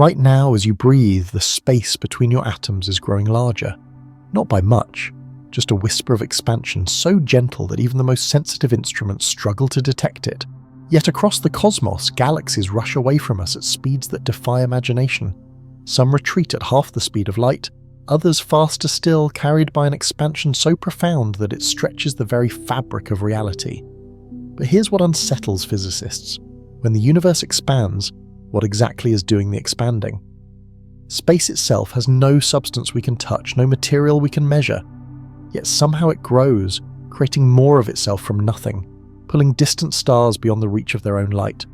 Right now, as you breathe, the space between your atoms is growing larger. Not by much, just a whisper of expansion so gentle that even the most sensitive instruments struggle to detect it. Yet across the cosmos, galaxies rush away from us at speeds that defy imagination. Some retreat at half the speed of light, others faster still, carried by an expansion so profound that it stretches the very fabric of reality. But here's what unsettles physicists. When the universe expands, what exactly is doing the expanding? Space itself has no substance we can touch, no material we can measure. Yet somehow it grows, creating more of itself from nothing, pulling distant stars beyond the reach of their own light.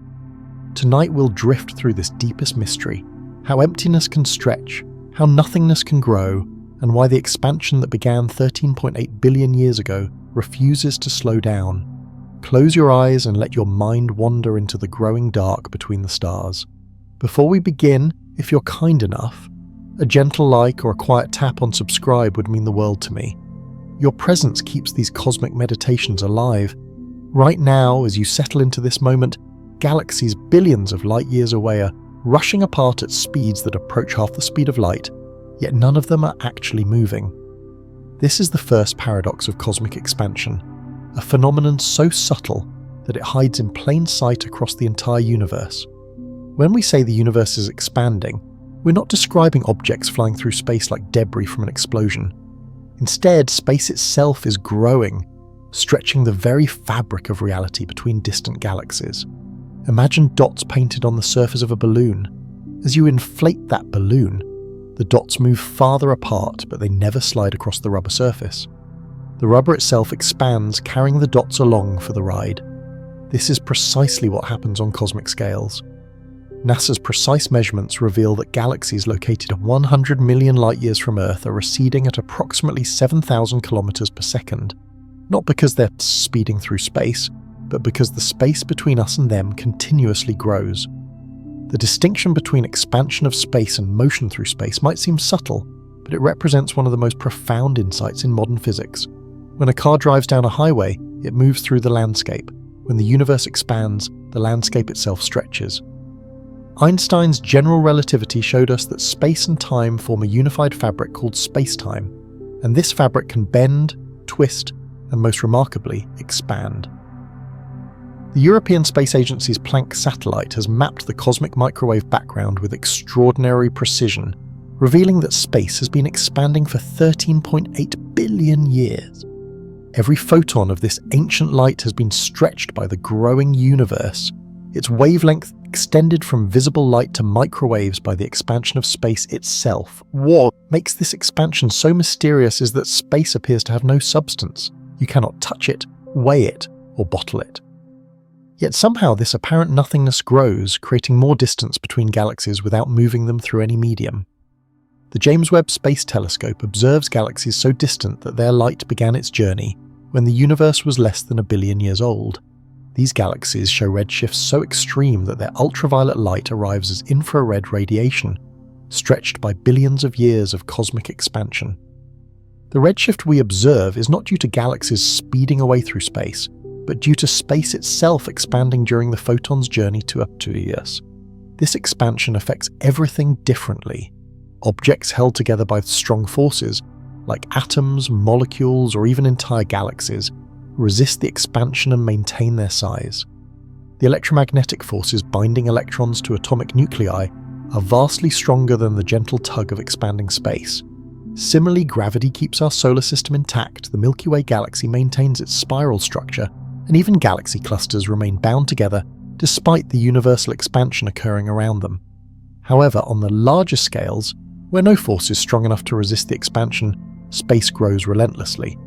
Tonight we'll drift through this deepest mystery, how emptiness can stretch, how nothingness can grow, and why the expansion that began 13.8 billion years ago refuses to slow down. Close your eyes and let your mind wander into the growing dark between the stars. Before we begin, if you're kind enough, a gentle like or a quiet tap on subscribe would mean the world to me. Your presence keeps these cosmic meditations alive. Right now, as you settle into this moment, galaxies billions of light years away are rushing apart at speeds that approach half the speed of light, yet none of them are actually moving. This is the first paradox of cosmic expansion, a phenomenon so subtle that it hides in plain sight across the entire universe. When we say the universe is expanding, we're not describing objects flying through space like debris from an explosion. Instead, space itself is growing, stretching the very fabric of reality between distant galaxies. Imagine dots painted on the surface of a balloon. As you inflate that balloon, the dots move farther apart, but they never slide across the rubber surface. The rubber itself expands, carrying the dots along for the ride. This is precisely what happens on cosmic scales. NASA's precise measurements reveal that galaxies located 100 million light-years from Earth are receding at approximately 7,000 kilometers per second. Not because they're speeding through space, but because the space between us and them continuously grows. The distinction between expansion of space and motion through space might seem subtle, but it represents one of the most profound insights in modern physics. When a car drives down a highway, it moves through the landscape. When the universe expands, the landscape itself stretches. Einstein's general relativity showed us that space and time form a unified fabric called spacetime, and this fabric can bend, twist, and most remarkably, expand. The European Space Agency's Planck satellite has mapped the cosmic microwave background with extraordinary precision, revealing that space has been expanding for 13.8 billion years. Every photon of this ancient light has been stretched by the growing universe, its wavelength extended from visible light to microwaves by the expansion of space itself. What makes this expansion so mysterious is that space appears to have no substance. You cannot touch it, weigh it, or bottle it. Yet somehow this apparent nothingness grows, creating more distance between galaxies without moving them through any medium. The James Webb Space Telescope observes galaxies so distant that their light began its journey when the universe was less than 1 billion years old. These galaxies show redshifts so extreme that their ultraviolet light arrives as infrared radiation, stretched by billions of years of cosmic expansion. The redshift we observe is not due to galaxies speeding away through space, but due to space itself expanding during the photon's journey to us. This expansion affects everything differently. Objects held together by strong forces, like atoms, molecules, or even entire galaxies, resist the expansion and maintain their size. The electromagnetic forces binding electrons to atomic nuclei are vastly stronger than the gentle tug of expanding space. Similarly, gravity keeps our solar system intact, the Milky Way galaxy maintains its spiral structure, and even galaxy clusters remain bound together despite the universal expansion occurring around them. However, on the larger scales, where no force is strong enough to resist the expansion, space grows relentlessly.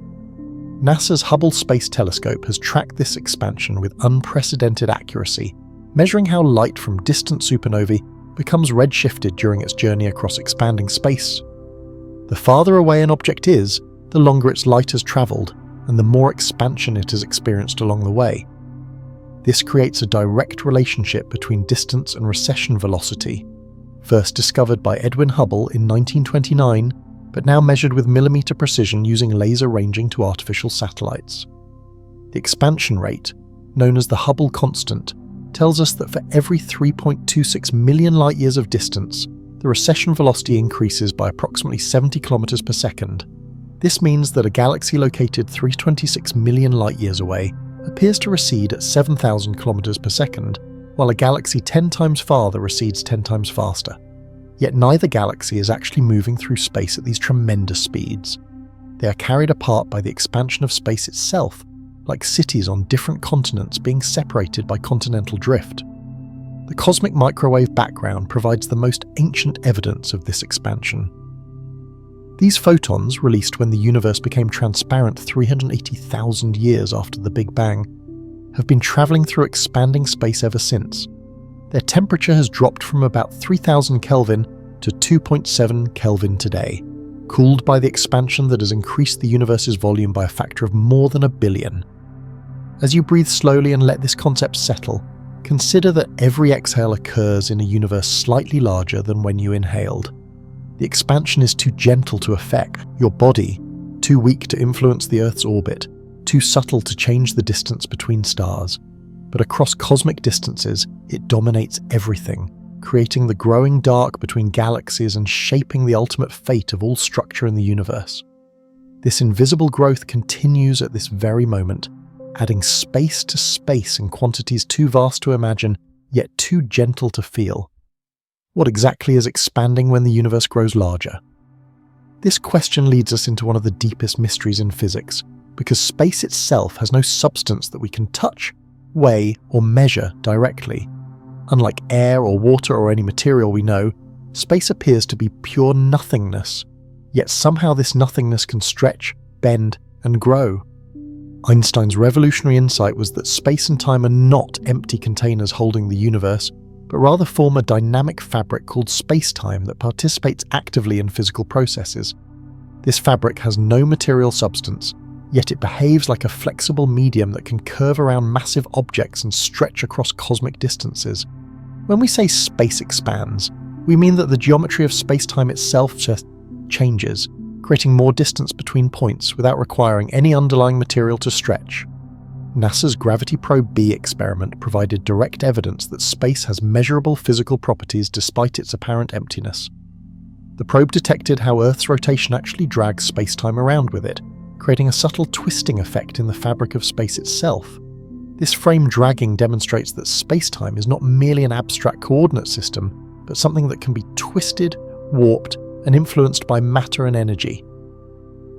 NASA's Hubble Space Telescope has tracked this expansion with unprecedented accuracy, measuring how light from distant supernovae becomes redshifted during its journey across expanding space. The farther away an object is, the longer its light has travelled, and the more expansion it has experienced along the way. This creates a direct relationship between distance and recession velocity, first discovered by Edwin Hubble in 1929, but now measured with millimeter precision using laser ranging to artificial satellites. The expansion rate, known as the Hubble constant, tells us that for every 3.26 million light-years of distance, the recession velocity increases by approximately 70 kilometers per second. This means that a galaxy located 326 million light-years away appears to recede at 7,000 kilometers per second, while a galaxy 10 times farther recedes 10 times faster. Yet neither galaxy is actually moving through space at these tremendous speeds. They are carried apart by the expansion of space itself, like cities on different continents being separated by continental drift. The cosmic microwave background provides the most ancient evidence of this expansion. These photons, released when the universe became transparent 380,000 years after the Big Bang, have been travelling through expanding space ever since. Their temperature has dropped from about 3000 Kelvin to 2.7 Kelvin today, cooled by the expansion that has increased the universe's volume by a factor of more than 1 billion. As you breathe slowly and let this concept settle, consider that every exhale occurs in a universe slightly larger than when you inhaled. The expansion is too gentle to affect your body, too weak to influence the Earth's orbit, too subtle to change the distance between stars. But across cosmic distances, it dominates everything, creating the growing dark between galaxies and shaping the ultimate fate of all structure in the universe. This invisible growth continues at this very moment, adding space to space in quantities too vast to imagine, yet too gentle to feel. What exactly is expanding when the universe grows larger? This question leads us into one of the deepest mysteries in physics, because space itself has no substance that we can touch, weigh, or measure directly. Unlike air or water or any material we know, space appears to be pure nothingness, yet somehow this nothingness can stretch, bend, and grow. Einstein's revolutionary insight was that space and time are not empty containers holding the universe, but rather form a dynamic fabric called space-time that participates actively in physical processes. This fabric has no material substance, yet it behaves like a flexible medium that can curve around massive objects and stretch across cosmic distances. When we say space expands, we mean that the geometry of space-time itself just changes, creating more distance between points without requiring any underlying material to stretch. NASA's Gravity Probe B experiment provided direct evidence that space has measurable physical properties despite its apparent emptiness. The probe detected how Earth's rotation actually drags space-time around with it, creating a subtle twisting effect in the fabric of space itself. This frame dragging demonstrates that space-time is not merely an abstract coordinate system, but something that can be twisted, warped, and influenced by matter and energy.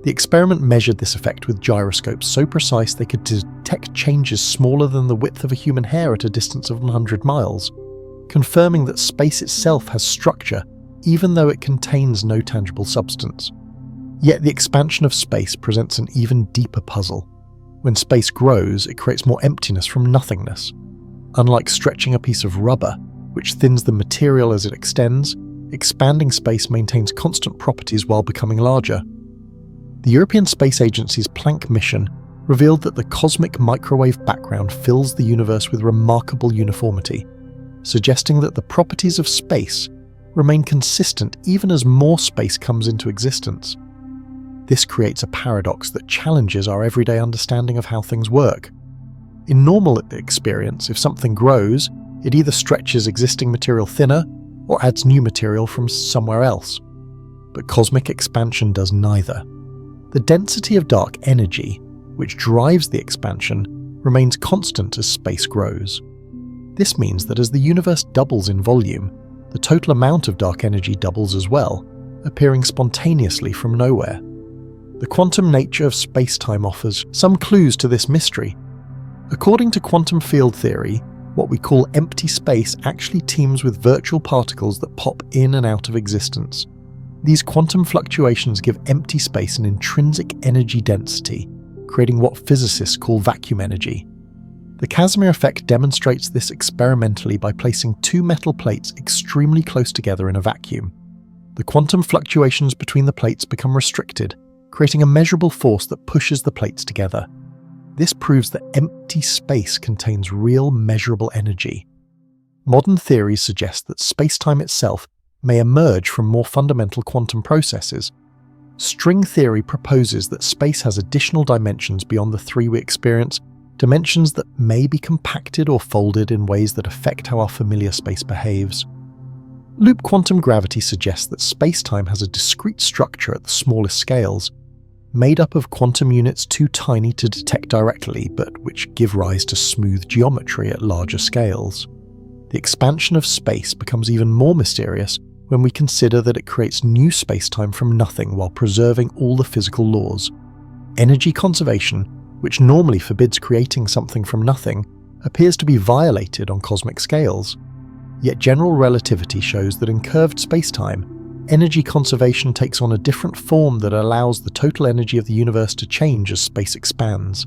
The experiment measured this effect with gyroscopes so precise they could detect changes smaller than the width of a human hair at a distance of 100 miles, confirming that space itself has structure, even though it contains no tangible substance. Yet the expansion of space presents an even deeper puzzle. When space grows, it creates more emptiness from nothingness. Unlike stretching a piece of rubber, which thins the material as it extends, expanding space maintains constant properties while becoming larger. The European Space Agency's Planck mission revealed that the cosmic microwave background fills the universe with remarkable uniformity, suggesting that the properties of space remain consistent even as more space comes into existence. This creates a paradox that challenges our everyday understanding of how things work. In normal experience, if something grows, it either stretches existing material thinner or adds new material from somewhere else. But cosmic expansion does neither. The density of dark energy, which drives the expansion, remains constant as space grows. This means that as the universe doubles in volume, the total amount of dark energy doubles as well, appearing spontaneously from nowhere. The quantum nature of space-time offers some clues to this mystery. According to quantum field theory, what we call empty space actually teems with virtual particles that pop in and out of existence. These quantum fluctuations give empty space an intrinsic energy density, creating what physicists call vacuum energy. The Casimir effect demonstrates this experimentally by placing two metal plates extremely close together in a vacuum. The quantum fluctuations between the plates become restricted, creating a measurable force that pushes the plates together. This proves that empty space contains real measurable energy. Modern theories suggest that space-time itself may emerge from more fundamental quantum processes. String theory proposes that space has additional dimensions beyond the three we experience, dimensions that may be compacted or folded in ways that affect how our familiar space behaves. Loop quantum gravity suggests that space-time has a discrete structure at the smallest scales, made up of quantum units too tiny to detect directly, but which give rise to smooth geometry at larger scales. The expansion of space becomes even more mysterious when we consider that it creates new space-time from nothing while preserving all the physical laws. Energy conservation, which normally forbids creating something from nothing, appears to be violated on cosmic scales. Yet general relativity shows that in curved space-time, energy conservation takes on a different form that allows the total energy of the universe to change as space expands.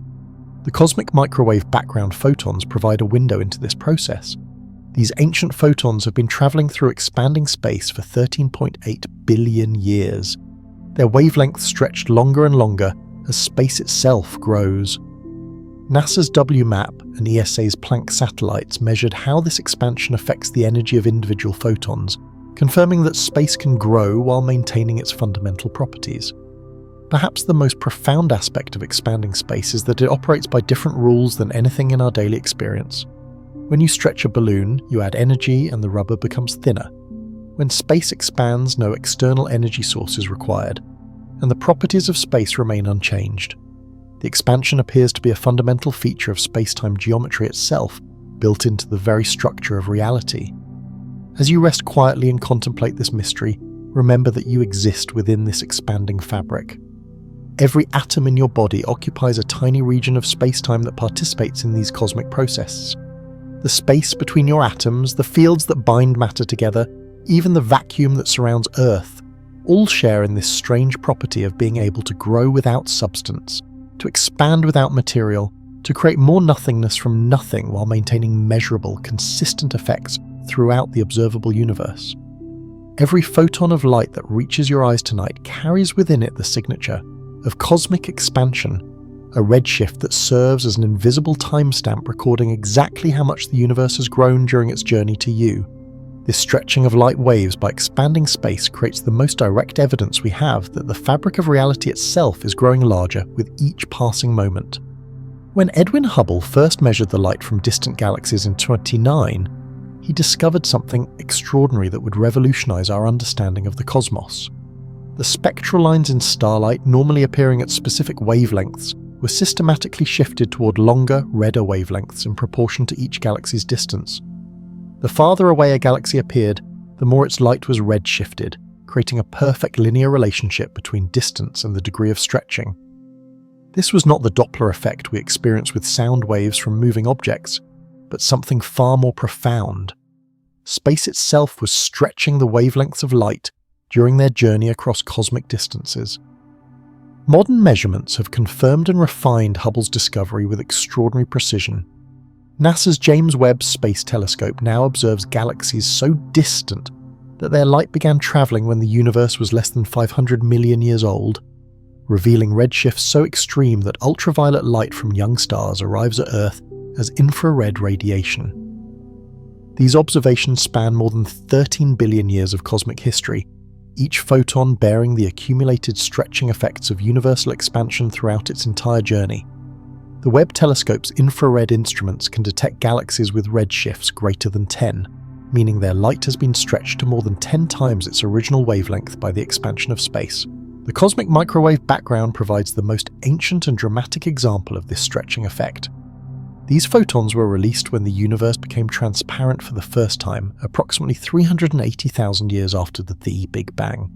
The cosmic microwave background photons provide a window into this process. These ancient photons have been traveling through expanding space for 13.8 billion years. Their wavelengths stretched longer and longer as space itself grows. NASA's WMAP and ESA's Planck satellites measured how this expansion affects the energy of individual photons, confirming that space can grow while maintaining its fundamental properties. Perhaps the most profound aspect of expanding space is that it operates by different rules than anything in our daily experience. When you stretch a balloon, you add energy and the rubber becomes thinner. When space expands, no external energy source is required, and the properties of space remain unchanged. The expansion appears to be a fundamental feature of space-time geometry itself, built into the very structure of reality. As you rest quietly and contemplate this mystery, remember that you exist within this expanding fabric. Every atom in your body occupies a tiny region of space-time that participates in these cosmic processes. The space between your atoms, the fields that bind matter together, even the vacuum that surrounds Earth, all share in this strange property of being able to grow without substance, to expand without material, to create more nothingness from nothing while maintaining measurable, consistent effects throughout the observable universe. Every photon of light that reaches your eyes tonight carries within it the signature of cosmic expansion, a redshift that serves as an invisible timestamp recording exactly how much the universe has grown during its journey to you. This stretching of light waves by expanding space creates the most direct evidence we have that the fabric of reality itself is growing larger with each passing moment. When Edwin Hubble first measured the light from distant galaxies in 1929, he discovered something extraordinary that would revolutionize our understanding of the cosmos. The spectral lines in starlight, normally appearing at specific wavelengths, were systematically shifted toward longer, redder wavelengths in proportion to each galaxy's distance. The farther away a galaxy appeared, the more its light was redshifted, creating a perfect linear relationship between distance and the degree of stretching. This was not the Doppler effect we experience with sound waves from moving objects, but something far more profound. Space itself was stretching the wavelengths of light during their journey across cosmic distances. Modern measurements have confirmed and refined Hubble's discovery with extraordinary precision. NASA's James Webb Space Telescope now observes galaxies so distant that their light began traveling when the universe was less than 500 million years old, revealing redshifts so extreme that ultraviolet light from young stars arrives at Earth as infrared radiation. These observations span more than 13 billion years of cosmic history, each photon bearing the accumulated stretching effects of universal expansion throughout its entire journey. The Webb telescope's infrared instruments can detect galaxies with redshifts greater than 10, meaning their light has been stretched to more than 10 times its original wavelength by the expansion of space. The cosmic microwave background provides the most ancient and dramatic example of this stretching effect. These photons were released when the universe became transparent for the first time, approximately 380,000 years after the Big Bang.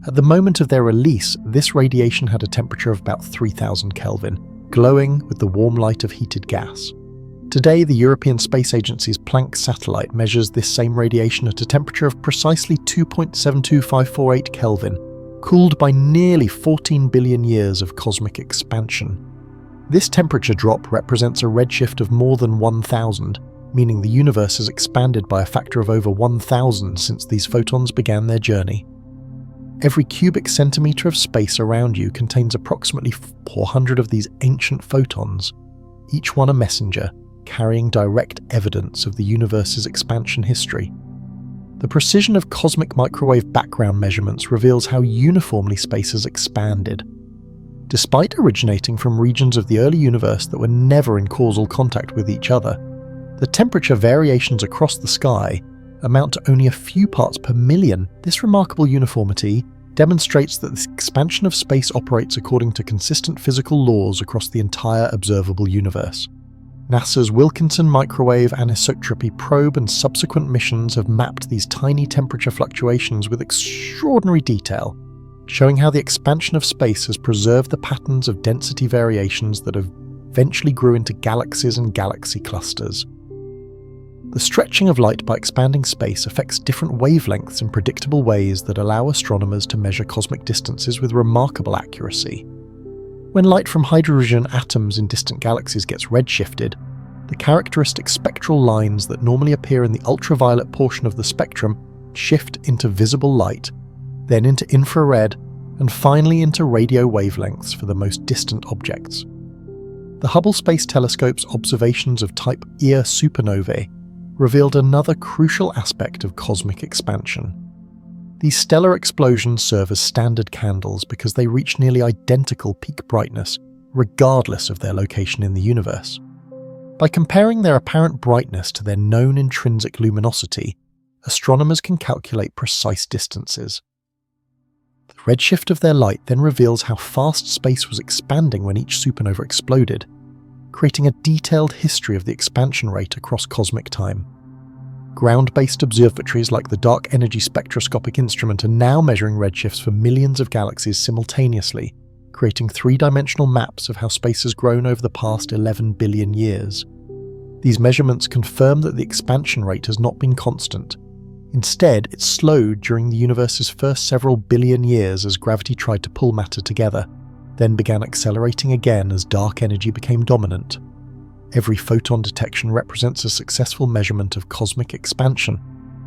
At the moment of their release, this radiation had a temperature of about 3000 Kelvin, glowing with the warm light of heated gas. Today, the European Space Agency's Planck satellite measures this same radiation at a temperature of precisely 2.72548 Kelvin, cooled by nearly 14 billion years of cosmic expansion. This temperature drop represents a redshift of more than 1000, meaning the universe has expanded by a factor of over 1000 since these photons began their journey. Every cubic centimeter of space around you contains approximately 400 of these ancient photons, each one a messenger, carrying direct evidence of the universe's expansion history. The precision of cosmic microwave background measurements reveals how uniformly space has expanded. Despite originating from regions of the early universe that were never in causal contact with each other, the temperature variations across the sky amount to only a few parts per million. This remarkable uniformity demonstrates that the expansion of space operates according to consistent physical laws across the entire observable universe. NASA's Wilkinson Microwave Anisotropy Probe and subsequent missions have mapped these tiny temperature fluctuations with extraordinary detail, showing how the expansion of space has preserved the patterns of density variations that eventually grew into galaxies and galaxy clusters. The stretching of light by expanding space affects different wavelengths in predictable ways that allow astronomers to measure cosmic distances with remarkable accuracy. When light from hydrogen atoms in distant galaxies gets redshifted, the characteristic spectral lines that normally appear in the ultraviolet portion of the spectrum shift into visible light, then into infrared, and finally into radio wavelengths for the most distant objects. The Hubble Space Telescope's observations of type Ia supernovae revealed another crucial aspect of cosmic expansion. These stellar explosions serve as standard candles because they reach nearly identical peak brightness, regardless of their location in the universe. By comparing their apparent brightness to their known intrinsic luminosity, astronomers can calculate precise distances. The redshift of their light then reveals how fast space was expanding when each supernova exploded, creating a detailed history of the expansion rate across cosmic time. Ground-based observatories like the Dark Energy Spectroscopic Instrument are now measuring redshifts for millions of galaxies simultaneously, creating three-dimensional maps of how space has grown over the past 11 billion years. These measurements confirm that the expansion rate has not been constant. Instead, it slowed during the universe's first several billion years as gravity tried to pull matter together, then began accelerating again as dark energy became dominant. Every photon detection represents a successful measurement of cosmic expansion.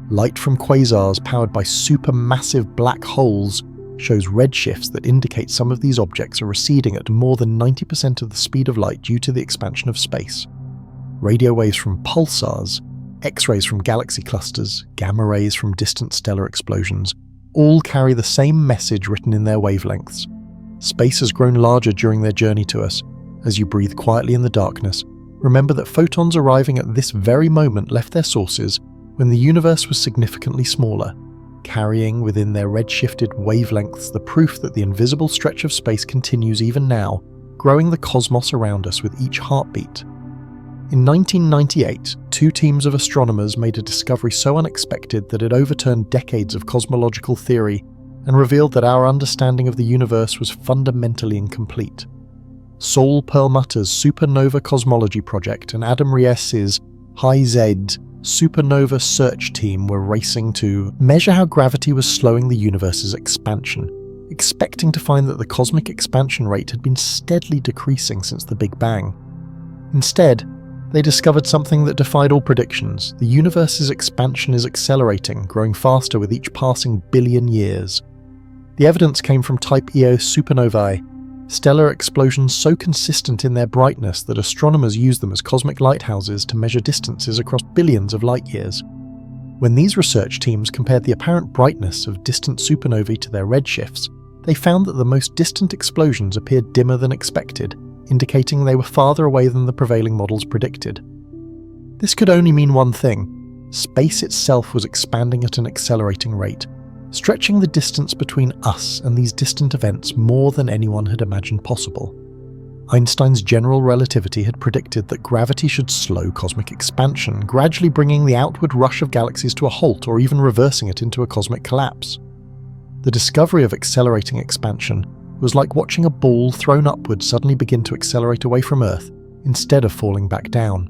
Light from quasars powered by supermassive black holes shows redshifts that indicate some of these objects are receding at more than 90% of the speed of light due to the expansion of space. Radio waves from pulsars, X-rays from galaxy clusters, gamma rays from distant stellar explosions, all carry the same message written in their wavelengths. Space has grown larger during their journey to us. As you breathe quietly in the darkness, remember that photons arriving at this very moment left their sources when the universe was significantly smaller, carrying within their redshifted wavelengths the proof that the invisible stretch of space continues even now, growing the cosmos around us with each heartbeat. In 1998, two teams of astronomers made a discovery so unexpected that it overturned decades of cosmological theory and revealed that our understanding of the universe was fundamentally incomplete. Saul Perlmutter's Supernova Cosmology Project and Adam Ries's High-Z Supernova Search Team were racing to measure how gravity was slowing the universe's expansion, expecting to find that the cosmic expansion rate had been steadily decreasing since the Big Bang. Instead, they discovered something that defied all predictions. The universe's expansion is accelerating, growing faster with each passing billion years. The evidence came from type Ia supernovae, stellar explosions so consistent in their brightness that astronomers use them as cosmic lighthouses to measure distances across billions of light years. When these research teams compared the apparent brightness of distant supernovae to their redshifts, they found that the most distant explosions appeared dimmer than expected, indicating they were farther away than the prevailing models predicted. This could only mean one thing: space itself was expanding at an accelerating rate, stretching the distance between us and these distant events more than anyone had imagined possible. Einstein's general relativity had predicted that gravity should slow cosmic expansion, gradually bringing the outward rush of galaxies to a halt or even reversing it into a cosmic collapse. The discovery of accelerating expansion was like watching a ball thrown upward suddenly begin to accelerate away from Earth instead of falling back down.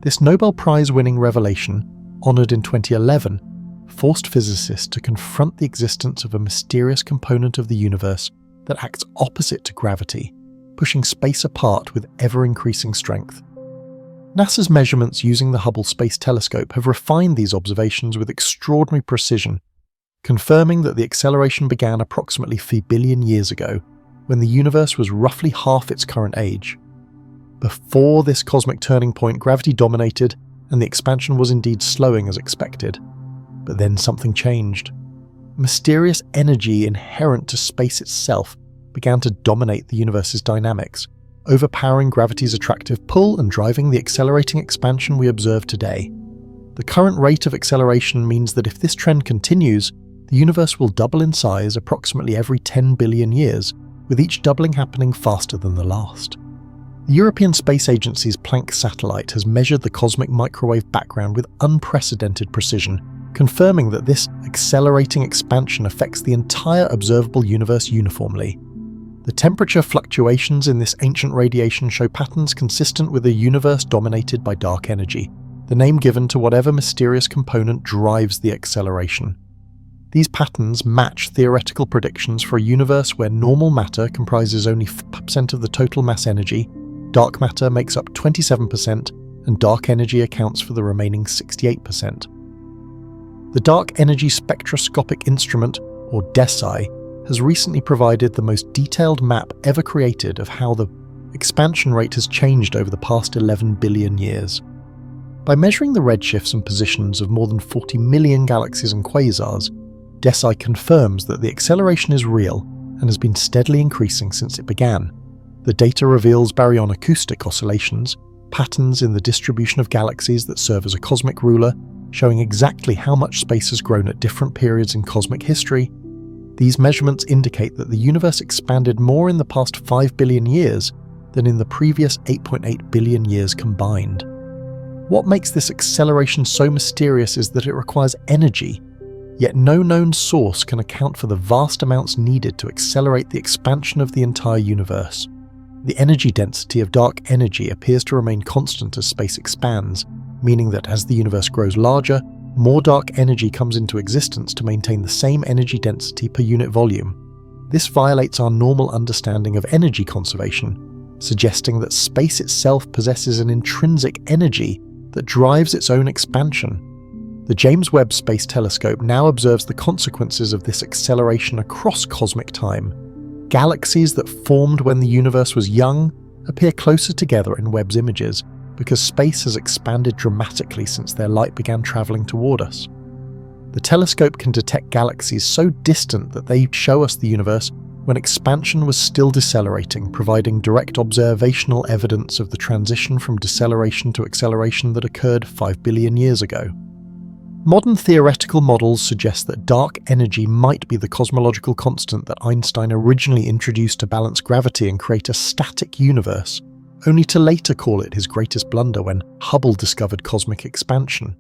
This Nobel Prize-winning revelation, honoured in 2011, forced physicists to confront the existence of a mysterious component of the universe that acts opposite to gravity, pushing space apart with ever-increasing strength. NASA's measurements using the Hubble Space Telescope have refined these observations with extraordinary precision, confirming that the acceleration began approximately 3 billion years ago, when the universe was roughly half its current age. Before this cosmic turning point, gravity dominated, and the expansion was indeed slowing as expected. But then something changed. Mysterious energy inherent to space itself began to dominate the universe's dynamics, overpowering gravity's attractive pull and driving the accelerating expansion we observe today. The current rate of acceleration means that if this trend continues, the universe will double in size approximately every 10 billion years, with each doubling happening faster than the last. The European Space Agency's Planck satellite has measured the cosmic microwave background with unprecedented precision, confirming that this accelerating expansion affects the entire observable universe uniformly. The temperature fluctuations in this ancient radiation show patterns consistent with a universe dominated by dark energy, the name given to whatever mysterious component drives the acceleration. These patterns match theoretical predictions for a universe where normal matter comprises only 5% of the total mass energy, dark matter makes up 27%, and dark energy accounts for the remaining 68%. The Dark Energy Spectroscopic Instrument, or DESI, has recently provided the most detailed map ever created of how the expansion rate has changed over the past 11 billion years. By measuring the redshifts and positions of more than 40 million galaxies and quasars, DESI confirms that the acceleration is real and has been steadily increasing since it began. The data reveals baryon-acoustic oscillations, patterns in the distribution of galaxies that serve as a cosmic ruler, showing exactly how much space has grown at different periods in cosmic history. These measurements indicate that the universe expanded more in the past 5 billion years than in the previous 8.8 billion years combined. What makes this acceleration so mysterious is that it requires energy, yet no known source can account for the vast amounts needed to accelerate the expansion of the entire universe. The energy density of dark energy appears to remain constant as space expands, meaning that as the universe grows larger, more dark energy comes into existence to maintain the same energy density per unit volume. This violates our normal understanding of energy conservation, suggesting that space itself possesses an intrinsic energy that drives its own expansion. The James Webb Space Telescope now observes the consequences of this acceleration across cosmic time. Galaxies that formed when the universe was young appear closer together in Webb's images because space has expanded dramatically since their light began traveling toward us. The telescope can detect galaxies so distant that they show us the universe when expansion was still decelerating, providing direct observational evidence of the transition from deceleration to acceleration that occurred 5 billion years ago. Modern theoretical models suggest that dark energy might be the cosmological constant that Einstein originally introduced to balance gravity and create a static universe, only to later call it his greatest blunder when Hubble discovered cosmic expansion.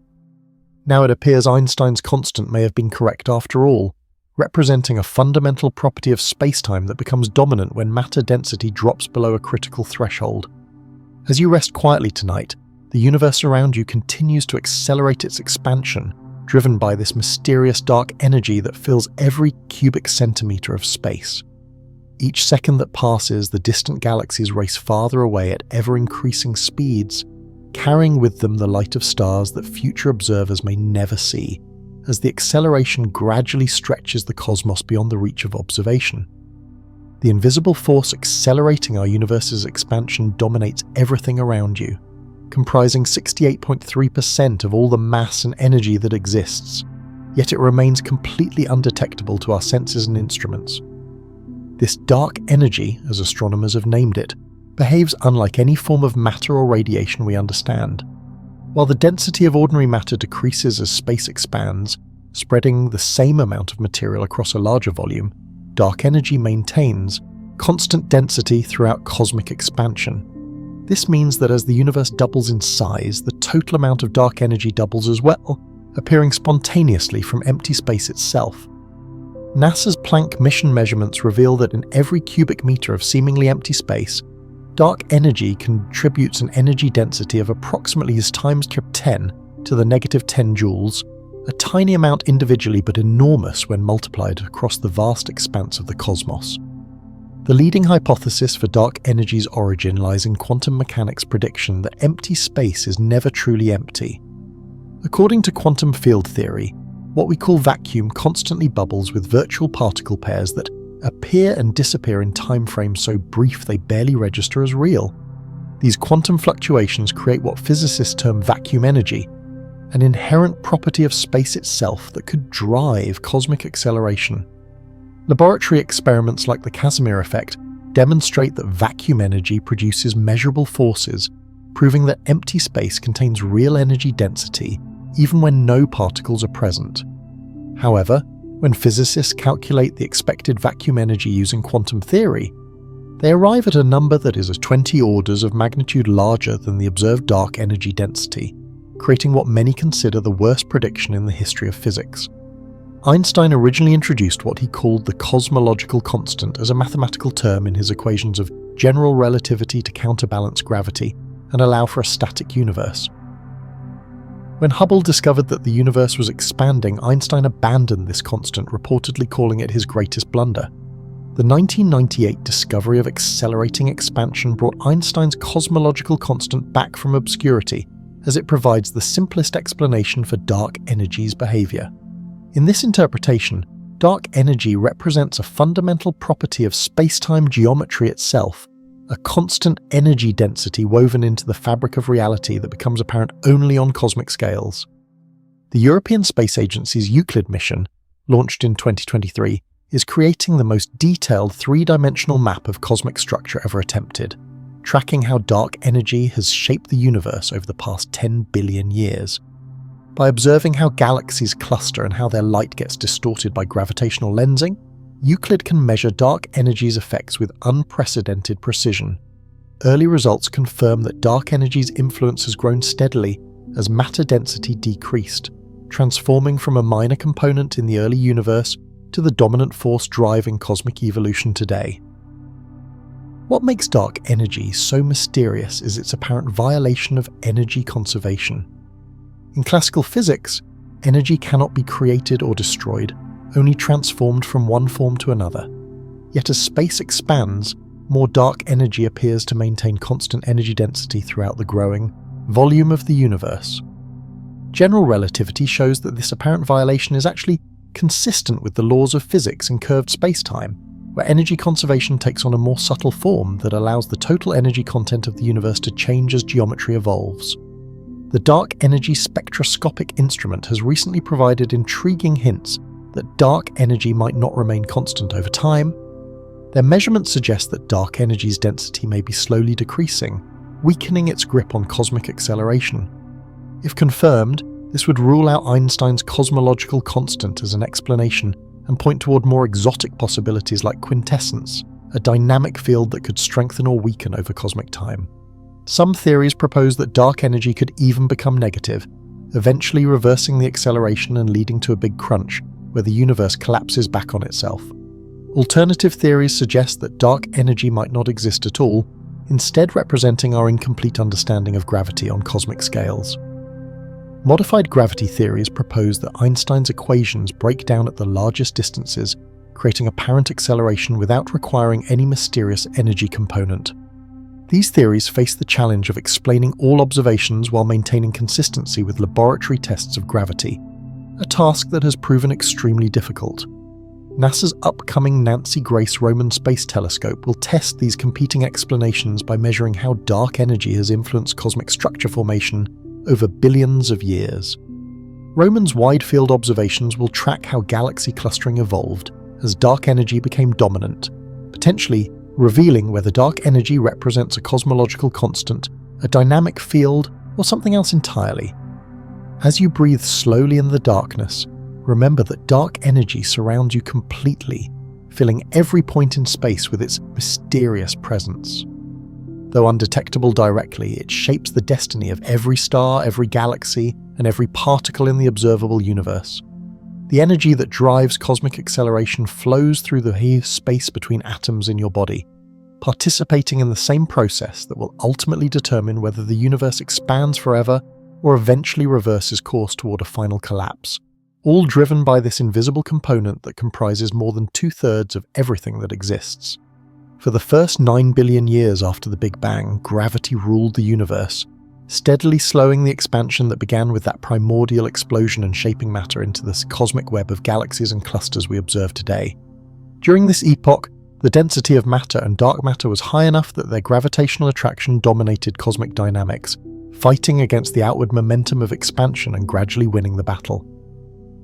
Now it appears Einstein's constant may have been correct after all, representing a fundamental property of spacetime that becomes dominant when matter density drops below a critical threshold. As you rest quietly tonight, the universe around you continues to accelerate its expansion, driven by this mysterious dark energy that fills every cubic centimeter of space. Each second that passes, the distant galaxies race farther away at ever-increasing speeds, carrying with them the light of stars that future observers may never see, as the acceleration gradually stretches the cosmos beyond the reach of observation. The invisible force accelerating our universe's expansion dominates everything around you, comprising 68.3% of all the mass and energy that exists, yet it remains completely undetectable to our senses and instruments. This dark energy, as astronomers have named it, behaves unlike any form of matter or radiation we understand. While the density of ordinary matter decreases as space expands, spreading the same amount of material across a larger volume, dark energy maintains constant density throughout cosmic expansion. This means that as the universe doubles in size, the total amount of dark energy doubles as well, appearing spontaneously from empty space itself. NASA's Planck mission measurements reveal that in every cubic meter of seemingly empty space, dark energy contributes an energy density of approximately as times 10 to the negative 10 joules, a tiny amount individually but enormous when multiplied across the vast expanse of the cosmos. The leading hypothesis for dark energy's origin lies in quantum mechanics' prediction that empty space is never truly empty. According to quantum field theory, what we call vacuum constantly bubbles with virtual particle pairs that appear and disappear in time frames so brief they barely register as real. These quantum fluctuations create what physicists term vacuum energy, an inherent property of space itself that could drive cosmic acceleration. Laboratory experiments like the Casimir effect demonstrate that vacuum energy produces measurable forces, proving that empty space contains real energy density even when no particles are present. However, when physicists calculate the expected vacuum energy using quantum theory, they arrive at a number that is 20 orders of magnitude larger than the observed dark energy density, creating what many consider the worst prediction in the history of physics. Einstein originally introduced what he called the cosmological constant as a mathematical term in his equations of general relativity to counterbalance gravity and allow for a static universe. When Hubble discovered that the universe was expanding, Einstein abandoned this constant, reportedly calling it his greatest blunder. The 1998 discovery of accelerating expansion brought Einstein's cosmological constant back from obscurity, as it provides the simplest explanation for dark energy's behavior. In this interpretation, dark energy represents a fundamental property of space-time geometry itself, a constant energy density woven into the fabric of reality that becomes apparent only on cosmic scales. The European Space Agency's Euclid mission, launched in 2023, is creating the most detailed three-dimensional map of cosmic structure ever attempted, tracking how dark energy has shaped the universe over the past 10 billion years. By observing how galaxies cluster and how their light gets distorted by gravitational lensing, Euclid can measure dark energy's effects with unprecedented precision. Early results confirm that dark energy's influence has grown steadily as matter density decreased, transforming from a minor component in the early universe to the dominant force driving cosmic evolution today. What makes dark energy so mysterious is its apparent violation of energy conservation. In classical physics, energy cannot be created or destroyed, only transformed from one form to another. Yet as space expands, more dark energy appears to maintain constant energy density throughout the growing volume of the universe. General relativity shows that this apparent violation is actually consistent with the laws of physics in curved spacetime, where energy conservation takes on a more subtle form that allows the total energy content of the universe to change as geometry evolves. The Dark Energy Spectroscopic Instrument has recently provided intriguing hints that dark energy might not remain constant over time. Their measurements suggest that dark energy's density may be slowly decreasing, weakening its grip on cosmic acceleration. If confirmed, this would rule out Einstein's cosmological constant as an explanation and point toward more exotic possibilities like quintessence, a dynamic field that could strengthen or weaken over cosmic time. Some theories propose that dark energy could even become negative, eventually reversing the acceleration and leading to a big crunch, where the universe collapses back on itself. Alternative theories suggest that dark energy might not exist at all, instead representing our incomplete understanding of gravity on cosmic scales. Modified gravity theories propose that Einstein's equations break down at the largest distances, creating apparent acceleration without requiring any mysterious energy component. These theories face the challenge of explaining all observations while maintaining consistency with laboratory tests of gravity, a task that has proven extremely difficult. NASA's upcoming Nancy Grace Roman Space Telescope will test these competing explanations by measuring how dark energy has influenced cosmic structure formation over billions of years. Roman's wide-field observations will track how galaxy clustering evolved as dark energy became dominant, potentially revealing whether dark energy represents a cosmological constant, a dynamic field, or something else entirely. As you breathe slowly in the darkness, remember that dark energy surrounds you completely, filling every point in space with its mysterious presence. Though undetectable directly, it shapes the destiny of every star, every galaxy, and every particle in the observable universe. The energy that drives cosmic acceleration flows through the space between atoms in your body, participating in the same process that will ultimately determine whether the universe expands forever or eventually reverses course toward a final collapse, all driven by this invisible component that comprises more than 2/3 of everything that exists. For the first 9 billion years after the Big Bang, gravity ruled the universe, steadily slowing the expansion that began with that primordial explosion and shaping matter into this cosmic web of galaxies and clusters we observe today. During this epoch, the density of matter and dark matter was high enough that their gravitational attraction dominated cosmic dynamics, fighting against the outward momentum of expansion and gradually winning the battle.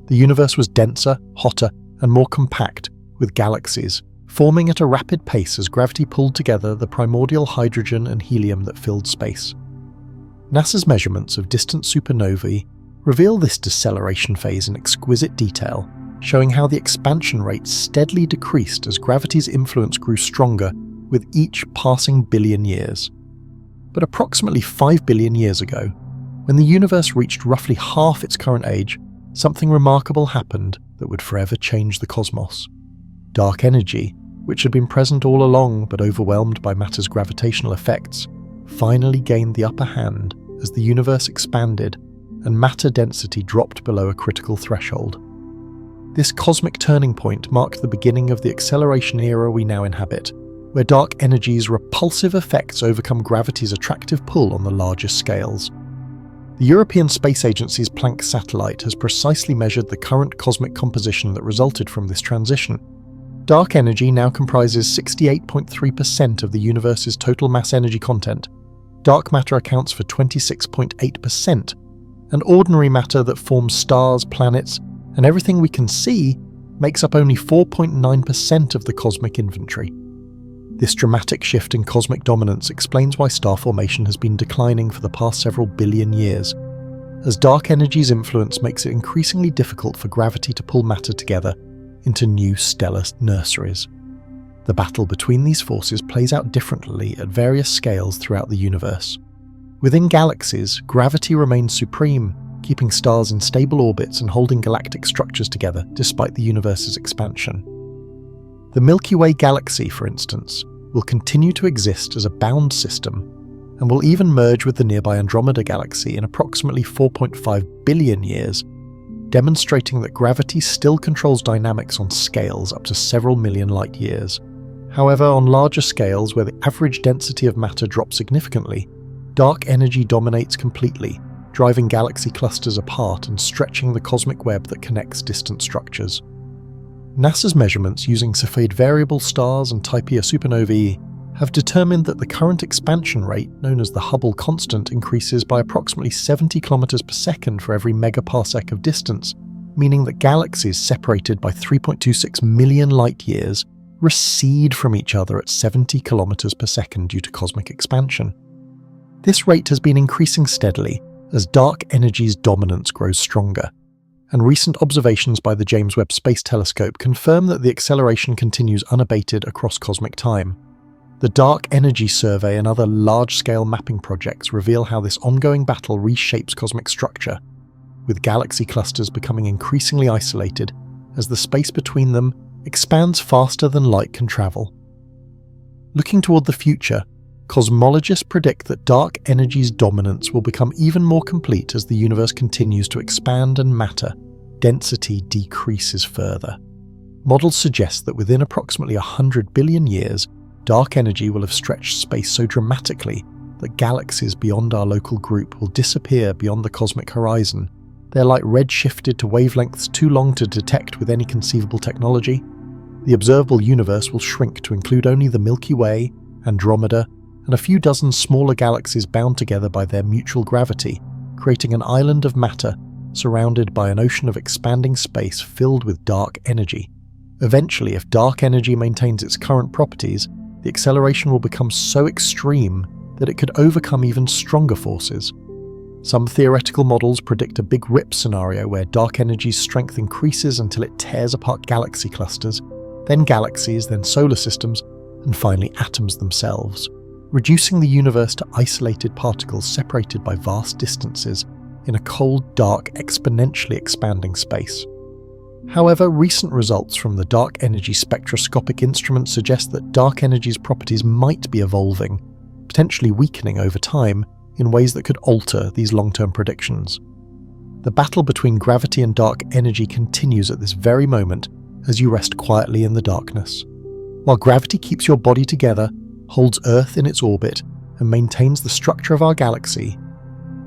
The universe was denser, hotter, and more compact, with galaxies forming at a rapid pace as gravity pulled together the primordial hydrogen and helium that filled space. NASA's measurements of distant supernovae reveal this deceleration phase in exquisite detail, showing how the expansion rate steadily decreased as gravity's influence grew stronger with each passing billion years. But approximately 5 billion years ago, when the universe reached roughly half its current age, something remarkable happened that would forever change the cosmos. Dark energy, which had been present all along but overwhelmed by matter's gravitational effects, finally gained the upper hand as the universe expanded and matter density dropped below a critical threshold. This cosmic turning point marked the beginning of the acceleration era we now inhabit, where dark energy's repulsive effects overcome gravity's attractive pull on the largest scales. The European Space Agency's Planck satellite has precisely measured the current cosmic composition that resulted from this transition. Dark energy now comprises 68.3% of the universe's total mass energy content. Dark matter accounts for 26.8%, and ordinary matter that forms stars, planets, and everything we can see makes up only 4.9% of the cosmic inventory. This dramatic shift in cosmic dominance explains why star formation has been declining for the past several billion years, as dark energy's influence makes it increasingly difficult for gravity to pull matter together into new stellar nurseries. The battle between these forces plays out differently at various scales throughout the universe. Within galaxies, gravity remains supreme, keeping stars in stable orbits and holding galactic structures together despite the universe's expansion. The Milky Way galaxy, for instance, will continue to exist as a bound system and will even merge with the nearby Andromeda galaxy in approximately 4.5 billion years, demonstrating that gravity still controls dynamics on scales up to several million light years. However, on larger scales where the average density of matter drops significantly, dark energy dominates completely, driving galaxy clusters apart and stretching the cosmic web that connects distant structures. NASA's measurements using Cepheid variable stars and Type Ia supernovae have determined that the current expansion rate, known as the Hubble constant, increases by approximately 70 km per second for every megaparsec of distance, meaning that galaxies separated by 3.26 million light-years recede from each other at 70 km per second due to cosmic expansion. This rate has been increasing steadily as dark energy's dominance grows stronger, and recent observations by the James Webb Space Telescope confirm that the acceleration continues unabated across cosmic time. The Dark Energy Survey and other large-scale mapping projects reveal how this ongoing battle reshapes cosmic structure, with galaxy clusters becoming increasingly isolated as the space between them expands faster than light can travel. Looking toward the future, cosmologists predict that dark energy's dominance will become even more complete as the universe continues to expand and matter density decreases further. Models suggest that within approximately 100 billion years, dark energy will have stretched space so dramatically that galaxies beyond our local group will disappear beyond the cosmic horizon, their light redshifted to wavelengths too long to detect with any conceivable technology. The observable universe will shrink to include only the Milky Way, Andromeda, and a few dozen smaller galaxies bound together by their mutual gravity, creating an island of matter surrounded by an ocean of expanding space filled with dark energy. Eventually, if dark energy maintains its current properties, the acceleration will become so extreme that it could overcome even stronger forces. Some theoretical models predict a big rip scenario where dark energy's strength increases until it tears apart galaxy clusters, then galaxies, then solar systems, and finally atoms themselves, reducing the universe to isolated particles separated by vast distances in a cold, dark, exponentially expanding space. However, recent results from the dark energy spectroscopic instrument suggest that dark energy's properties might be evolving, potentially weakening over time in ways that could alter these long-term predictions. The battle between gravity and dark energy continues at this very moment as you rest quietly in the darkness. While gravity keeps your body together, holds Earth in its orbit, and maintains the structure of our galaxy,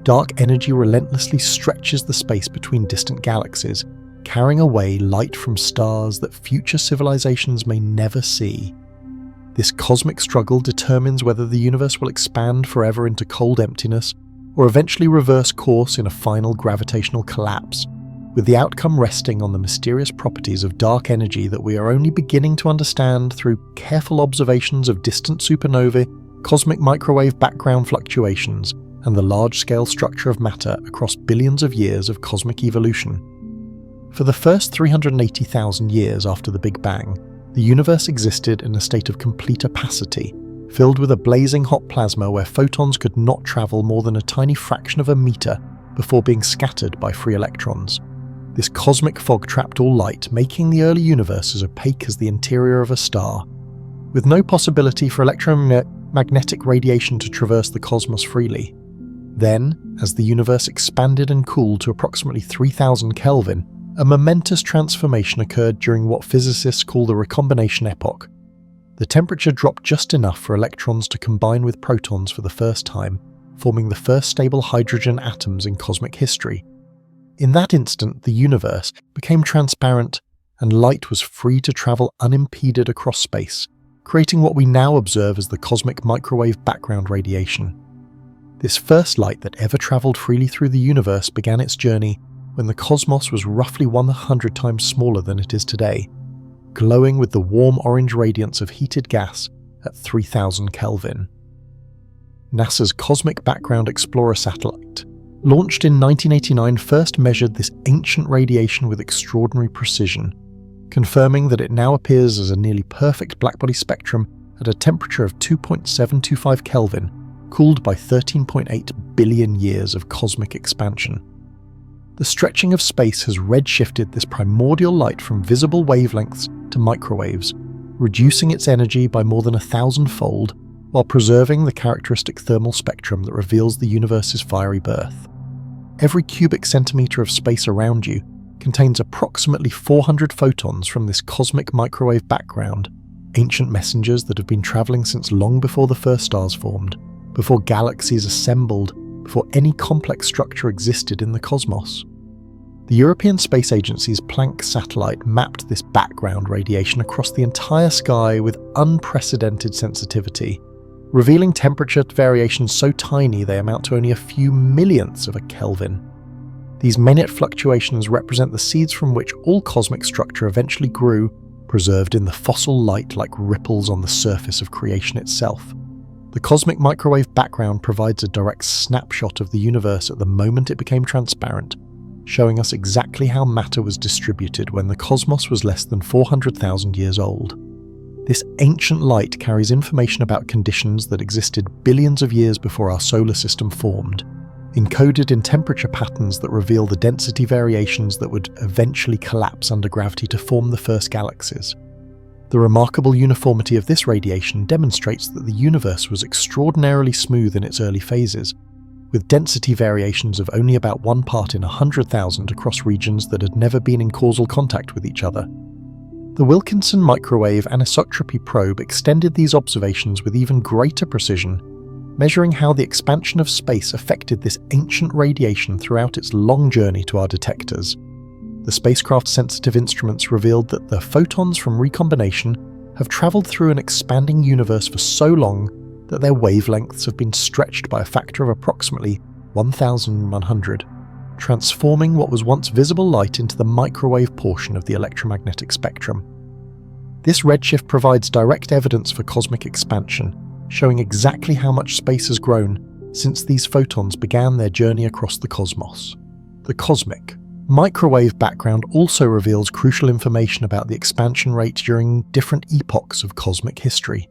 dark energy relentlessly stretches the space between distant galaxies, carrying away light from stars that future civilizations may never see. This cosmic struggle determines whether the universe will expand forever into cold emptiness or eventually reverse course in a final gravitational collapse, with the outcome resting on the mysterious properties of dark energy that we are only beginning to understand through careful observations of distant supernovae, cosmic microwave background fluctuations, and the large-scale structure of matter across billions of years of cosmic evolution. For the first 380,000 years after the Big Bang, the universe existed in a state of complete opacity, filled with a blazing hot plasma where photons could not travel more than a tiny fraction of a meter before being scattered by free electrons. This cosmic fog trapped all light, making the early universe as opaque as the interior of a star. With no possibility for electromagnetic radiation to traverse the cosmos freely. Then, as the universe expanded and cooled to approximately 3000 Kelvin, a momentous transformation occurred during what physicists call the recombination epoch. The temperature dropped just enough for electrons to combine with protons for the first time, forming the first stable hydrogen atoms in cosmic history. In that instant, the universe became transparent and light was free to travel unimpeded across space, creating what we now observe as the cosmic microwave background radiation. This first light that ever traveled freely through the universe began its journey when the cosmos was roughly 100 times smaller than it is today, glowing with the warm orange radiance of heated gas at 3000 Kelvin. NASA's Cosmic Background Explorer satellite, launched in 1989, first measured this ancient radiation with extraordinary precision, confirming that it now appears as a nearly perfect blackbody spectrum at a temperature of 2.725 Kelvin, cooled by 13.8 billion years of cosmic expansion. The stretching of space has redshifted this primordial light from visible wavelengths to microwaves, reducing its energy by more than 1,000-fold, while preserving the characteristic thermal spectrum that reveals the universe's fiery birth. Every cubic centimetre of space around you contains approximately 400 photons from this cosmic microwave background, ancient messengers that have been travelling since long before the first stars formed, before galaxies assembled, before any complex structure existed in the cosmos. The European Space Agency's Planck satellite mapped this background radiation across the entire sky with unprecedented sensitivity, revealing temperature variations so tiny they amount to only a few millionths of a Kelvin. These minute fluctuations represent the seeds from which all cosmic structure eventually grew, preserved in the fossil light like ripples on the surface of creation itself. The cosmic microwave background provides a direct snapshot of the universe at the moment it became transparent, showing us exactly how matter was distributed when the cosmos was less than 400,000 years old. This ancient light carries information about conditions that existed billions of years before our solar system formed, encoded in temperature patterns that reveal the density variations that would eventually collapse under gravity to form the first galaxies. The remarkable uniformity of this radiation demonstrates that the universe was extraordinarily smooth in its early phases, with density variations of only about 1 part in 100,000 across regions that had never been in causal contact with each other. The Wilkinson Microwave Anisotropy Probe extended these observations with even greater precision, measuring how the expansion of space affected this ancient radiation throughout its long journey to our detectors. The spacecraft's sensitive instruments revealed that the photons from recombination have travelled through an expanding universe for so long that their wavelengths have been stretched by a factor of approximately 1,100, transforming what was once visible light into the microwave portion of the electromagnetic spectrum. This redshift provides direct evidence for cosmic expansion, showing exactly how much space has grown since these photons began their journey across the cosmos. The cosmic microwave background also reveals crucial information about the expansion rate during different epochs of cosmic history.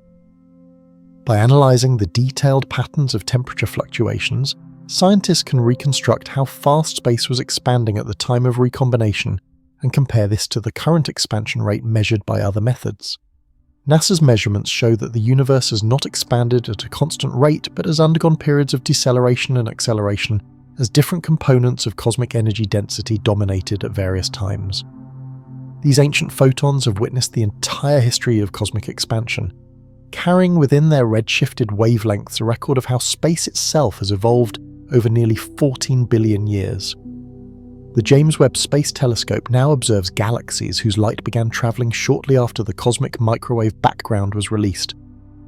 By analysing the detailed patterns of temperature fluctuations, scientists can reconstruct how fast space was expanding at the time of recombination and compare this to the current expansion rate measured by other methods. NASA's measurements show that the universe has not expanded at a constant rate but has undergone periods of deceleration and acceleration as different components of cosmic energy density dominated at various times. These ancient photons have witnessed the entire history of cosmic expansion, carrying within their redshifted wavelengths a record of how space itself has evolved over nearly 14 billion years. The James Webb Space Telescope now observes galaxies whose light began travelling shortly after the cosmic microwave background was released,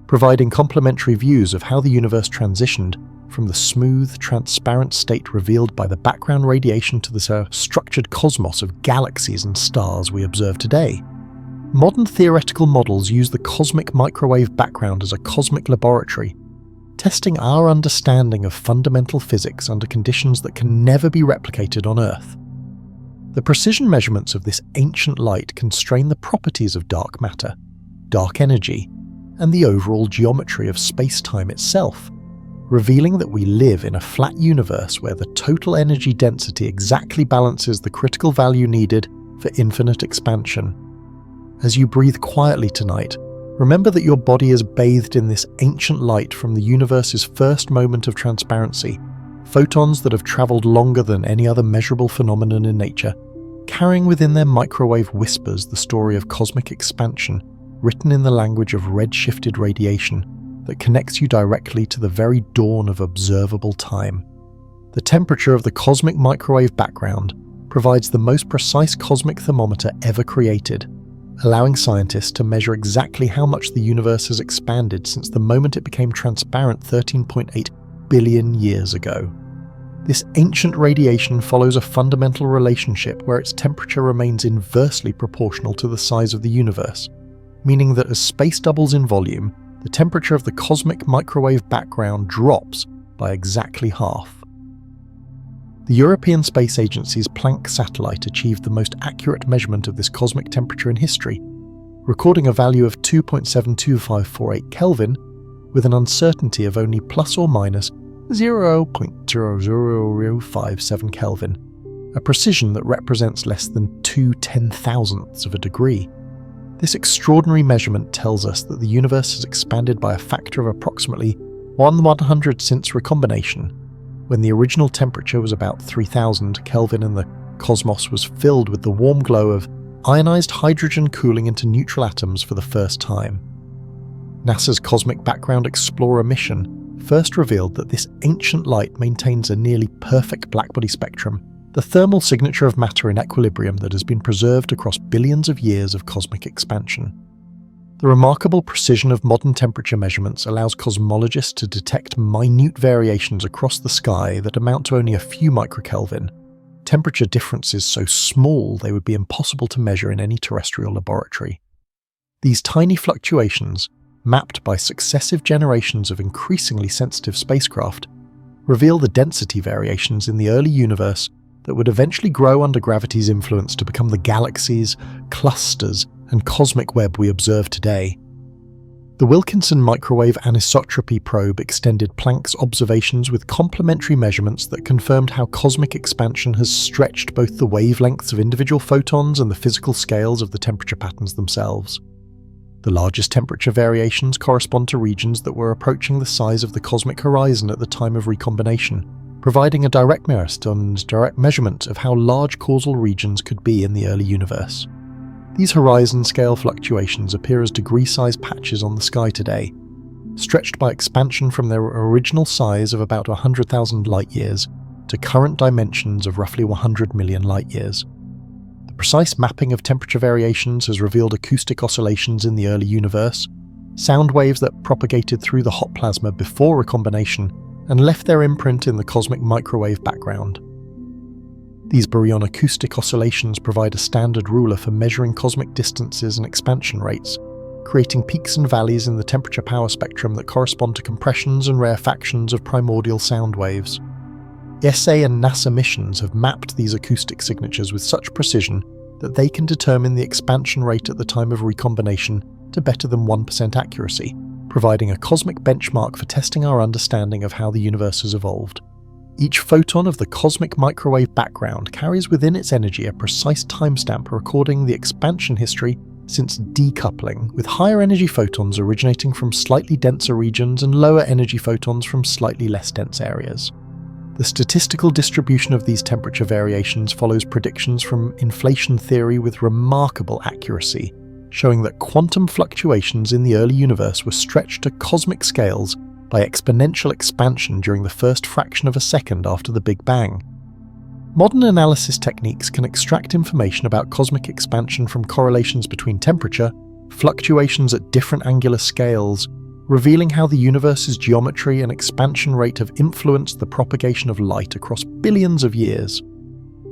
providing complementary views of how the universe transitioned from the smooth, transparent state revealed by the background radiation to the structured cosmos of galaxies and stars we observe today. Modern theoretical models use the cosmic microwave background as a cosmic laboratory, testing our understanding of fundamental physics under conditions that can never be replicated on Earth. The precision measurements of this ancient light constrain the properties of dark matter, dark energy, and the overall geometry of space-time itself, revealing that we live in a flat universe where the total energy density exactly balances the critical value needed for infinite expansion. As you breathe quietly tonight, remember that your body is bathed in this ancient light from the universe's first moment of transparency, photons that have travelled longer than any other measurable phenomenon in nature, carrying within their microwave whispers the story of cosmic expansion, written in the language of red-shifted radiation that connects you directly to the very dawn of observable time. The temperature of the cosmic microwave background provides the most precise cosmic thermometer ever created, allowing scientists to measure exactly how much the universe has expanded since the moment it became transparent 13.8 billion years ago. This ancient radiation follows a fundamental relationship where its temperature remains inversely proportional to the size of the universe, meaning that as space doubles in volume, the temperature of the cosmic microwave background drops by exactly half. The European Space Agency's Planck satellite achieved the most accurate measurement of this cosmic temperature in history, recording a value of 2.72548 Kelvin with an uncertainty of only plus or minus 0.00057 Kelvin, a precision that represents less than 2/10,000ths of a degree. This extraordinary measurement tells us that the universe has expanded by a factor of approximately 1/100 since recombination, when the original temperature was about 3000 Kelvin and the cosmos was filled with the warm glow of ionized hydrogen cooling into neutral atoms for the first time. NASA's Cosmic Background Explorer mission first revealed that this ancient light maintains a nearly perfect blackbody spectrum, the thermal signature of matter in equilibrium that has been preserved across billions of years of cosmic expansion. The remarkable precision of modern temperature measurements allows cosmologists to detect minute variations across the sky that amount to only a few microkelvin, temperature differences so small they would be impossible to measure in any terrestrial laboratory. These tiny fluctuations, mapped by successive generations of increasingly sensitive spacecraft, reveal the density variations in the early universe that would eventually grow under gravity's influence to become the galaxies, clusters, and cosmic web we observe today. The Wilkinson Microwave Anisotropy Probe extended Planck's observations with complementary measurements that confirmed how cosmic expansion has stretched both the wavelengths of individual photons and the physical scales of the temperature patterns themselves. The largest temperature variations correspond to regions that were approaching the size of the cosmic horizon at the time of recombination, providing a direct measurement of how large causal regions could be in the early universe. These horizon-scale fluctuations appear as degree-sized patches on the sky today, stretched by expansion from their original size of about 100,000 light-years to current dimensions of roughly 100 million light-years. The precise mapping of temperature variations has revealed acoustic oscillations in the early universe, sound waves that propagated through the hot plasma before recombination and left their imprint in the cosmic microwave background. These baryon acoustic oscillations provide a standard ruler for measuring cosmic distances and expansion rates, creating peaks and valleys in the temperature power spectrum that correspond to compressions and rarefactions of primordial sound waves. ESA and NASA missions have mapped these acoustic signatures with such precision that they can determine the expansion rate at the time of recombination to better than 1% accuracy, providing a cosmic benchmark for testing our understanding of how the universe has evolved. Each photon of the cosmic microwave background carries within its energy a precise timestamp recording the expansion history since decoupling, with higher energy photons originating from slightly denser regions and lower energy photons from slightly less dense areas. The statistical distribution of these temperature variations follows predictions from inflation theory with remarkable accuracy, showing that quantum fluctuations in the early universe were stretched to cosmic scales by exponential expansion during the first fraction of a second after the Big Bang. Modern analysis techniques can extract information about cosmic expansion from correlations between temperature, fluctuations at different angular scales, revealing how the universe's geometry and expansion rate have influenced the propagation of light across billions of years.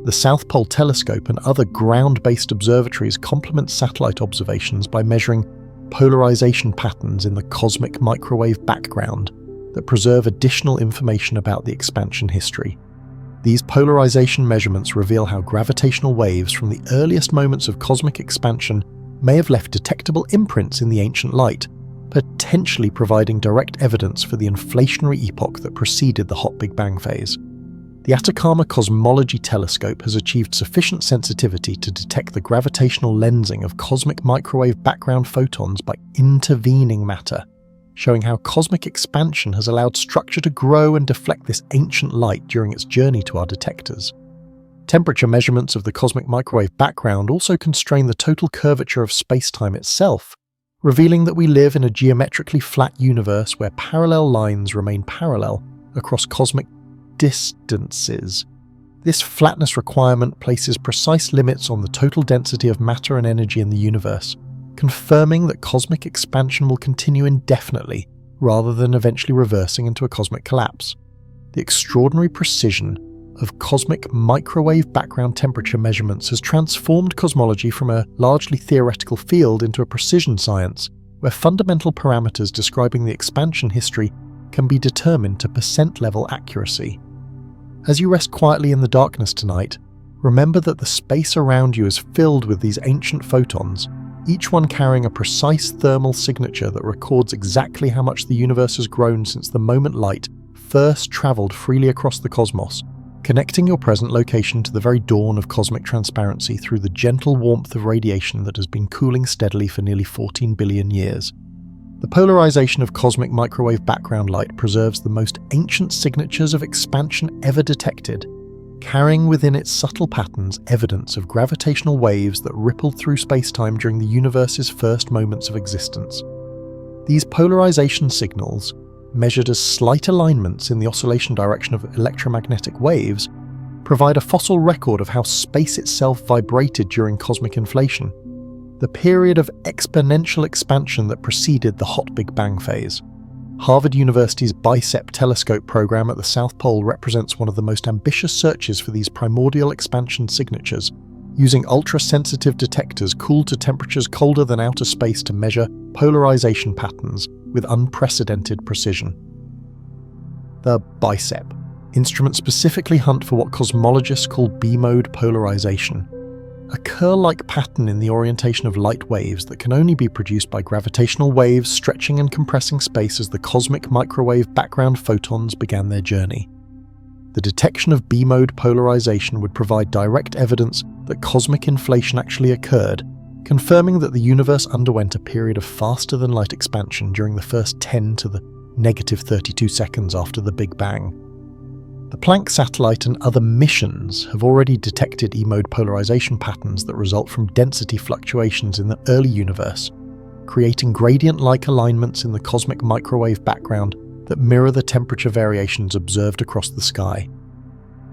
The South Pole Telescope and other ground-based observatories complement satellite observations by measuring polarization patterns in the cosmic microwave background that preserve additional information about the expansion history. These polarization measurements reveal how gravitational waves from the earliest moments of cosmic expansion may have left detectable imprints in the ancient light, potentially providing direct evidence for the inflationary epoch that preceded the hot Big Bang phase. The Atacama Cosmology Telescope has achieved sufficient sensitivity to detect the gravitational lensing of cosmic microwave background photons by intervening matter, showing how cosmic expansion has allowed structure to grow and deflect this ancient light during its journey to our detectors. Temperature measurements of the cosmic microwave background also constrain the total curvature of space-time itself, revealing that we live in a geometrically flat universe where parallel lines remain parallel across cosmic distances. This flatness requirement places precise limits on the total density of matter and energy in the universe, confirming that cosmic expansion will continue indefinitely rather than eventually reversing into a cosmic collapse. The extraordinary precision of cosmic microwave background temperature measurements has transformed cosmology from a largely theoretical field into a precision science, where fundamental parameters describing the expansion history can be determined to percent-level accuracy. As you rest quietly in the darkness tonight, remember that the space around you is filled with these ancient photons, each one carrying a precise thermal signature that records exactly how much the universe has grown since the moment light first traveled freely across the cosmos, connecting your present location to the very dawn of cosmic transparency through the gentle warmth of radiation that has been cooling steadily for nearly 14 billion years. The polarization of cosmic microwave background light preserves the most ancient signatures of expansion ever detected, carrying within its subtle patterns evidence of gravitational waves that rippled through spacetime during the universe's first moments of existence. These polarization signals, measured as slight alignments in the oscillation direction of electromagnetic waves, provide a fossil record of how space itself vibrated during cosmic inflation, the period of exponential expansion that preceded the hot Big Bang phase. Harvard University's BICEP telescope program at the South Pole represents one of the most ambitious searches for these primordial expansion signatures, using ultra-sensitive detectors cooled to temperatures colder than outer space to measure polarization patterns with unprecedented precision. The BICEP instrument specifically hunt for what cosmologists call B-mode polarization, a curl-like pattern in the orientation of light waves that can only be produced by gravitational waves stretching and compressing space as the cosmic microwave background photons began their journey. The detection of B-mode polarization would provide direct evidence that cosmic inflation actually occurred, confirming that the universe underwent a period of faster-than-light expansion during the first 10 to the negative 32 seconds after the Big Bang. The Planck satellite and other missions have already detected E-mode polarization patterns that result from density fluctuations in the early universe, creating gradient-like alignments in the cosmic microwave background that mirror the temperature variations observed across the sky.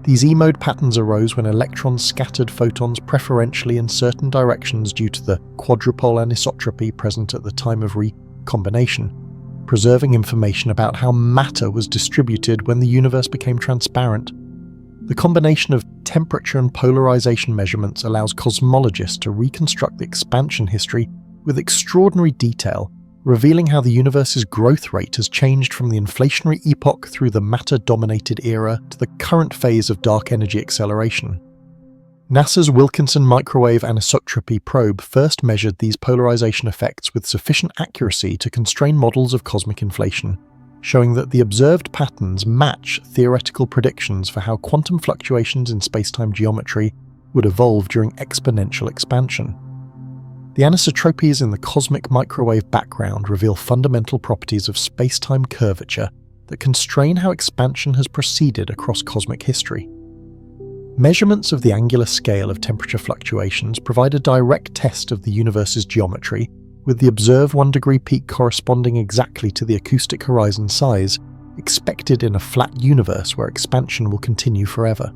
These E-mode patterns arose when electrons scattered photons preferentially in certain directions due to the quadrupole anisotropy present at the time of recombination, preserving information about how matter was distributed when the universe became transparent. The combination of temperature and polarization measurements allows cosmologists to reconstruct the expansion history with extraordinary detail, revealing how the universe's growth rate has changed from the inflationary epoch through the matter-dominated era to the current phase of dark energy acceleration. NASA's Wilkinson Microwave Anisotropy probe first measured these polarization effects with sufficient accuracy to constrain models of cosmic inflation, showing that the observed patterns match theoretical predictions for how quantum fluctuations in spacetime geometry would evolve during exponential expansion. The anisotropies in the cosmic microwave background reveal fundamental properties of spacetime curvature that constrain how expansion has proceeded across cosmic history. Measurements of the angular scale of temperature fluctuations provide a direct test of the universe's geometry, with the observed 1-degree peak corresponding exactly to the acoustic horizon size expected in a flat universe where expansion will continue forever.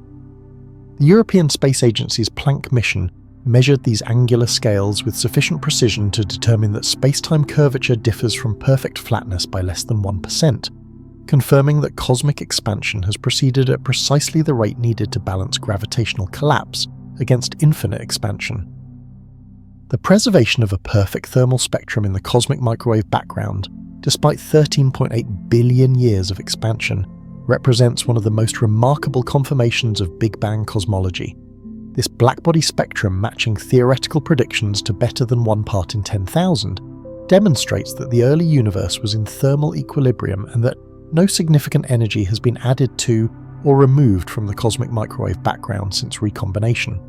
The European Space Agency's Planck mission measured these angular scales with sufficient precision to determine that space-time curvature differs from perfect flatness by less than 1%, confirming that cosmic expansion has proceeded at precisely the rate needed to balance gravitational collapse against infinite expansion. The preservation of a perfect thermal spectrum in the cosmic microwave background, despite 13.8 billion years of expansion, represents one of the most remarkable confirmations of Big Bang cosmology. This blackbody spectrum, matching theoretical predictions to better than 1 part in 10,000, demonstrates that the early universe was in thermal equilibrium and that no significant energy has been added to or removed from the cosmic microwave background since recombination.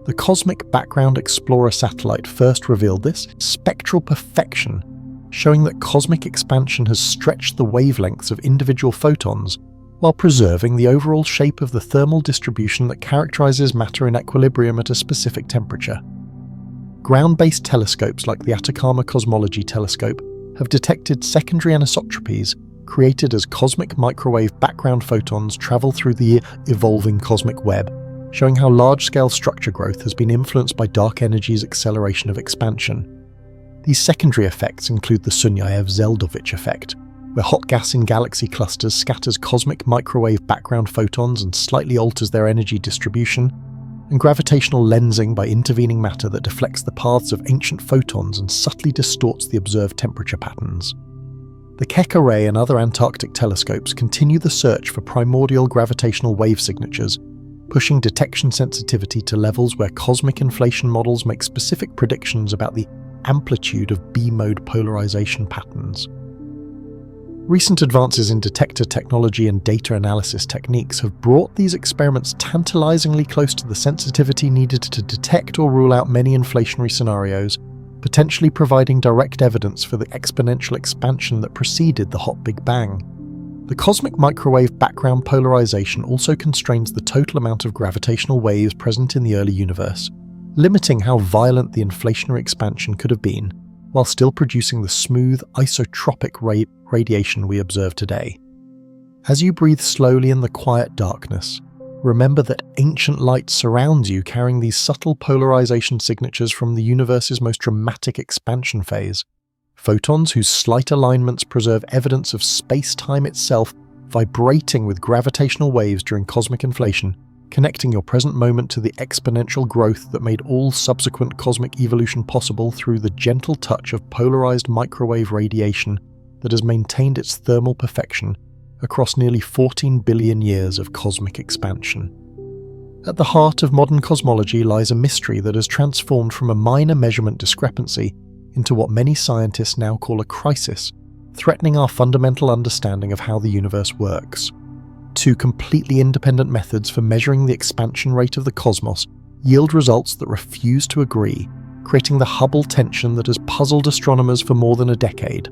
The Cosmic Background Explorer satellite first revealed this spectral perfection, showing that cosmic expansion has stretched the wavelengths of individual photons while preserving the overall shape of the thermal distribution that characterizes matter in equilibrium at a specific temperature. Ground-based telescopes like the Atacama Cosmology Telescope have detected secondary anisotropies created as cosmic microwave background photons travel through the evolving cosmic web, showing how large-scale structure growth has been influenced by dark energy's acceleration of expansion. These secondary effects include the Sunyaev-Zeldovich effect, where hot gas in galaxy clusters scatters cosmic microwave background photons and slightly alters their energy distribution, and gravitational lensing by intervening matter that deflects the paths of ancient photons and subtly distorts the observed temperature patterns. The Keck Array and other Antarctic telescopes continue the search for primordial gravitational wave signatures, pushing detection sensitivity to levels where cosmic inflation models make specific predictions about the amplitude of B-mode polarization patterns. Recent advances in detector technology and data analysis techniques have brought these experiments tantalizingly close to the sensitivity needed to detect or rule out many inflationary scenarios, potentially providing direct evidence for the exponential expansion that preceded the hot Big Bang. The cosmic microwave background polarization also constrains the total amount of gravitational waves present in the early universe, limiting how violent the inflationary expansion could have been, while still producing the smooth, isotropic radiation we observe today. As you breathe slowly in the quiet darkness, remember that ancient light surrounds you, carrying these subtle polarization signatures from the universe's most dramatic expansion phase. Photons whose slight alignments preserve evidence of space-time itself vibrating with gravitational waves during cosmic inflation, connecting your present moment to the exponential growth that made all subsequent cosmic evolution possible through the gentle touch of polarized microwave radiation that has maintained its thermal perfection across nearly 14 billion years of cosmic expansion. At the heart of modern cosmology lies a mystery that has transformed from a minor measurement discrepancy into what many scientists now call a crisis, threatening our fundamental understanding of how the universe works. Two completely independent methods for measuring the expansion rate of the cosmos yield results that refuse to agree, creating the Hubble tension that has puzzled astronomers for more than a decade.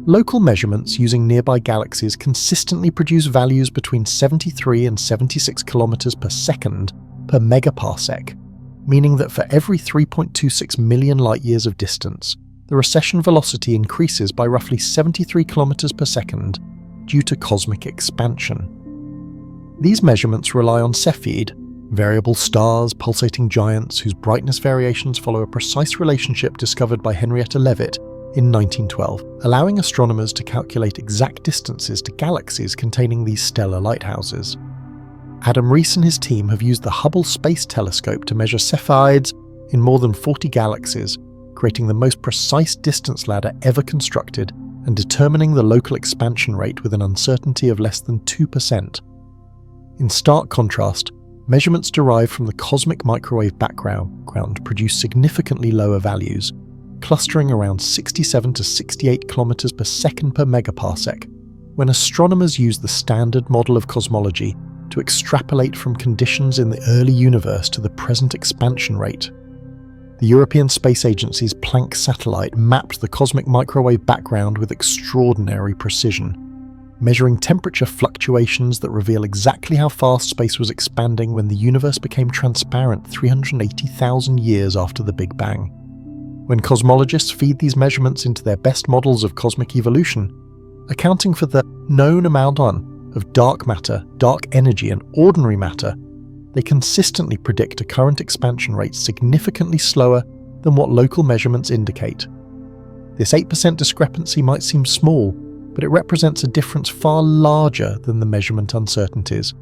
Local measurements using nearby galaxies consistently produce values between 73 and 76 kilometers per second per megaparsec, meaning that for every 3.26 million light-years of distance, the recession velocity increases by roughly 73 kilometers per second due to cosmic expansion. These measurements rely on Cepheid, variable stars, pulsating giants whose brightness variations follow a precise relationship discovered by Henrietta Leavitt in 1912, allowing astronomers to calculate exact distances to galaxies containing these stellar lighthouses. Adam Rees and his team have used the Hubble Space Telescope to measure Cepheids in more than 40 galaxies, creating the most precise distance ladder ever constructed and determining the local expansion rate with an uncertainty of less than 2%. In stark contrast, measurements derived from the cosmic microwave background produce significantly lower values, clustering around 67 to 68 kilometers per second per megaparsec, when astronomers use the standard model of cosmology to extrapolate from conditions in the early universe to the present expansion rate. The European Space Agency's Planck satellite mapped the cosmic microwave background with extraordinary precision, measuring temperature fluctuations that reveal exactly how fast space was expanding when the universe became transparent 380,000 years after the Big Bang. When cosmologists feed these measurements into their best models of cosmic evolution, accounting for the known amount of dark matter, dark energy, and ordinary matter, they consistently predict a current expansion rate significantly slower than what local measurements indicate. This 8% discrepancy might seem small, but it represents a difference far larger than the measurement uncertainties,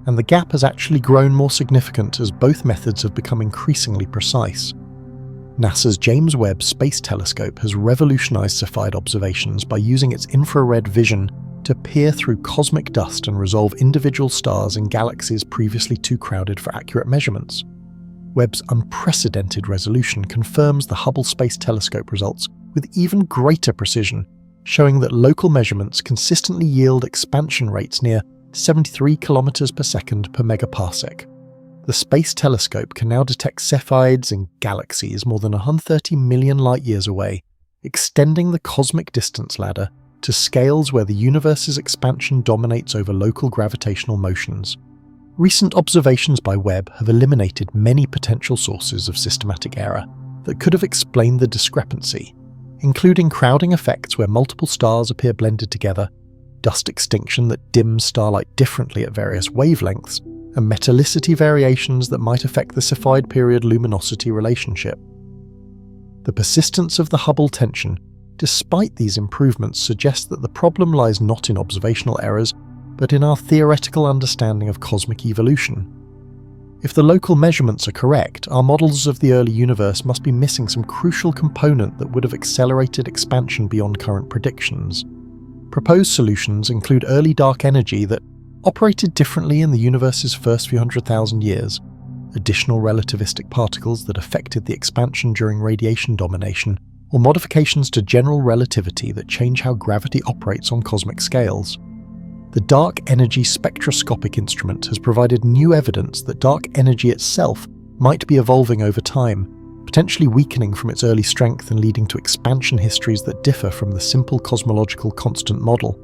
and the gap has actually grown more significant as both methods have become increasingly precise. NASA's James Webb Space Telescope has revolutionized Cepheid observations by using its infrared vision to peer through cosmic dust and resolve individual stars in galaxies previously too crowded for accurate measurements. Webb's unprecedented resolution confirms the Hubble Space Telescope results with even greater precision, showing that local measurements consistently yield expansion rates near 73 kilometers per second per megaparsec. The Space Telescope can now detect Cepheids in galaxies more than 130 million light-years away, extending the cosmic distance ladder to scales where the universe's expansion dominates over local gravitational motions. Recent observations by Webb have eliminated many potential sources of systematic error that could have explained the discrepancy, including crowding effects where multiple stars appear blended together, dust extinction that dims starlight differently at various wavelengths, and metallicity variations that might affect the Cepheid period luminosity relationship. The persistence of the Hubble tension, despite these improvements, suggests that the problem lies not in observational errors, but in our theoretical understanding of cosmic evolution. If the local measurements are correct, our models of the early universe must be missing some crucial component that would have accelerated expansion beyond current predictions. Proposed solutions include early dark energy that operated differently in the universe's first few 100,000 years, additional relativistic particles that affected the expansion during radiation domination, or modifications to general relativity that change how gravity operates on cosmic scales. The Dark Energy Spectroscopic Instrument has provided new evidence that dark energy itself might be evolving over time, potentially weakening from its early strength and leading to expansion histories that differ from the simple cosmological constant model.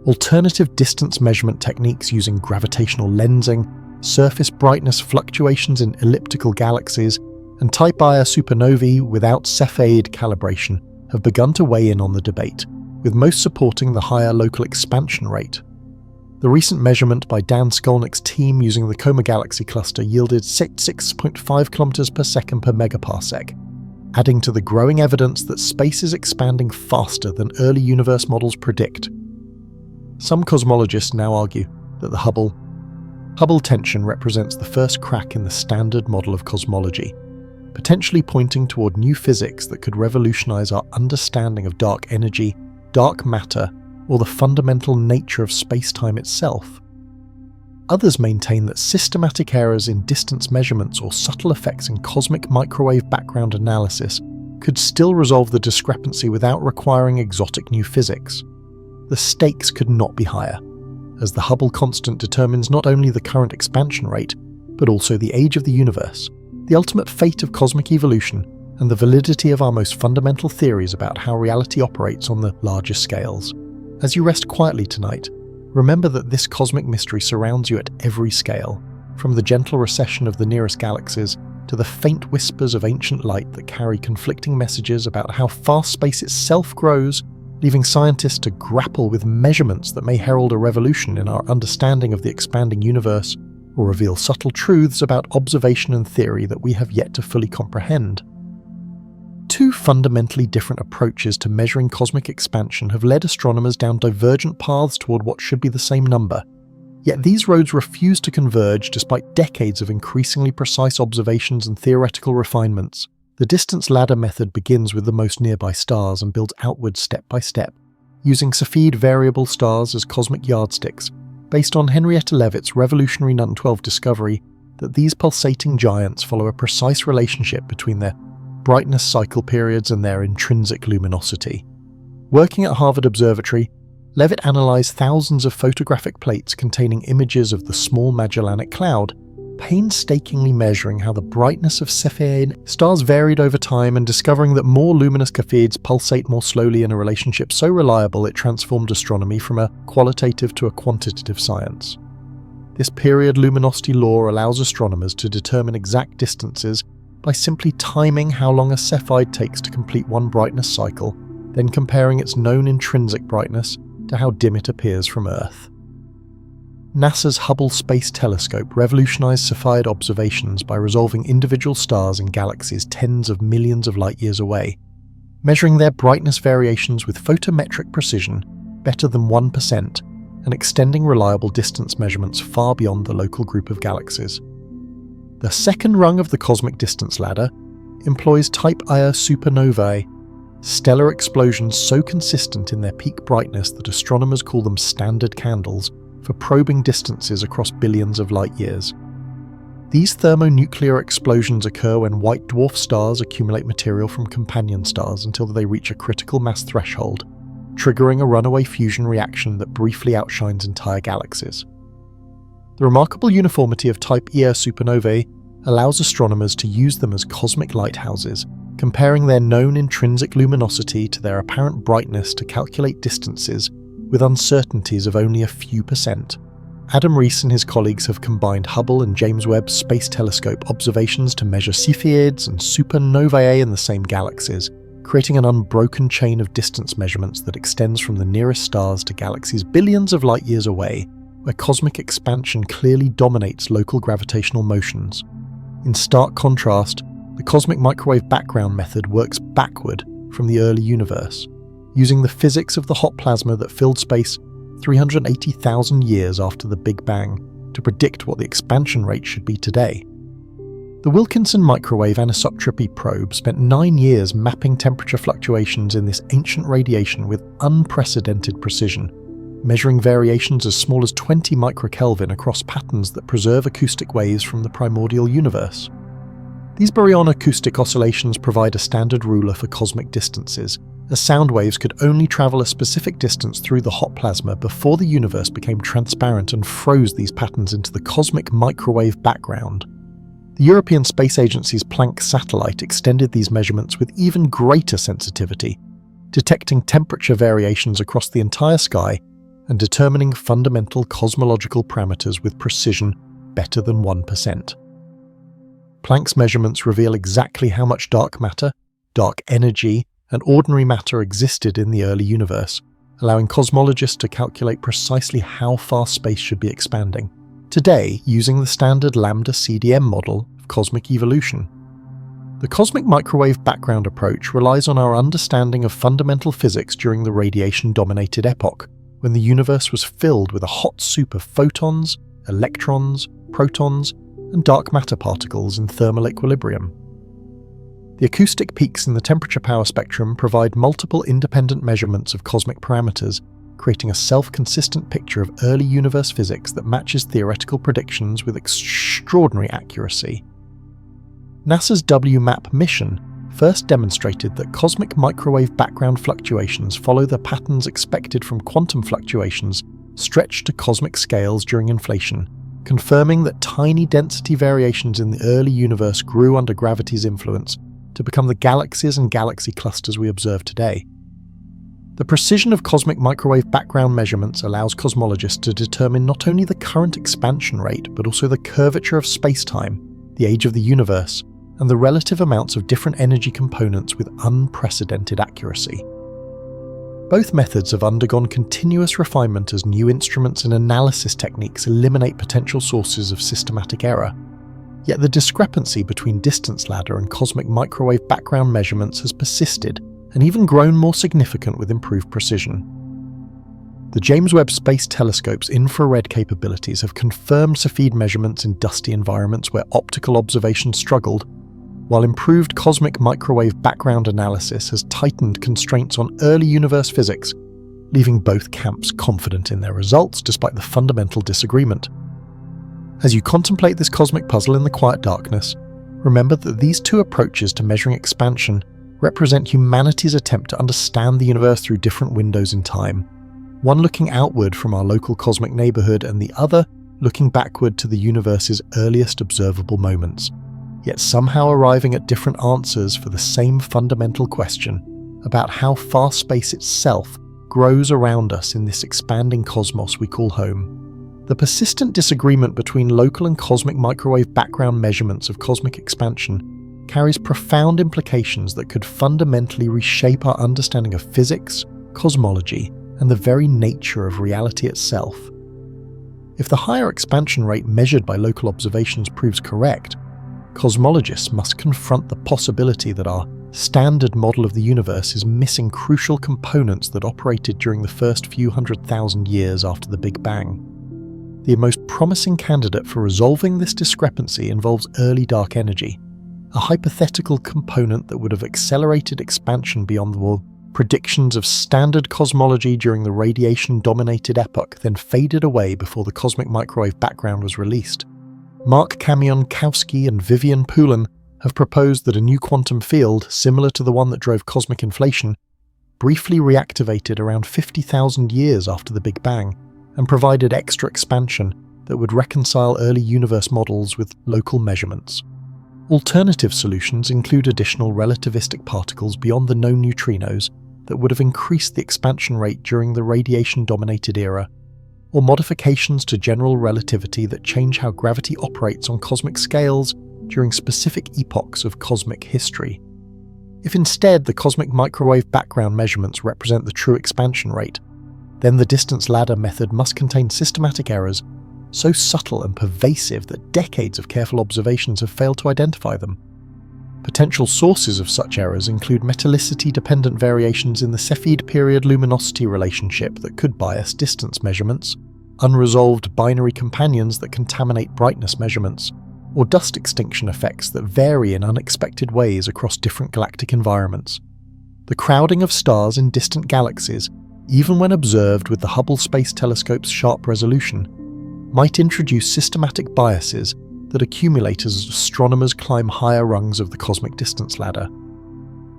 Alternative distance measurement techniques using gravitational lensing, surface brightness fluctuations in elliptical galaxies, and Type Ia supernovae without Cepheid calibration have begun to weigh in on the debate, with most supporting the higher local expansion rate. The recent measurement by Dan Skolnick's team using the Coma Galaxy cluster yielded 6.5 kilometers per second per megaparsec, adding to the growing evidence that space is expanding faster than early universe models predict. Some cosmologists now argue that the Hubble tension represents the first crack in the standard model of cosmology, potentially pointing toward new physics that could revolutionize our understanding of dark energy, dark matter, or the fundamental nature of space-time itself. Others maintain that systematic errors in distance measurements or subtle effects in cosmic microwave background analysis could still resolve the discrepancy without requiring exotic new physics. The stakes could not be higher, as the Hubble constant determines not only the current expansion rate, but also the age of the universe, the ultimate fate of cosmic evolution, and the validity of our most fundamental theories about how reality operates on the largest scales. As you rest quietly tonight, remember that this cosmic mystery surrounds you at every scale, from the gentle recession of the nearest galaxies to the faint whispers of ancient light that carry conflicting messages about how fast space itself grows, leaving scientists to grapple with measurements that may herald a revolution in our understanding of the expanding universe, or reveal subtle truths about observation and theory that we have yet to fully comprehend. Two fundamentally different approaches to measuring cosmic expansion have led astronomers down divergent paths toward what should be the same number. Yet these roads refuse to converge despite decades of increasingly precise observations and theoretical refinements. The distance ladder method begins with the most nearby stars and builds outwards step by step, using Cepheid variable stars as cosmic yardsticks, based on Henrietta Leavitt's revolutionary Newton 12 discovery that these pulsating giants follow a precise relationship between their brightness cycle periods and their intrinsic luminosity. Working at Harvard Observatory, Leavitt analysed thousands of photographic plates containing images of the Small Magellanic Cloud, painstakingly measuring how the brightness of Cepheid stars varied over time and discovering that more luminous Cepheids pulsate more slowly in a relationship so reliable it transformed astronomy from a qualitative to a quantitative science. This period luminosity law allows astronomers to determine exact distances by simply timing how long a Cepheid takes to complete one brightness cycle, then comparing its known intrinsic brightness to how dim it appears from Earth. NASA's Hubble Space Telescope revolutionized Cepheid observations by resolving individual stars and galaxies tens of millions of light-years away, measuring their brightness variations with photometric precision better than 1%, and extending reliable distance measurements far beyond the local group of galaxies. The second rung of the cosmic distance ladder employs Type Ia supernovae, stellar explosions so consistent in their peak brightness that astronomers call them standard candles for probing distances across billions of light-years. These thermonuclear explosions occur when white dwarf stars accumulate material from companion stars until they reach a critical mass threshold, triggering a runaway fusion reaction that briefly outshines entire galaxies. The remarkable uniformity of Type Ia supernovae allows astronomers to use them as cosmic lighthouses, comparing their known intrinsic luminosity to their apparent brightness to calculate distances with uncertainties of only a few percent. Adam Rees and his colleagues have combined Hubble and James Webb Space Telescope observations to measure Cepheids and supernovae in the same galaxies, creating an unbroken chain of distance measurements that extends from the nearest stars to galaxies billions of light-years away, where cosmic expansion clearly dominates local gravitational motions. In stark contrast, the cosmic microwave background method works backward from the early universe, using the physics of the hot plasma that filled space 380,000 years after the Big Bang to predict what the expansion rate should be today. The Wilkinson Microwave Anisotropy Probe spent 9 years mapping temperature fluctuations in this ancient radiation with unprecedented precision, measuring variations as small as 20 microkelvin across patterns that preserve acoustic waves from the primordial universe. These baryon acoustic oscillations provide a standard ruler for cosmic distances, as sound waves could only travel a specific distance through the hot plasma before the universe became transparent and froze these patterns into the cosmic microwave background. The European Space Agency's Planck satellite extended these measurements with even greater sensitivity, detecting temperature variations across the entire sky and determining fundamental cosmological parameters with precision better than 1%. Planck's measurements reveal exactly how much dark matter, dark energy, and ordinary matter existed in the early universe, allowing cosmologists to calculate precisely how fast space should be expanding, today using the standard lambda CDM model of cosmic evolution. The cosmic microwave background approach relies on our understanding of fundamental physics during the radiation-dominated epoch, when the universe was filled with a hot soup of photons, electrons, protons, and dark matter particles in thermal equilibrium. The acoustic peaks in the temperature power spectrum provide multiple independent measurements of cosmic parameters, creating a self-consistent picture of early universe physics that matches theoretical predictions with extraordinary accuracy. NASA's WMAP mission first demonstrated that cosmic microwave background fluctuations follow the patterns expected from quantum fluctuations stretched to cosmic scales during inflation, confirming that tiny density variations in the early universe grew under gravity's influence to become the galaxies and galaxy clusters we observe today. The precision of cosmic microwave background measurements allows cosmologists to determine not only the current expansion rate, but also the curvature of space-time, the age of the universe, and the relative amounts of different energy components with unprecedented accuracy. Both methods have undergone continuous refinement as new instruments and analysis techniques eliminate potential sources of systematic error. Yet the discrepancy between distance ladder and cosmic microwave background measurements has persisted and even grown more significant with improved precision. The James Webb Space Telescope's infrared capabilities have confirmed Cepheid measurements in dusty environments where optical observation struggled, while improved cosmic microwave background analysis has tightened constraints on early universe physics, leaving both camps confident in their results despite the fundamental disagreement. As you contemplate this cosmic puzzle in the quiet darkness, remember that these two approaches to measuring expansion represent humanity's attempt to understand the universe through different windows in time, one looking outward from our local cosmic neighborhood and the other looking backward to the universe's earliest observable moments, yet somehow arriving at different answers for the same fundamental question about how far space itself grows around us in this expanding cosmos we call home. The persistent disagreement between local and cosmic microwave background measurements of cosmic expansion carries profound implications that could fundamentally reshape our understanding of physics, cosmology, and the very nature of reality itself. If the higher expansion rate measured by local observations proves correct, cosmologists must confront the possibility that our standard model of the universe is missing crucial components that operated during the first few 100,000 years after the Big Bang. The most promising candidate for resolving this discrepancy involves early dark energy, a hypothetical component that would have accelerated expansion beyond the predictions of standard cosmology during the radiation-dominated epoch, then faded away before the cosmic microwave background was released. Mark Kamionkowski and Vivian Poulin have proposed that a new quantum field, similar to the one that drove cosmic inflation, briefly reactivated around 50,000 years after the Big Bang and provided extra expansion that would reconcile early universe models with local measurements. Alternative solutions include additional relativistic particles beyond the known neutrinos that would have increased the expansion rate during the radiation-dominated era, or modifications to general relativity that change how gravity operates on cosmic scales during specific epochs of cosmic history. If instead the cosmic microwave background measurements represent the true expansion rate, then the distance ladder method must contain systematic errors so subtle and pervasive that decades of careful observations have failed to identify them. Potential sources of such errors include metallicity-dependent variations in the Cepheid period luminosity relationship that could bias distance measurements, unresolved binary companions that contaminate brightness measurements, or dust extinction effects that vary in unexpected ways across different galactic environments. The crowding of stars in distant galaxies, even when observed with the Hubble Space Telescope's sharp resolution, might introduce systematic biases that accumulate as astronomers climb higher rungs of the cosmic distance ladder.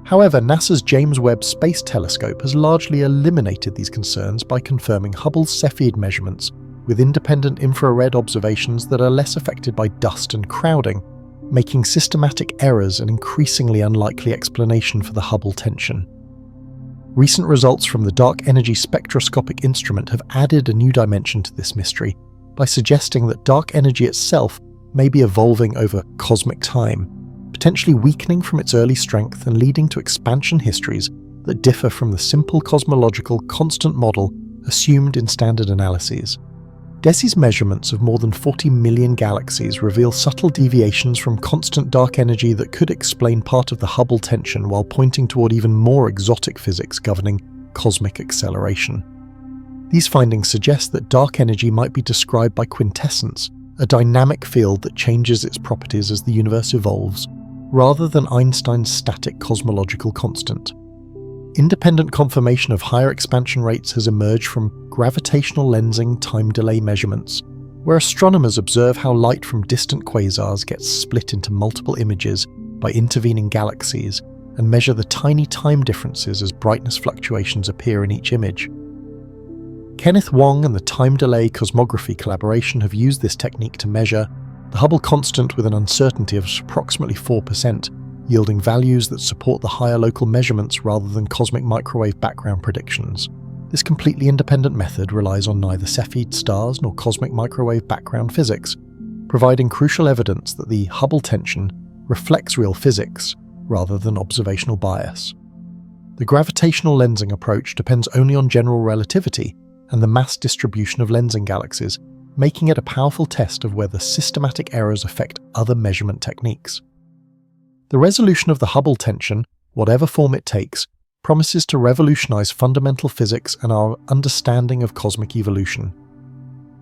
However, NASA's James Webb Space Telescope has largely eliminated these concerns by confirming Hubble's Cepheid measurements with independent infrared observations that are less affected by dust and crowding, making systematic errors an increasingly unlikely explanation for the Hubble tension. Recent results from the Dark Energy Spectroscopic Instrument have added a new dimension to this mystery by suggesting that dark energy itself may be evolving over cosmic time, potentially weakening from its early strength and leading to expansion histories that differ from the simple cosmological constant model assumed in standard analyses. DESI's measurements of more than 40 million galaxies reveal subtle deviations from constant dark energy that could explain part of the Hubble tension while pointing toward even more exotic physics governing cosmic acceleration. These findings suggest that dark energy might be described by quintessence, a dynamic field that changes its properties as the universe evolves, rather than Einstein's static cosmological constant. Independent confirmation of higher expansion rates has emerged from gravitational lensing time delay measurements, where astronomers observe how light from distant quasars gets split into multiple images by intervening galaxies and measure the tiny time differences as brightness fluctuations appear in each image. Kenneth Wong and the Time Delay Cosmography Collaboration have used this technique to measure the Hubble constant with an uncertainty of approximately 4%, yielding values that support the higher local measurements rather than cosmic microwave background predictions. This completely independent method relies on neither Cepheid stars nor cosmic microwave background physics, providing crucial evidence that the Hubble tension reflects real physics rather than observational bias. The gravitational lensing approach depends only on general relativity and the mass distribution of lensing galaxies, making it a powerful test of whether systematic errors affect other measurement techniques. The resolution of the Hubble tension, whatever form it takes, promises to revolutionize fundamental physics and our understanding of cosmic evolution.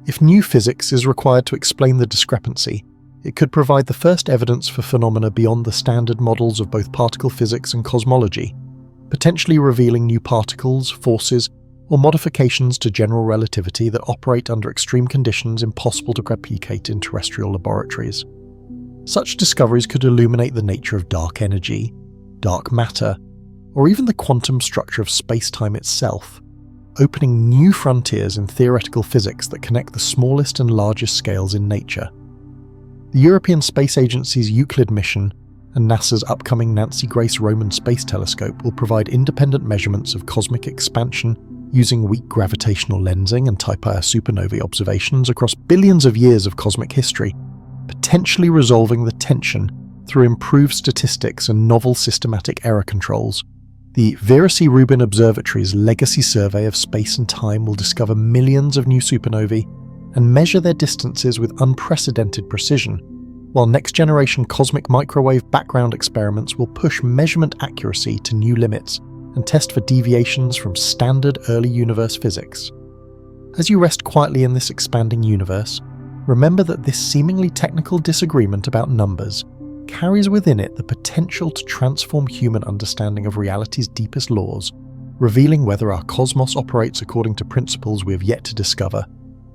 If new physics is required to explain the discrepancy, it could provide the first evidence for phenomena beyond the standard models of both particle physics and cosmology, potentially revealing new particles, forces, or modifications to general relativity that operate under extreme conditions impossible to replicate in terrestrial laboratories. Such discoveries could illuminate the nature of dark energy, dark matter, or even the quantum structure of space-time itself, opening new frontiers in theoretical physics that connect the smallest and largest scales in nature. The European Space Agency's Euclid mission and NASA's upcoming Nancy Grace Roman Space Telescope will provide independent measurements of cosmic expansion using weak gravitational lensing and Type Ia supernovae observations across billions of years of cosmic history, potentially resolving the tension through improved statistics and novel systematic error controls. The Vera C. Rubin Observatory's Legacy Survey of Space and Time will discover millions of new supernovae, and measure their distances with unprecedented precision, while next-generation cosmic microwave background experiments will push measurement accuracy to new limits and test for deviations from standard early universe physics. As you rest quietly in this expanding universe, remember that this seemingly technical disagreement about numbers carries within it the potential to transform human understanding of reality's deepest laws, revealing whether our cosmos operates according to principles we have yet to discover,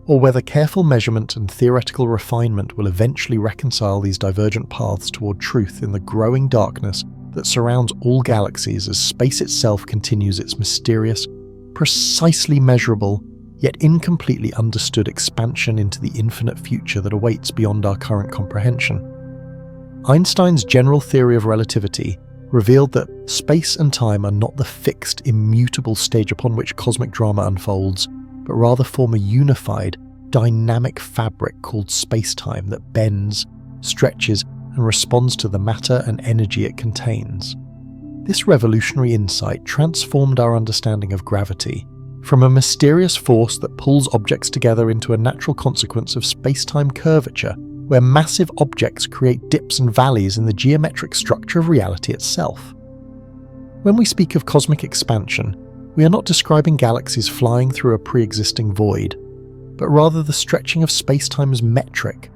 or whether careful measurement and theoretical refinement will eventually reconcile these divergent paths toward truth in the growing darkness that surrounds all galaxies as space itself continues its mysterious, precisely measurable, yet incompletely understood expansion into the infinite future that awaits beyond our current comprehension. Einstein's general theory of relativity revealed that space and time are not the fixed, immutable stage upon which cosmic drama unfolds, but rather form a unified, dynamic fabric called space-time that bends, stretches, and responds to the matter and energy it contains. This revolutionary insight transformed our understanding of gravity, from a mysterious force that pulls objects together into a natural consequence of space-time curvature, where massive objects create dips and valleys in the geometric structure of reality itself. When we speak of cosmic expansion, we are not describing galaxies flying through a pre-existing void, but rather the stretching of space-time's metric,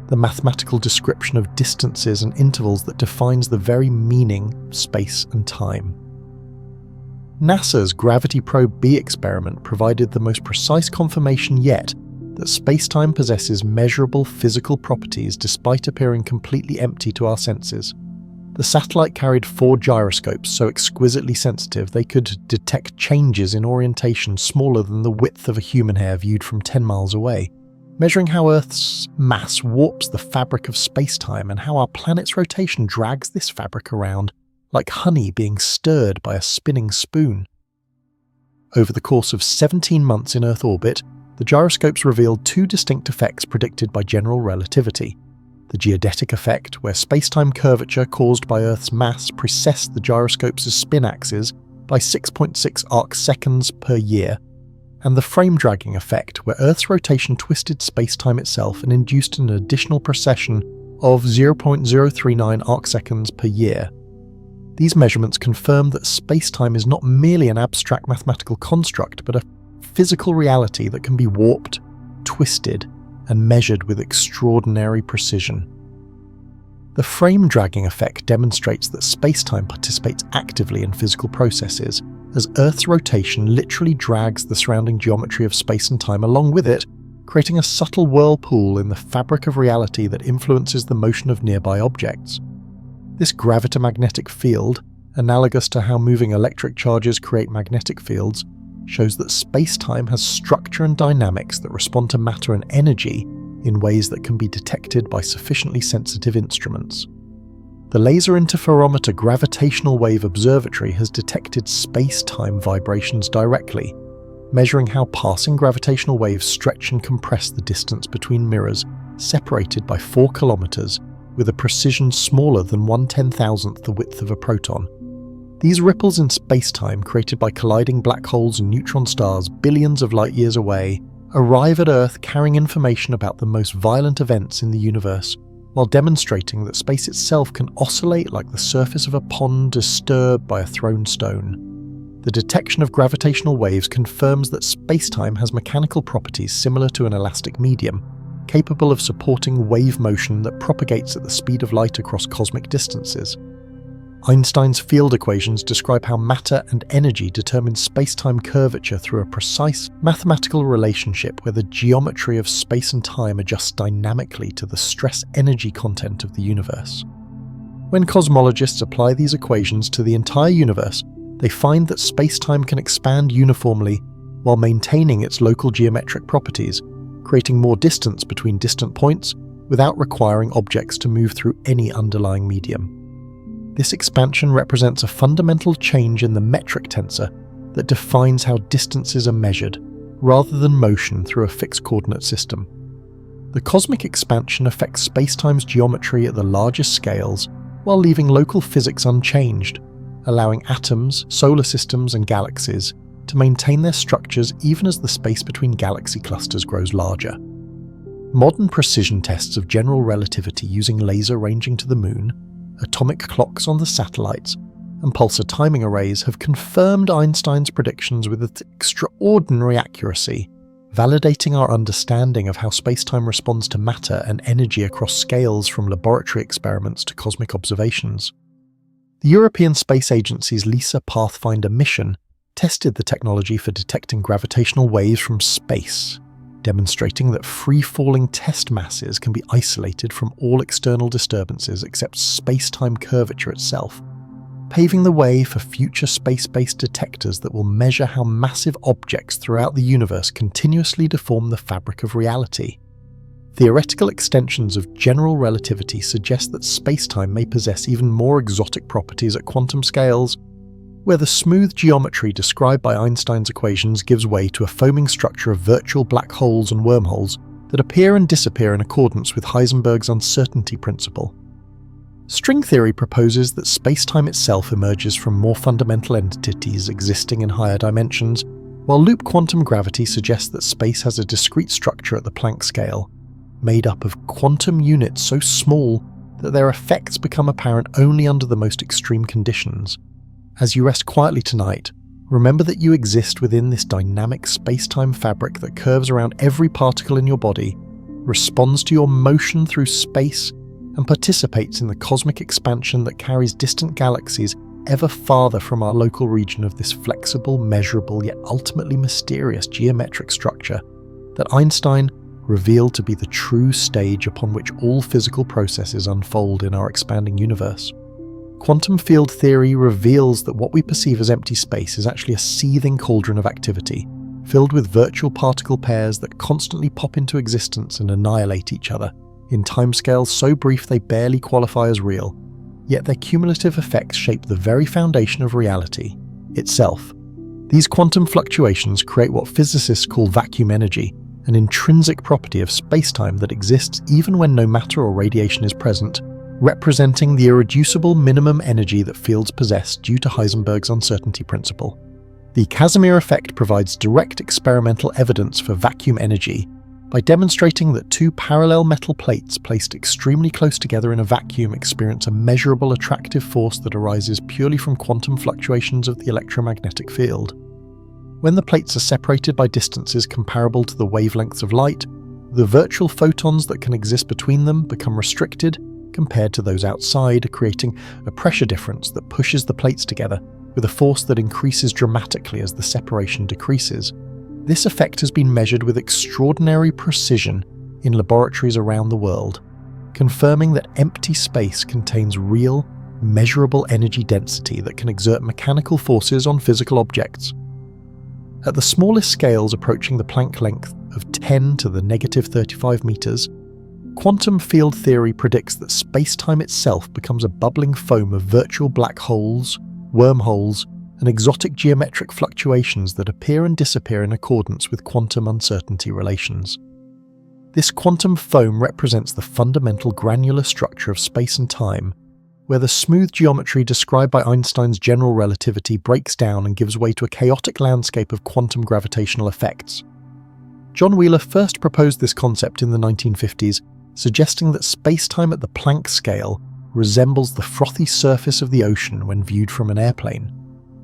the mathematical description of distances and intervals that defines the very meaning of space and time. NASA's Gravity Probe B experiment provided the most precise confirmation yet that space-time possesses measurable physical properties despite appearing completely empty to our senses. The satellite carried 4 gyroscopes so exquisitely sensitive they could detect changes in orientation smaller than the width of a human hair viewed from 10 miles away, measuring how Earth's mass warps the fabric of space-time and how our planet's rotation drags this fabric around like honey being stirred by a spinning spoon. Over the course of 17 months in Earth orbit, the gyroscopes revealed 2 distinct effects predicted by general relativity. The geodetic effect, where space-time curvature caused by Earth's mass precessed the gyroscope's spin axis by 6.6 arc-seconds per year, and the frame-dragging effect, where Earth's rotation twisted space-time itself and induced an additional precession of 0.039 arc-seconds per year. These measurements confirm that space-time is not merely an abstract mathematical construct, but a physical reality that can be warped, twisted, and measured with extraordinary precision. The frame-dragging effect demonstrates that space-time participates actively in physical processes, as Earth's rotation literally drags the surrounding geometry of space and time along with it, creating a subtle whirlpool in the fabric of reality that influences the motion of nearby objects. This gravitomagnetic field, analogous to how moving electric charges create magnetic fields, shows that space-time has structure and dynamics that respond to matter and energy in ways that can be detected by sufficiently sensitive instruments. The Laser Interferometer Gravitational Wave Observatory has detected space-time vibrations directly, measuring how passing gravitational waves stretch and compress the distance between mirrors separated by 4 kilometers with a precision smaller than 1/10,000th the width of a proton. These ripples in space-time created by colliding black holes and neutron stars billions of light years away arrive at Earth carrying information about the most violent events in the universe, while demonstrating that space itself can oscillate like the surface of a pond disturbed by a thrown stone. The detection of gravitational waves confirms that space-time has mechanical properties similar to an elastic medium, capable of supporting wave motion that propagates at the speed of light across cosmic distances. Einstein's field equations describe how matter and energy determine space-time curvature through a precise mathematical relationship where the geometry of space and time adjusts dynamically to the stress-energy content of the universe. When cosmologists apply these equations to the entire universe, they find that space-time can expand uniformly while maintaining its local geometric properties, creating more distance between distant points without requiring objects to move through any underlying medium. This expansion represents a fundamental change in the metric tensor that defines how distances are measured, rather than motion through a fixed coordinate system. The cosmic expansion affects spacetime's geometry at the largest scales, while leaving local physics unchanged, allowing atoms, solar systems, and galaxies to maintain their structures even as the space between galaxy clusters grows larger. Modern precision tests of general relativity using laser ranging to the moon, atomic clocks on the satellites, and pulsar timing arrays have confirmed Einstein's predictions with extraordinary accuracy, validating our understanding of how spacetime responds to matter and energy across scales from laboratory experiments to cosmic observations. The European Space Agency's LISA Pathfinder mission tested the technology for detecting gravitational waves from space, demonstrating that free-falling test masses can be isolated from all external disturbances except space-time curvature itself, paving the way for future space-based detectors that will measure how massive objects throughout the universe continuously deform the fabric of reality. Theoretical extensions of general relativity suggest that space-time may possess even more exotic properties at quantum scales, where the smooth geometry described by Einstein's equations gives way to a foaming structure of virtual black holes and wormholes that appear and disappear in accordance with Heisenberg's uncertainty principle. String theory proposes that space-time itself emerges from more fundamental entities existing in higher dimensions, while loop quantum gravity suggests that space has a discrete structure at the Planck scale, made up of quantum units so small that their effects become apparent only under the most extreme conditions. As you rest quietly tonight, remember that you exist within this dynamic space-time fabric that curves around every particle in your body, responds to your motion through space, and participates in the cosmic expansion that carries distant galaxies ever farther from our local region of this flexible, measurable, yet ultimately mysterious geometric structure that Einstein revealed to be the true stage upon which all physical processes unfold in our expanding universe. Quantum field theory reveals that what we perceive as empty space is actually a seething cauldron of activity, filled with virtual particle pairs that constantly pop into existence and annihilate each other, in timescales so brief they barely qualify as real, yet their cumulative effects shape the very foundation of reality itself. These quantum fluctuations create what physicists call vacuum energy, an intrinsic property of spacetime that exists even when no matter or radiation is present, representing the irreducible minimum energy that fields possess due to Heisenberg's uncertainty principle. The Casimir effect provides direct experimental evidence for vacuum energy by demonstrating that two parallel metal plates placed extremely close together in a vacuum experience a measurable attractive force that arises purely from quantum fluctuations of the electromagnetic field. When the plates are separated by distances comparable to the wavelengths of light, the virtual photons that can exist between them become restricted compared to those outside, creating a pressure difference that pushes the plates together with a force that increases dramatically as the separation decreases. This effect has been measured with extraordinary precision in laboratories around the world, confirming that empty space contains real, measurable energy density that can exert mechanical forces on physical objects. At the smallest scales approaching the Planck length of 10 to the negative 35 meters, quantum field theory predicts that space-time itself becomes a bubbling foam of virtual black holes, wormholes, and exotic geometric fluctuations that appear and disappear in accordance with quantum uncertainty relations. This quantum foam represents the fundamental granular structure of space and time, where the smooth geometry described by Einstein's general relativity breaks down and gives way to a chaotic landscape of quantum gravitational effects. John Wheeler first proposed this concept in the 1950s, suggesting that space-time at the Planck scale resembles the frothy surface of the ocean when viewed from an airplane,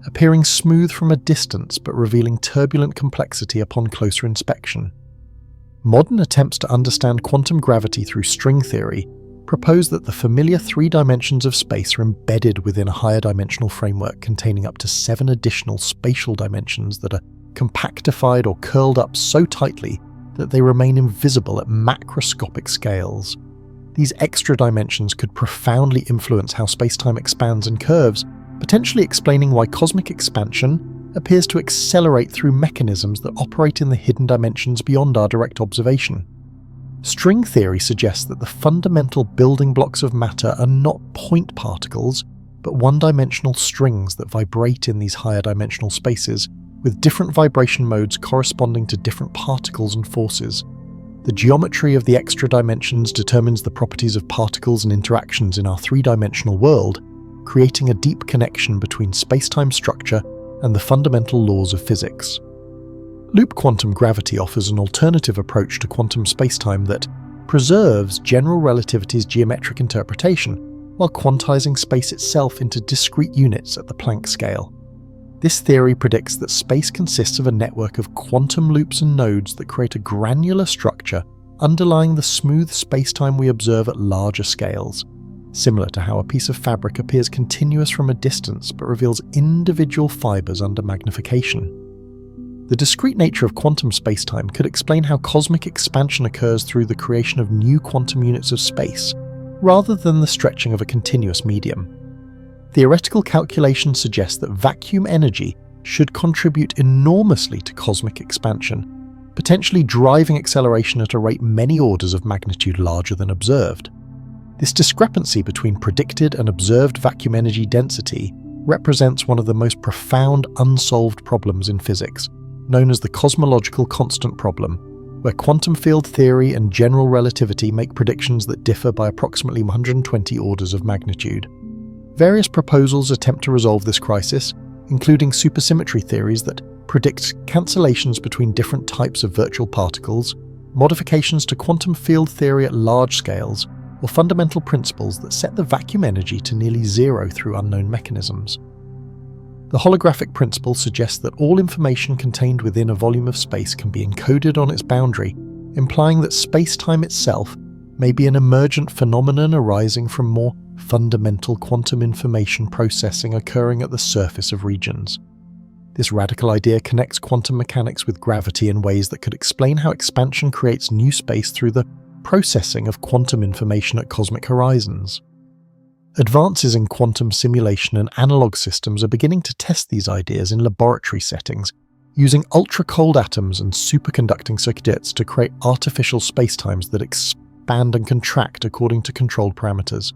appearing smooth from a distance but revealing turbulent complexity upon closer inspection. Modern attempts to understand quantum gravity through string theory propose that the familiar three dimensions of space are embedded within a higher dimensional framework containing up to 7 additional spatial dimensions that are compactified or curled up so tightly that they remain invisible at macroscopic scales. These extra dimensions could profoundly influence how spacetime expands and curves, potentially explaining why cosmic expansion appears to accelerate through mechanisms that operate in the hidden dimensions beyond our direct observation. String theory suggests that the fundamental building blocks of matter are not point particles, but one-dimensional strings that vibrate in these higher dimensional spaces, with different vibration modes corresponding to different particles and forces. The geometry of the extra dimensions determines the properties of particles and interactions in our three-dimensional world, creating a deep connection between space-time structure and the fundamental laws of physics. Loop quantum gravity offers an alternative approach to quantum spacetime that preserves general relativity's geometric interpretation while quantizing space itself into discrete units at the Planck scale. This theory predicts that space consists of a network of quantum loops and nodes that create a granular structure underlying the smooth spacetime we observe at larger scales, similar to how a piece of fabric appears continuous from a distance but reveals individual fibers under magnification. The discrete nature of quantum spacetime could explain how cosmic expansion occurs through the creation of new quantum units of space, rather than the stretching of a continuous medium. Theoretical calculations suggest that vacuum energy should contribute enormously to cosmic expansion, potentially driving acceleration at a rate many orders of magnitude larger than observed. This discrepancy between predicted and observed vacuum energy density represents one of the most profound unsolved problems in physics, known as the cosmological constant problem, where quantum field theory and general relativity make predictions that differ by approximately 120 orders of magnitude. Various proposals attempt to resolve this crisis, including supersymmetry theories that predict cancellations between different types of virtual particles, modifications to quantum field theory at large scales, or fundamental principles that set the vacuum energy to nearly zero through unknown mechanisms. The holographic principle suggests that all information contained within a volume of space can be encoded on its boundary, implying that space-time itself may be an emergent phenomenon arising from more fundamental quantum information processing occurring at the surface of regions. This radical idea connects quantum mechanics with gravity in ways that could explain how expansion creates new space through the processing of quantum information at cosmic horizons. Advances in quantum simulation and analog systems are beginning to test these ideas in laboratory settings, using ultra-cold atoms and superconducting circuits to create artificial spacetimes that expand and contract according to controlled parameters.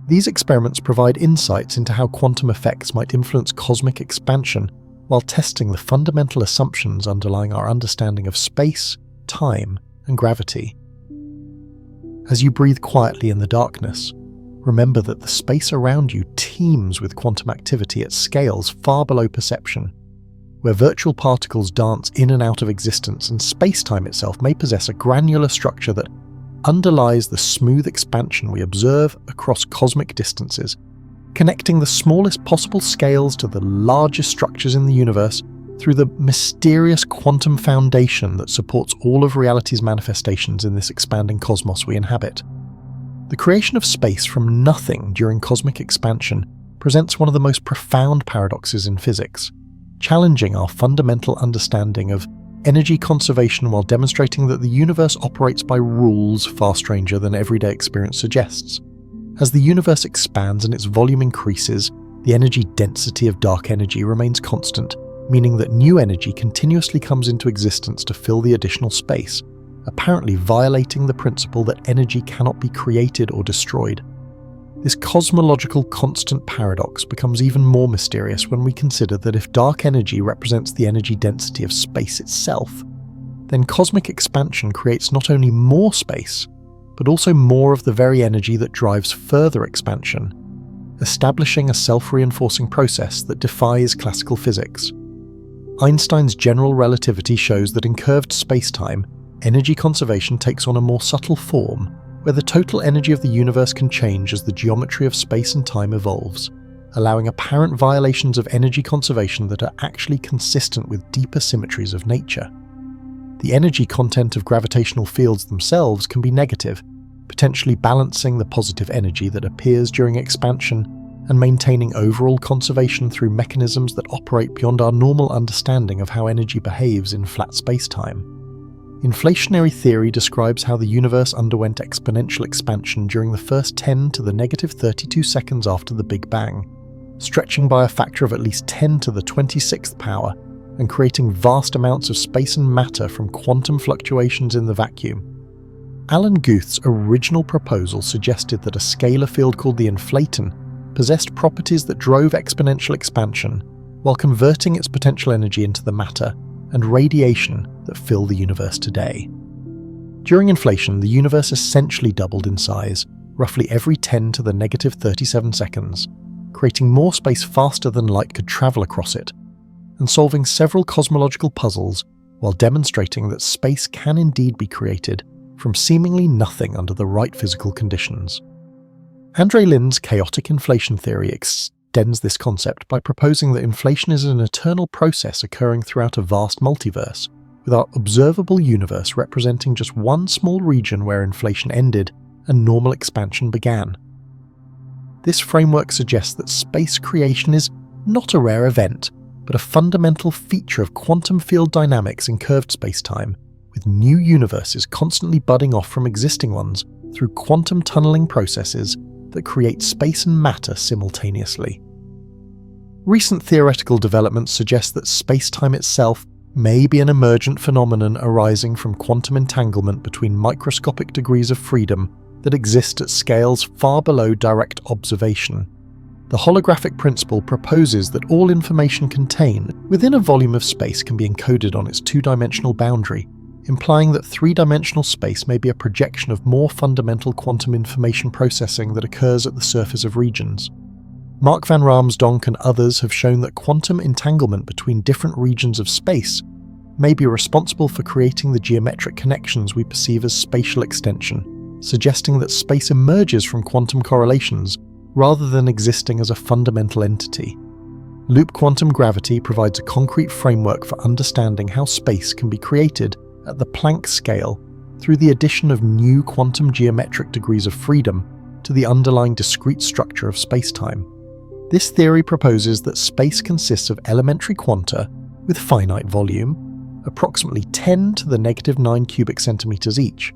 These experiments provide insights into how quantum effects might influence cosmic expansion while testing the fundamental assumptions underlying our understanding of space, time, and gravity. As you breathe quietly in the darkness, remember that the space around you teems with quantum activity at scales far below perception, where virtual particles dance in and out of existence, and space-time itself may possess a granular structure that underlies the smooth expansion we observe across cosmic distances, connecting the smallest possible scales to the largest structures in the universe through the mysterious quantum foundation that supports all of reality's manifestations in this expanding cosmos we inhabit. The creation of space from nothing during cosmic expansion presents one of the most profound paradoxes in physics, challenging our fundamental understanding of energy conservation while demonstrating that the universe operates by rules far stranger than everyday experience suggests. As the universe expands and its volume increases, the energy density of dark energy remains constant, meaning that new energy continuously comes into existence to fill the additional space, apparently violating the principle that energy cannot be created or destroyed. This cosmological constant paradox becomes even more mysterious when we consider that if dark energy represents the energy density of space itself, then cosmic expansion creates not only more space, but also more of the very energy that drives further expansion, establishing a self-reinforcing process that defies classical physics. Einstein's general relativity shows that in curved spacetime, energy conservation takes on a more subtle form, where the total energy of the universe can change as the geometry of space and time evolves, allowing apparent violations of energy conservation that are actually consistent with deeper symmetries of nature. The energy content of gravitational fields themselves can be negative, potentially balancing the positive energy that appears during expansion and maintaining overall conservation through mechanisms that operate beyond our normal understanding of how energy behaves in flat spacetime. Inflationary theory describes how the universe underwent exponential expansion during the first 10 to the negative 32 seconds after the Big Bang, stretching by a factor of at least 10 to the 26th power and creating vast amounts of space and matter from quantum fluctuations in the vacuum. Alan Guth's original proposal suggested that a scalar field called the inflaton possessed properties that drove exponential expansion while converting its potential energy into the matter and radiation that fill the universe today. During inflation, the universe essentially doubled in size, roughly every 10 to the negative 37 seconds, creating more space faster than light could travel across it, and solving several cosmological puzzles while demonstrating that space can indeed be created from seemingly nothing under the right physical conditions. Andre Lin's chaotic inflation theory extends this concept by proposing that inflation is an eternal process occurring throughout a vast multiverse, with our observable universe representing just one small region where inflation ended and normal expansion began. This framework suggests that space creation is not a rare event, but a fundamental feature of quantum field dynamics in curved spacetime, with new universes constantly budding off from existing ones through quantum tunneling processes that create space and matter simultaneously. Recent theoretical developments suggest that spacetime itself may be an emergent phenomenon arising from quantum entanglement between microscopic degrees of freedom that exist at scales far below direct observation. The holographic principle proposes that all information contained within a volume of space can be encoded on its two-dimensional boundary, implying that three-dimensional space may be a projection of more fundamental quantum information processing that occurs at the surface of regions. Mark van Ramsdonk and others have shown that quantum entanglement between different regions of space may be responsible for creating the geometric connections we perceive as spatial extension, suggesting that space emerges from quantum correlations rather than existing as a fundamental entity. Loop quantum gravity provides a concrete framework for understanding how space can be created at the Planck scale through the addition of new quantum geometric degrees of freedom to the underlying discrete structure of spacetime. This theory proposes that space consists of elementary quanta with finite volume, approximately 10 to the negative 9 cubic centimeters each,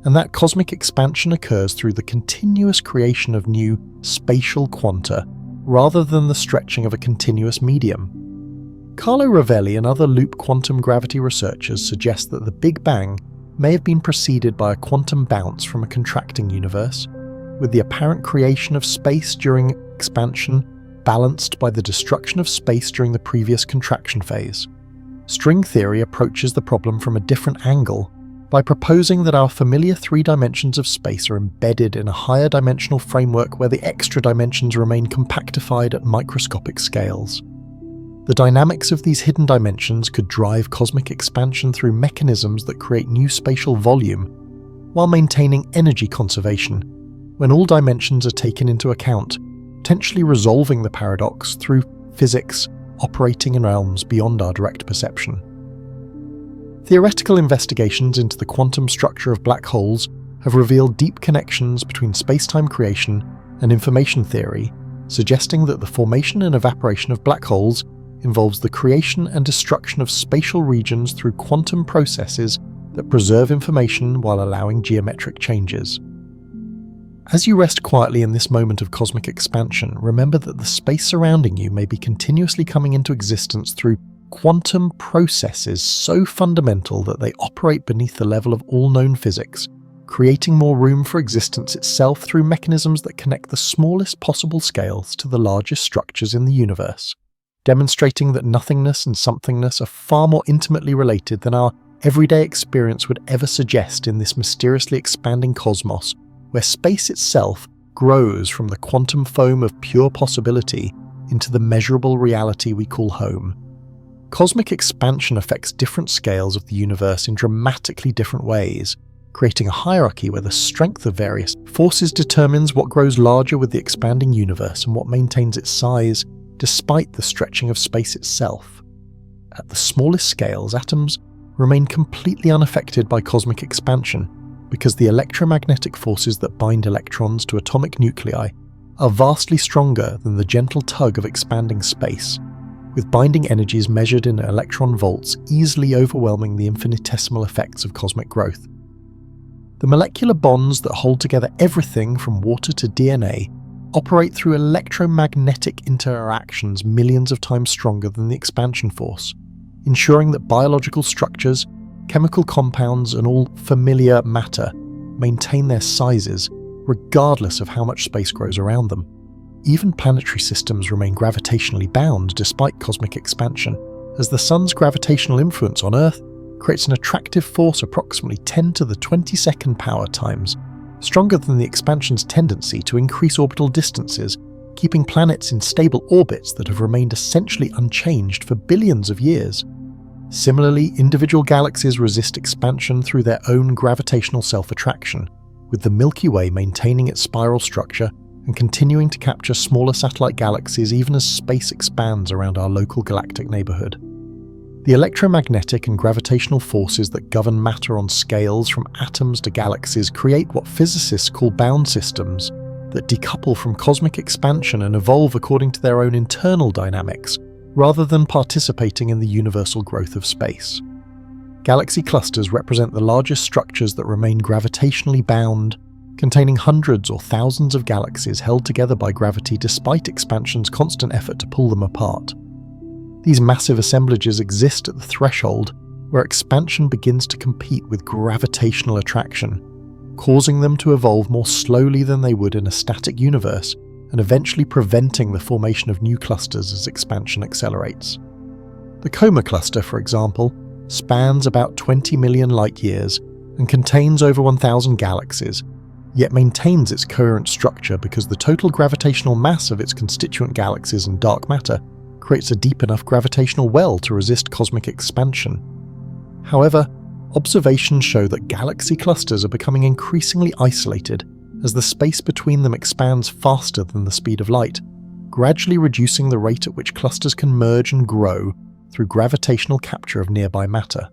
and that cosmic expansion occurs through the continuous creation of new spatial quanta rather than the stretching of a continuous medium. Carlo Rovelli and other loop quantum gravity researchers suggest that the Big Bang may have been preceded by a quantum bounce from a contracting universe, with the apparent creation of space during expansion balanced by the destruction of space during the previous contraction phase. String theory approaches the problem from a different angle by proposing that our familiar three dimensions of space are embedded in a higher dimensional framework where the extra dimensions remain compactified at microscopic scales. The dynamics of these hidden dimensions could drive cosmic expansion through mechanisms that create new spatial volume, while maintaining energy conservation when all dimensions are taken into account, potentially resolving the paradox through physics operating in realms beyond our direct perception. Theoretical investigations into the quantum structure of black holes have revealed deep connections between spacetime creation and information theory, suggesting that the formation and evaporation of black holes involves the creation and destruction of spatial regions through quantum processes that preserve information while allowing geometric changes. As you rest quietly in this moment of cosmic expansion, remember that the space surrounding you may be continuously coming into existence through quantum processes so fundamental that they operate beneath the level of all known physics, creating more room for existence itself through mechanisms that connect the smallest possible scales to the largest structures in the universe, demonstrating that nothingness and somethingness are far more intimately related than our everyday experience would ever suggest in this mysteriously expanding cosmos, where space itself grows from the quantum foam of pure possibility into the measurable reality we call home. Cosmic expansion affects different scales of the universe in dramatically different ways, creating a hierarchy where the strength of various forces determines what grows larger with the expanding universe and what maintains its size despite the stretching of space itself. At the smallest scales, atoms remain completely unaffected by cosmic expansion, because the electromagnetic forces that bind electrons to atomic nuclei are vastly stronger than the gentle tug of expanding space, with binding energies measured in electron volts easily overwhelming the infinitesimal effects of cosmic growth. The molecular bonds that hold together everything from water to DNA operate through electromagnetic interactions millions of times stronger than the expansion force, ensuring that biological structures, chemical compounds, and all familiar matter maintain their sizes regardless of how much space grows around them. Even planetary systems remain gravitationally bound despite cosmic expansion, as the Sun's gravitational influence on Earth creates an attractive force approximately 10 to the 22nd power times, stronger than the expansion's tendency to increase orbital distances, keeping planets in stable orbits that have remained essentially unchanged for billions of years. Similarly, individual galaxies resist expansion through their own gravitational self-attraction, with the Milky Way maintaining its spiral structure and continuing to capture smaller satellite galaxies even as space expands around our local galactic neighborhood. The electromagnetic and gravitational forces that govern matter on scales from atoms to galaxies create what physicists call bound systems that decouple from cosmic expansion and evolve according to their own internal dynamics, rather than participating in the universal growth of space. Galaxy clusters represent the largest structures that remain gravitationally bound, containing hundreds or thousands of galaxies held together by gravity despite expansion's constant effort to pull them apart. These massive assemblages exist at the threshold where expansion begins to compete with gravitational attraction, causing them to evolve more slowly than they would in a static universe, and eventually preventing the formation of new clusters as expansion accelerates. The Coma cluster, for example, spans about 20 million light-years and contains over 1,000 galaxies, yet maintains its coherent structure because the total gravitational mass of its constituent galaxies and dark matter creates a deep enough gravitational well to resist cosmic expansion. However, observations show that galaxy clusters are becoming increasingly isolated as the space between them expands faster than the speed of light, gradually reducing the rate at which clusters can merge and grow through gravitational capture of nearby matter.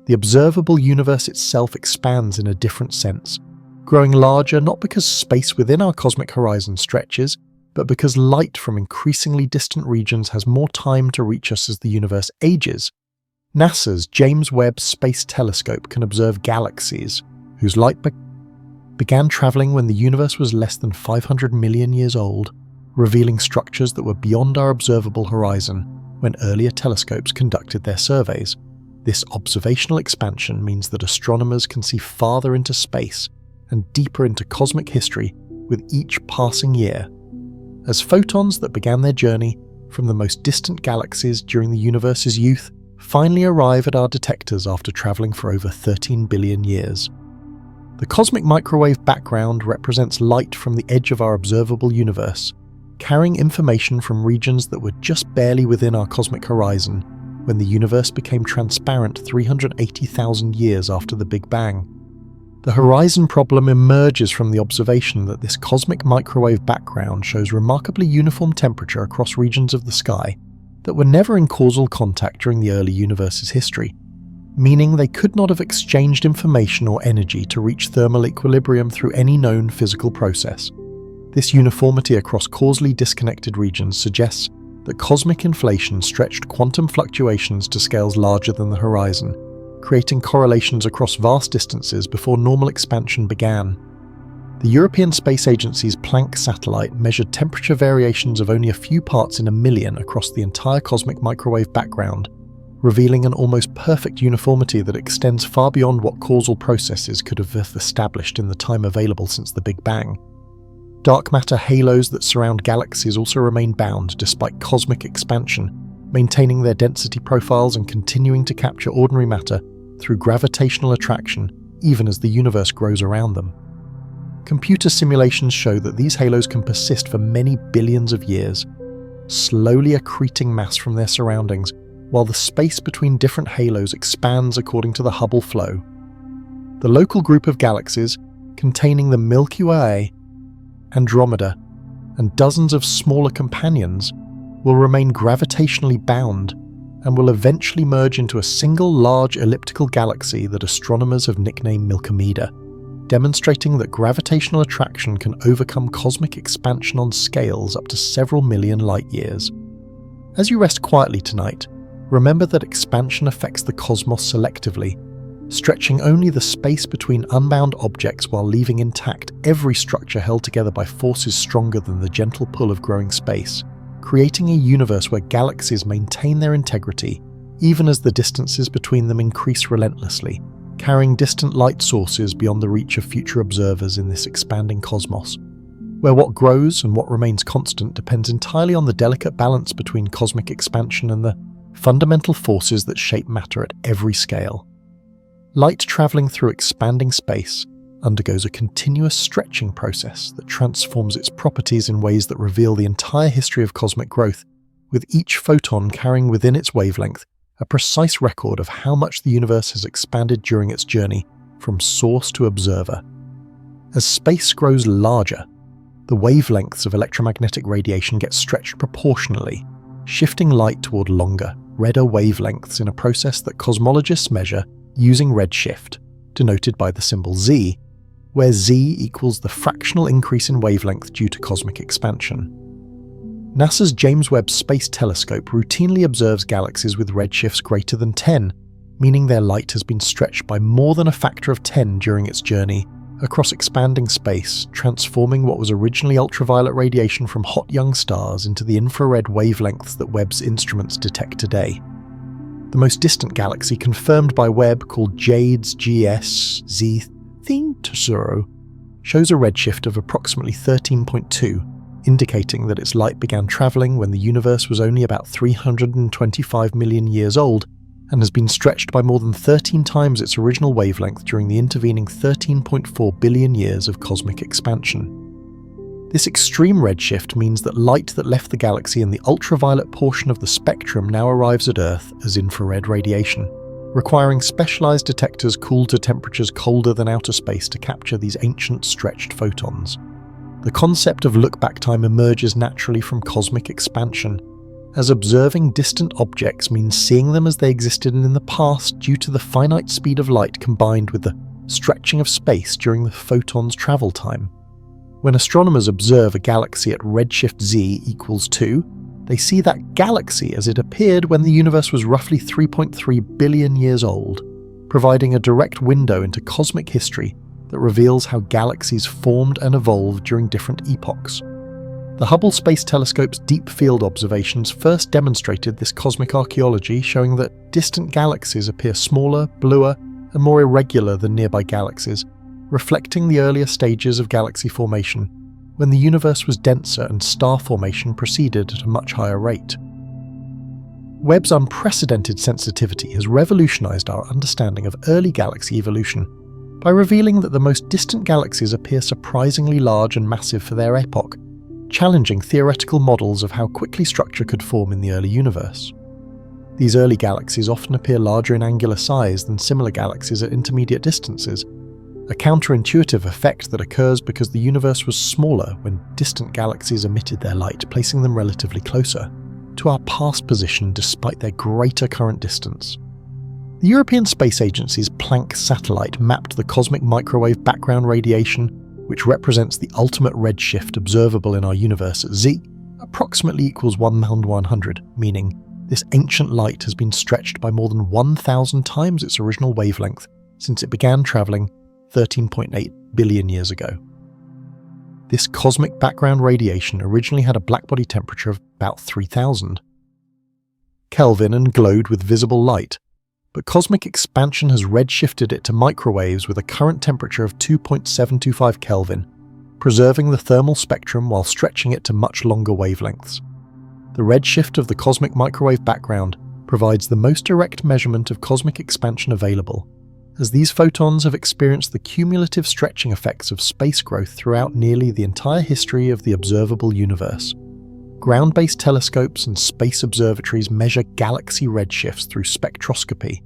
The observable universe itself expands in a different sense, growing larger not because space within our cosmic horizon stretches, but because light from increasingly distant regions has more time to reach us as the universe ages. NASA's James Webb Space Telescope can observe galaxies whose light began traveling when the universe was less than 500 million years old, revealing structures that were beyond our observable horizon when earlier telescopes conducted their surveys. This observational expansion means that astronomers can see farther into space and deeper into cosmic history with each passing year, as photons that began their journey from the most distant galaxies during the universe's youth finally arrive at our detectors after traveling for over 13 billion years. The cosmic microwave background represents light from the edge of our observable universe, carrying information from regions that were just barely within our cosmic horizon when the universe became transparent 380,000 years after the Big Bang. The horizon problem emerges from the observation that this cosmic microwave background shows remarkably uniform temperature across regions of the sky that were never in causal contact during the early universe's history, meaning they could not have exchanged information or energy to reach thermal equilibrium through any known physical process. This uniformity across causally disconnected regions suggests that cosmic inflation stretched quantum fluctuations to scales larger than the horizon, creating correlations across vast distances before normal expansion began. The European Space Agency's Planck satellite measured temperature variations of only a few parts in a million across the entire cosmic microwave background, revealing an almost perfect uniformity that extends far beyond what causal processes could have established in the time available since the Big Bang. Dark matter halos that surround galaxies also remain bound despite cosmic expansion, maintaining their density profiles and continuing to capture ordinary matter through gravitational attraction even as the universe grows around them. Computer simulations show that these halos can persist for many billions of years, slowly accreting mass from their surroundings, while the space between different halos expands according to the Hubble flow. The local group of galaxies, containing the Milky Way, Andromeda, and dozens of smaller companions, will remain gravitationally bound and will eventually merge into a single large elliptical galaxy that astronomers have nicknamed Milkomeda, demonstrating that gravitational attraction can overcome cosmic expansion on scales up to several million light-years. As you rest quietly tonight, remember that expansion affects the cosmos selectively, stretching only the space between unbound objects while leaving intact every structure held together by forces stronger than the gentle pull of growing space, creating a universe where galaxies maintain their integrity even as the distances between them increase relentlessly, carrying distant light sources beyond the reach of future observers in this expanding cosmos, where what grows and what remains constant depends entirely on the delicate balance between cosmic expansion and the fundamental forces that shape matter at every scale. Light traveling through expanding space undergoes a continuous stretching process that transforms its properties in ways that reveal the entire history of cosmic growth, with each photon carrying within its wavelength a precise record of how much the universe has expanded during its journey from source to observer. As space grows larger, the wavelengths of electromagnetic radiation get stretched proportionally, shifting light toward longer, redder wavelengths in a process that cosmologists measure using redshift, denoted by the symbol Z, where Z equals the fractional increase in wavelength due to cosmic expansion. NASA's James Webb Space Telescope routinely observes galaxies with redshifts greater than 10, meaning their light has been stretched by more than a factor of 10 during its journey across expanding space, transforming what was originally ultraviolet radiation from hot young stars into the infrared wavelengths that Webb's instruments detect today. The most distant galaxy confirmed by Webb, called Jade's GS Z-Thintosuro, shows a redshift of approximately 13.2, indicating that its light began travelling when the universe was only about 325 million years old and has been stretched by more than 13 times its original wavelength during the intervening 13.4 billion years of cosmic expansion. This extreme redshift means that light that left the galaxy in the ultraviolet portion of the spectrum now arrives at Earth as infrared radiation, requiring specialized detectors cooled to temperatures colder than outer space to capture these ancient stretched photons. The concept of look-back time emerges naturally from cosmic expansion, as observing distant objects means seeing them as they existed in the past due to the finite speed of light combined with the stretching of space during the photon's travel time. When astronomers observe a galaxy at redshift Z equals 2, they see that galaxy as it appeared when the universe was roughly 3.3 billion years old, providing a direct window into cosmic history that reveals how galaxies formed and evolved during different epochs. The Hubble Space Telescope's deep field observations first demonstrated this cosmic archaeology, showing that distant galaxies appear smaller, bluer, and more irregular than nearby galaxies, reflecting the earlier stages of galaxy formation, when the universe was denser and star formation proceeded at a much higher rate. Webb's unprecedented sensitivity has revolutionized our understanding of early galaxy evolution by revealing that the most distant galaxies appear surprisingly large and massive for their epoch, challenging theoretical models of how quickly structure could form in the early universe. These early galaxies often appear larger in angular size than similar galaxies at intermediate distances, a counterintuitive effect that occurs because the universe was smaller when distant galaxies emitted their light, placing them relatively closer to our past position despite their greater current distance. The European Space Agency's Planck satellite mapped the cosmic microwave background radiation, which represents the ultimate redshift observable in our universe at Z, approximately equals 1/100, meaning this ancient light has been stretched by more than 1,000 times its original wavelength since it began travelling 13.8 billion years ago. This cosmic background radiation originally had a blackbody temperature of about 3,000 Kelvin and glowed with visible light, but cosmic expansion has redshifted it to microwaves with a current temperature of 2.725 Kelvin, preserving the thermal spectrum while stretching it to much longer wavelengths. The redshift of the cosmic microwave background provides the most direct measurement of cosmic expansion available, as these photons have experienced the cumulative stretching effects of space growth throughout nearly the entire history of the observable universe. Ground-based telescopes and space observatories measure galaxy redshifts through spectroscopy,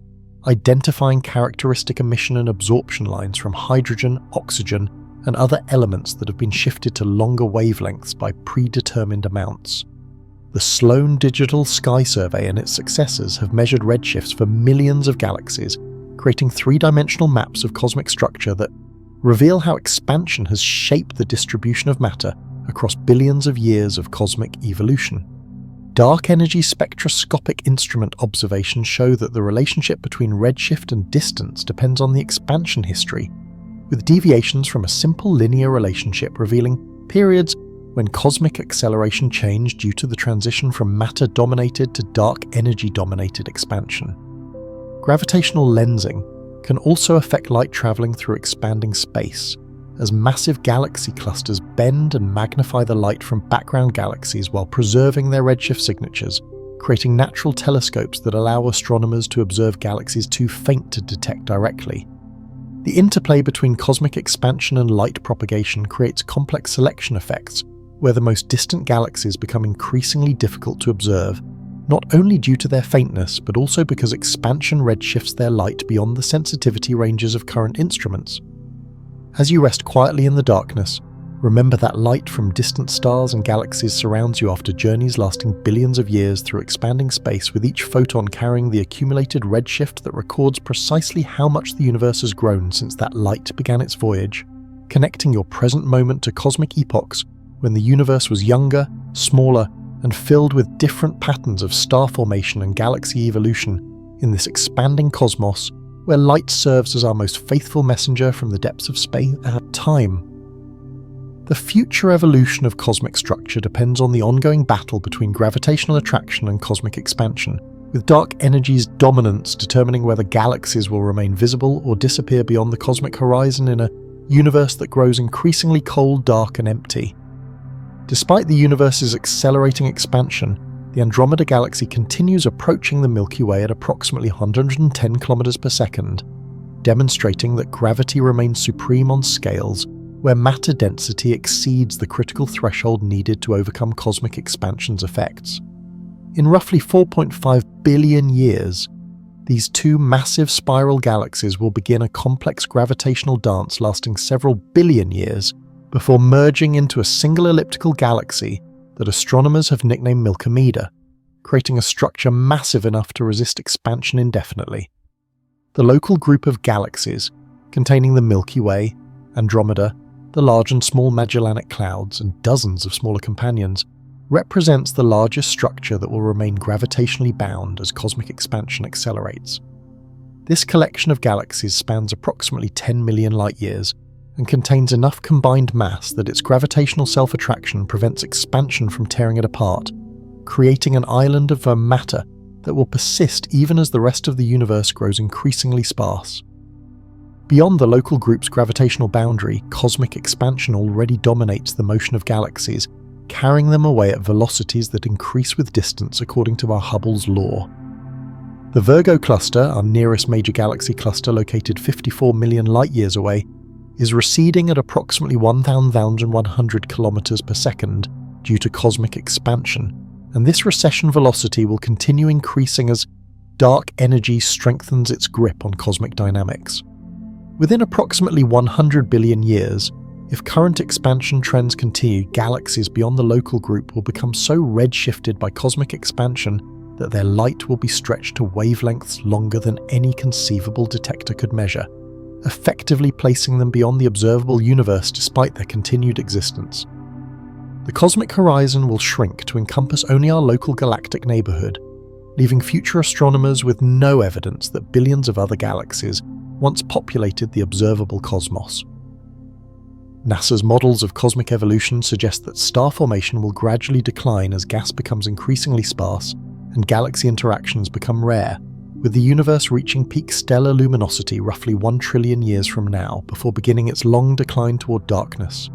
identifying characteristic emission and absorption lines from hydrogen, oxygen, and other elements that have been shifted to longer wavelengths by predetermined amounts. The Sloan Digital Sky Survey and its successors have measured redshifts for millions of galaxies, creating three-dimensional maps of cosmic structure that reveal how expansion has shaped the distribution of matter across billions of years of cosmic evolution. Dark energy spectroscopic instrument observations show that the relationship between redshift and distance depends on the expansion history, with deviations from a simple linear relationship revealing periods when cosmic acceleration changed due to the transition from matter-dominated to dark energy-dominated expansion. Gravitational lensing can also affect light travelling through expanding space, as massive galaxy clusters bend and magnify the light from background galaxies while preserving their redshift signatures, creating natural telescopes that allow astronomers to observe galaxies too faint to detect directly. The interplay between cosmic expansion and light propagation creates complex selection effects, where the most distant galaxies become increasingly difficult to observe, not only due to their faintness, but also because expansion redshifts their light beyond the sensitivity ranges of current instruments. As you rest quietly in the darkness, remember that light from distant stars and galaxies surrounds you after journeys lasting billions of years through expanding space, with each photon carrying the accumulated redshift that records precisely how much the universe has grown since that light began its voyage, connecting your present moment to cosmic epochs when the universe was younger, smaller, and filled with different patterns of star formation and galaxy evolution in this expanding cosmos where light serves as our most faithful messenger from the depths of space and time. The future evolution of cosmic structure depends on the ongoing battle between gravitational attraction and cosmic expansion, with dark energy's dominance determining whether galaxies will remain visible or disappear beyond the cosmic horizon in a universe that grows increasingly cold, dark, and empty. Despite the universe's accelerating expansion, the Andromeda Galaxy continues approaching the Milky Way at approximately 110 km per second, demonstrating that gravity remains supreme on scales where matter density exceeds the critical threshold needed to overcome cosmic expansion's effects. In roughly 4.5 billion years, these two massive spiral galaxies will begin a complex gravitational dance lasting several billion years before merging into a single elliptical galaxy that astronomers have nicknamed Milkomeda, creating a structure massive enough to resist expansion indefinitely. The local group of galaxies, containing the Milky Way, Andromeda, the Large and Small Magellanic Clouds, and dozens of smaller companions, represents the largest structure that will remain gravitationally bound as cosmic expansion accelerates. This collection of galaxies spans approximately 10 million light-years and contains enough combined mass that its gravitational self-attraction prevents expansion from tearing it apart, creating an island of matter that will persist even as the rest of the universe grows increasingly sparse. Beyond the local group's gravitational boundary, cosmic expansion already dominates the motion of galaxies, carrying them away at velocities that increase with distance according to our Hubble's law. The Virgo cluster, our nearest major galaxy cluster located 54 million light-years away, is receding at approximately 1,100 km per second due to cosmic expansion, and this recession velocity will continue increasing as dark energy strengthens its grip on cosmic dynamics. Within approximately 100 billion years, if current expansion trends continue, galaxies beyond the local group will become so redshifted by cosmic expansion that their light will be stretched to wavelengths longer than any conceivable detector could measure, effectively placing them beyond the observable universe despite their continued existence. The cosmic horizon will shrink to encompass only our local galactic neighborhood, leaving future astronomers with no evidence that billions of other galaxies once populated the observable cosmos. NASA's models of cosmic evolution suggest that star formation will gradually decline as gas becomes increasingly sparse and galaxy interactions become rare, with the universe reaching peak stellar luminosity roughly 1 trillion years from now before beginning its long decline toward darkness.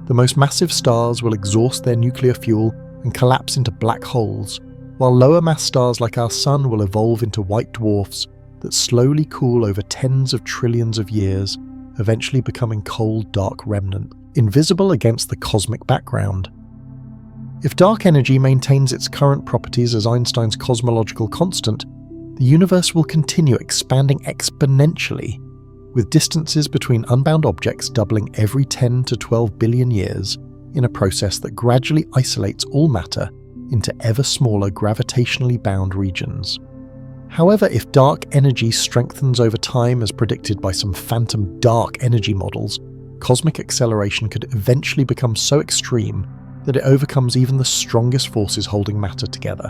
The most massive stars will exhaust their nuclear fuel and collapse into black holes, while lower mass stars like our Sun will evolve into white dwarfs that slowly cool over tens of trillions of years, eventually becoming cold, dark remnants, invisible against the cosmic background. If dark energy maintains its current properties as Einstein's cosmological constant, the universe will continue expanding exponentially, with distances between unbound objects doubling every 10 to 12 billion years in a process that gradually isolates all matter into ever smaller gravitationally bound regions. However, if dark energy strengthens over time as predicted by some phantom dark energy models, cosmic acceleration could eventually become so extreme that it overcomes even the strongest forces holding matter together.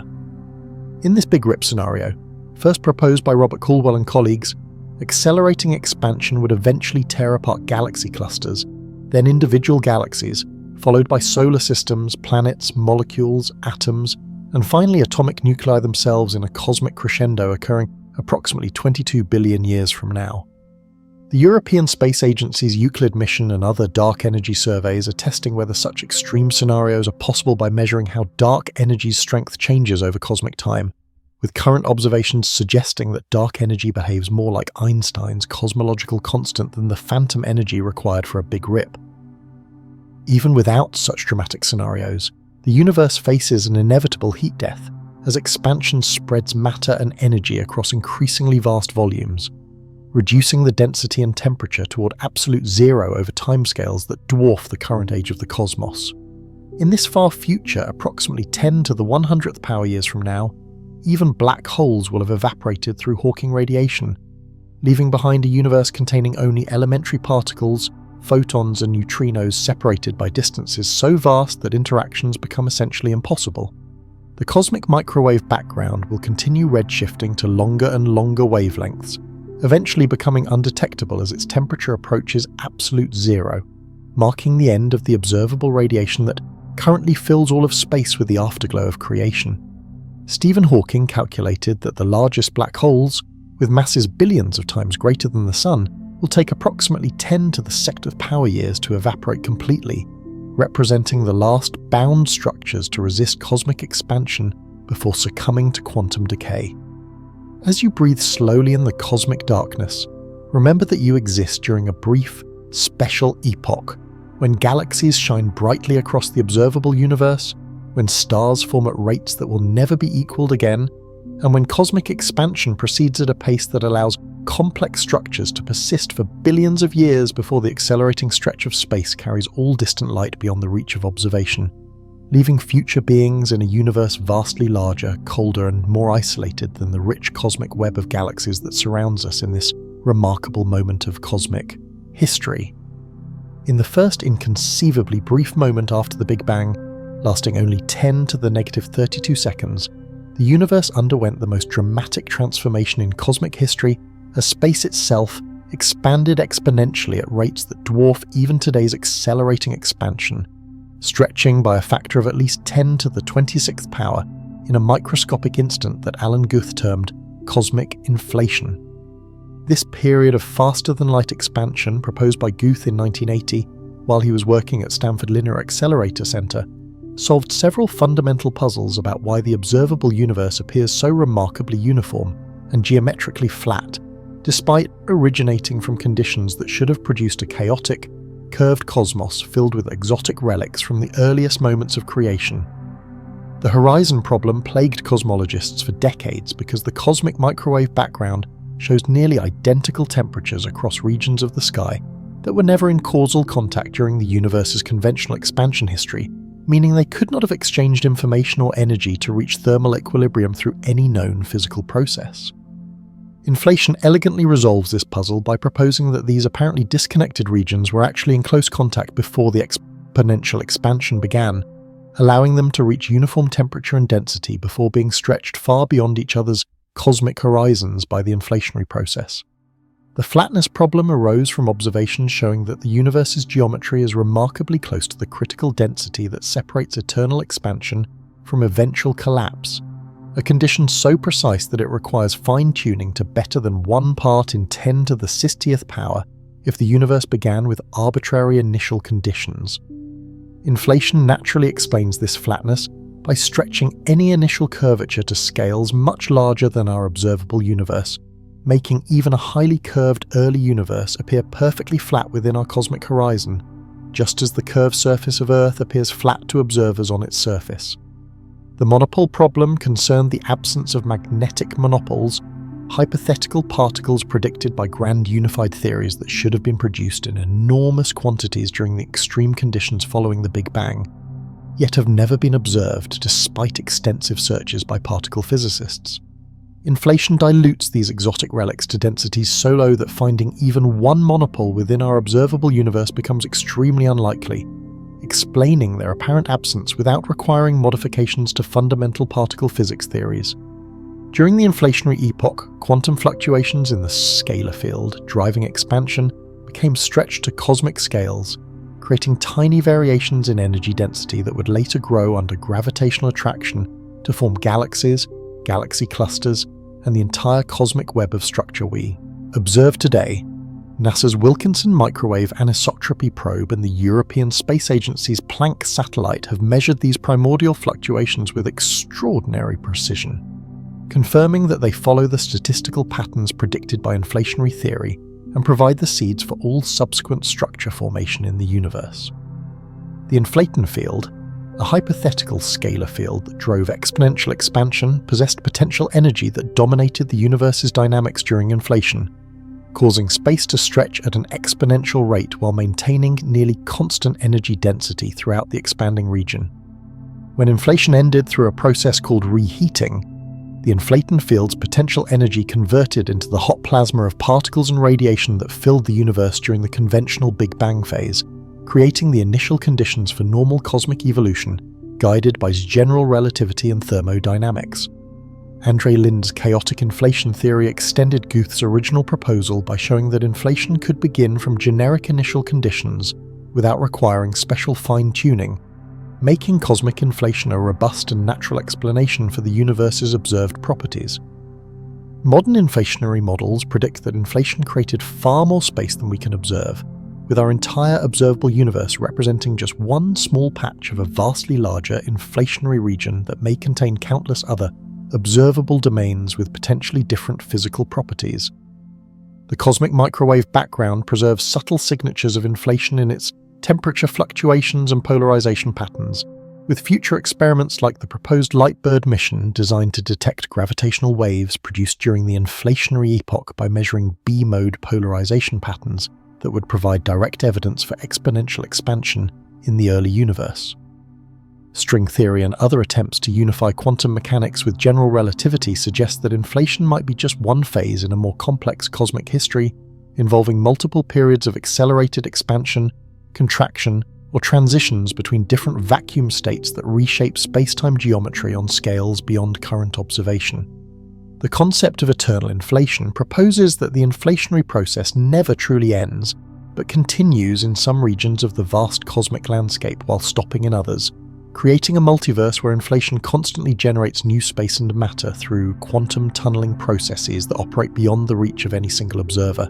In this Big Rip scenario, first proposed by Robert Caldwell and colleagues, accelerating expansion would eventually tear apart galaxy clusters, then individual galaxies, followed by solar systems, planets, molecules, atoms, and finally atomic nuclei themselves in a cosmic crescendo occurring approximately 22 billion years from now. The European Space Agency's Euclid mission and other dark energy surveys are testing whether such extreme scenarios are possible by measuring how dark energy's strength changes over cosmic time, with current observations suggesting that dark energy behaves more like Einstein's cosmological constant than the phantom energy required for a Big Rip. Even without such dramatic scenarios, the universe faces an inevitable heat death, as expansion spreads matter and energy across increasingly vast volumes, reducing the density and temperature toward absolute zero over timescales that dwarf the current age of the cosmos. In this far future, approximately 10 to the 100th power years from now, even black holes will have evaporated through Hawking radiation, leaving behind a universe containing only elementary particles, photons and neutrinos separated by distances so vast that interactions become essentially impossible. The cosmic microwave background will continue redshifting to longer and longer wavelengths, eventually becoming undetectable as its temperature approaches absolute zero, marking the end of the observable radiation that currently fills all of space with the afterglow of creation. Stephen Hawking calculated that the largest black holes, with masses billions of times greater than the Sun, will take approximately 10 to the second power years to evaporate completely, representing the last bound structures to resist cosmic expansion before succumbing to quantum decay. As you breathe slowly in the cosmic darkness, remember that you exist during a brief, special epoch when galaxies shine brightly across the observable universe, when stars form at rates that will never be equaled again, and when cosmic expansion proceeds at a pace that allows complex structures to persist for billions of years before the accelerating stretch of space carries all distant light beyond the reach of observation, leaving future beings in a universe vastly larger, colder, and more isolated than the rich cosmic web of galaxies that surrounds us in this remarkable moment of cosmic history. In the first inconceivably brief moment after the Big Bang, lasting only 10 to the negative 32 seconds, the universe underwent the most dramatic transformation in cosmic history as space itself expanded exponentially at rates that dwarf even today's accelerating expansion, stretching by a factor of at least 10 to the 26th power in a microscopic instant that Alan Guth termed cosmic inflation. This period of faster-than-light expansion, proposed by Guth in 1980 while he was working at Stanford Linear Accelerator Center, solved several fundamental puzzles about why the observable universe appears so remarkably uniform and geometrically flat, despite originating from conditions that should have produced a chaotic, curved cosmos filled with exotic relics from the earliest moments of creation. The horizon problem plagued cosmologists for decades because the cosmic microwave background shows nearly identical temperatures across regions of the sky that were never in causal contact during the universe's conventional expansion history, meaning they could not have exchanged information or energy to reach thermal equilibrium through any known physical process. Inflation elegantly resolves this puzzle by proposing that these apparently disconnected regions were actually in close contact before the exponential expansion began, allowing them to reach uniform temperature and density before being stretched far beyond each other's cosmic horizons by the inflationary process. The flatness problem arose from observations showing that the universe's geometry is remarkably close to the critical density that separates eternal expansion from eventual collapse, a condition so precise that it requires fine-tuning to better than 1 part in 10 to the 60th power if the universe began with arbitrary initial conditions. Inflation naturally explains this flatness by stretching any initial curvature to scales much larger than our observable universe, making even a highly curved early universe appear perfectly flat within our cosmic horizon, just as the curved surface of Earth appears flat to observers on its surface. The monopole problem concerned the absence of magnetic monopoles, hypothetical particles predicted by grand unified theories that should have been produced in enormous quantities during the extreme conditions following the Big Bang, yet have never been observed despite extensive searches by particle physicists. Inflation dilutes these exotic relics to densities so low that finding even one monopole within our observable universe becomes extremely unlikely, explaining their apparent absence without requiring modifications to fundamental particle physics theories. During the inflationary epoch, quantum fluctuations in the scalar field driving expansion became stretched to cosmic scales, creating tiny variations in energy density that would later grow under gravitational attraction to form galaxies, galaxy clusters, and the entire cosmic web of structure we observe today. NASA's Wilkinson Microwave Anisotropy Probe and the European Space Agency's Planck satellite have measured these primordial fluctuations with extraordinary precision, confirming that they follow the statistical patterns predicted by inflationary theory and provide the seeds for all subsequent structure formation in the universe. The inflaton field, a hypothetical scalar field that drove exponential expansion possessed potential energy that dominated the universe's dynamics during inflation, causing space to stretch at an exponential rate while maintaining nearly constant energy density throughout the expanding region. When inflation ended through a process called reheating, the inflaton field's potential energy converted into the hot plasma of particles and radiation that filled the universe during the conventional Big Bang phase, creating the initial conditions for normal cosmic evolution, guided by general relativity and thermodynamics. Andre Linde's chaotic inflation theory extended Guth's original proposal by showing that inflation could begin from generic initial conditions without requiring special fine-tuning, making cosmic inflation a robust and natural explanation for the universe's observed properties. Modern inflationary models predict that inflation created far more space than we can observe, with our entire observable universe representing just one small patch of a vastly larger inflationary region that may contain countless other observable domains with potentially different physical properties. The cosmic microwave background preserves subtle signatures of inflation in its temperature fluctuations and polarization patterns, with future experiments like the proposed Lightbird mission designed to detect gravitational waves produced during the inflationary epoch by measuring B-mode polarization patterns that would provide direct evidence for exponential expansion in the early universe. String theory and other attempts to unify quantum mechanics with general relativity suggest that inflation might be just one phase in a more complex cosmic history involving multiple periods of accelerated expansion, contraction, or transitions between different vacuum states that reshape space-time geometry on scales beyond current observation. The concept of eternal inflation proposes that the inflationary process never truly ends, but continues in some regions of the vast cosmic landscape while stopping in others, creating a multiverse where inflation constantly generates new space and matter through quantum tunneling processes that operate beyond the reach of any single observer.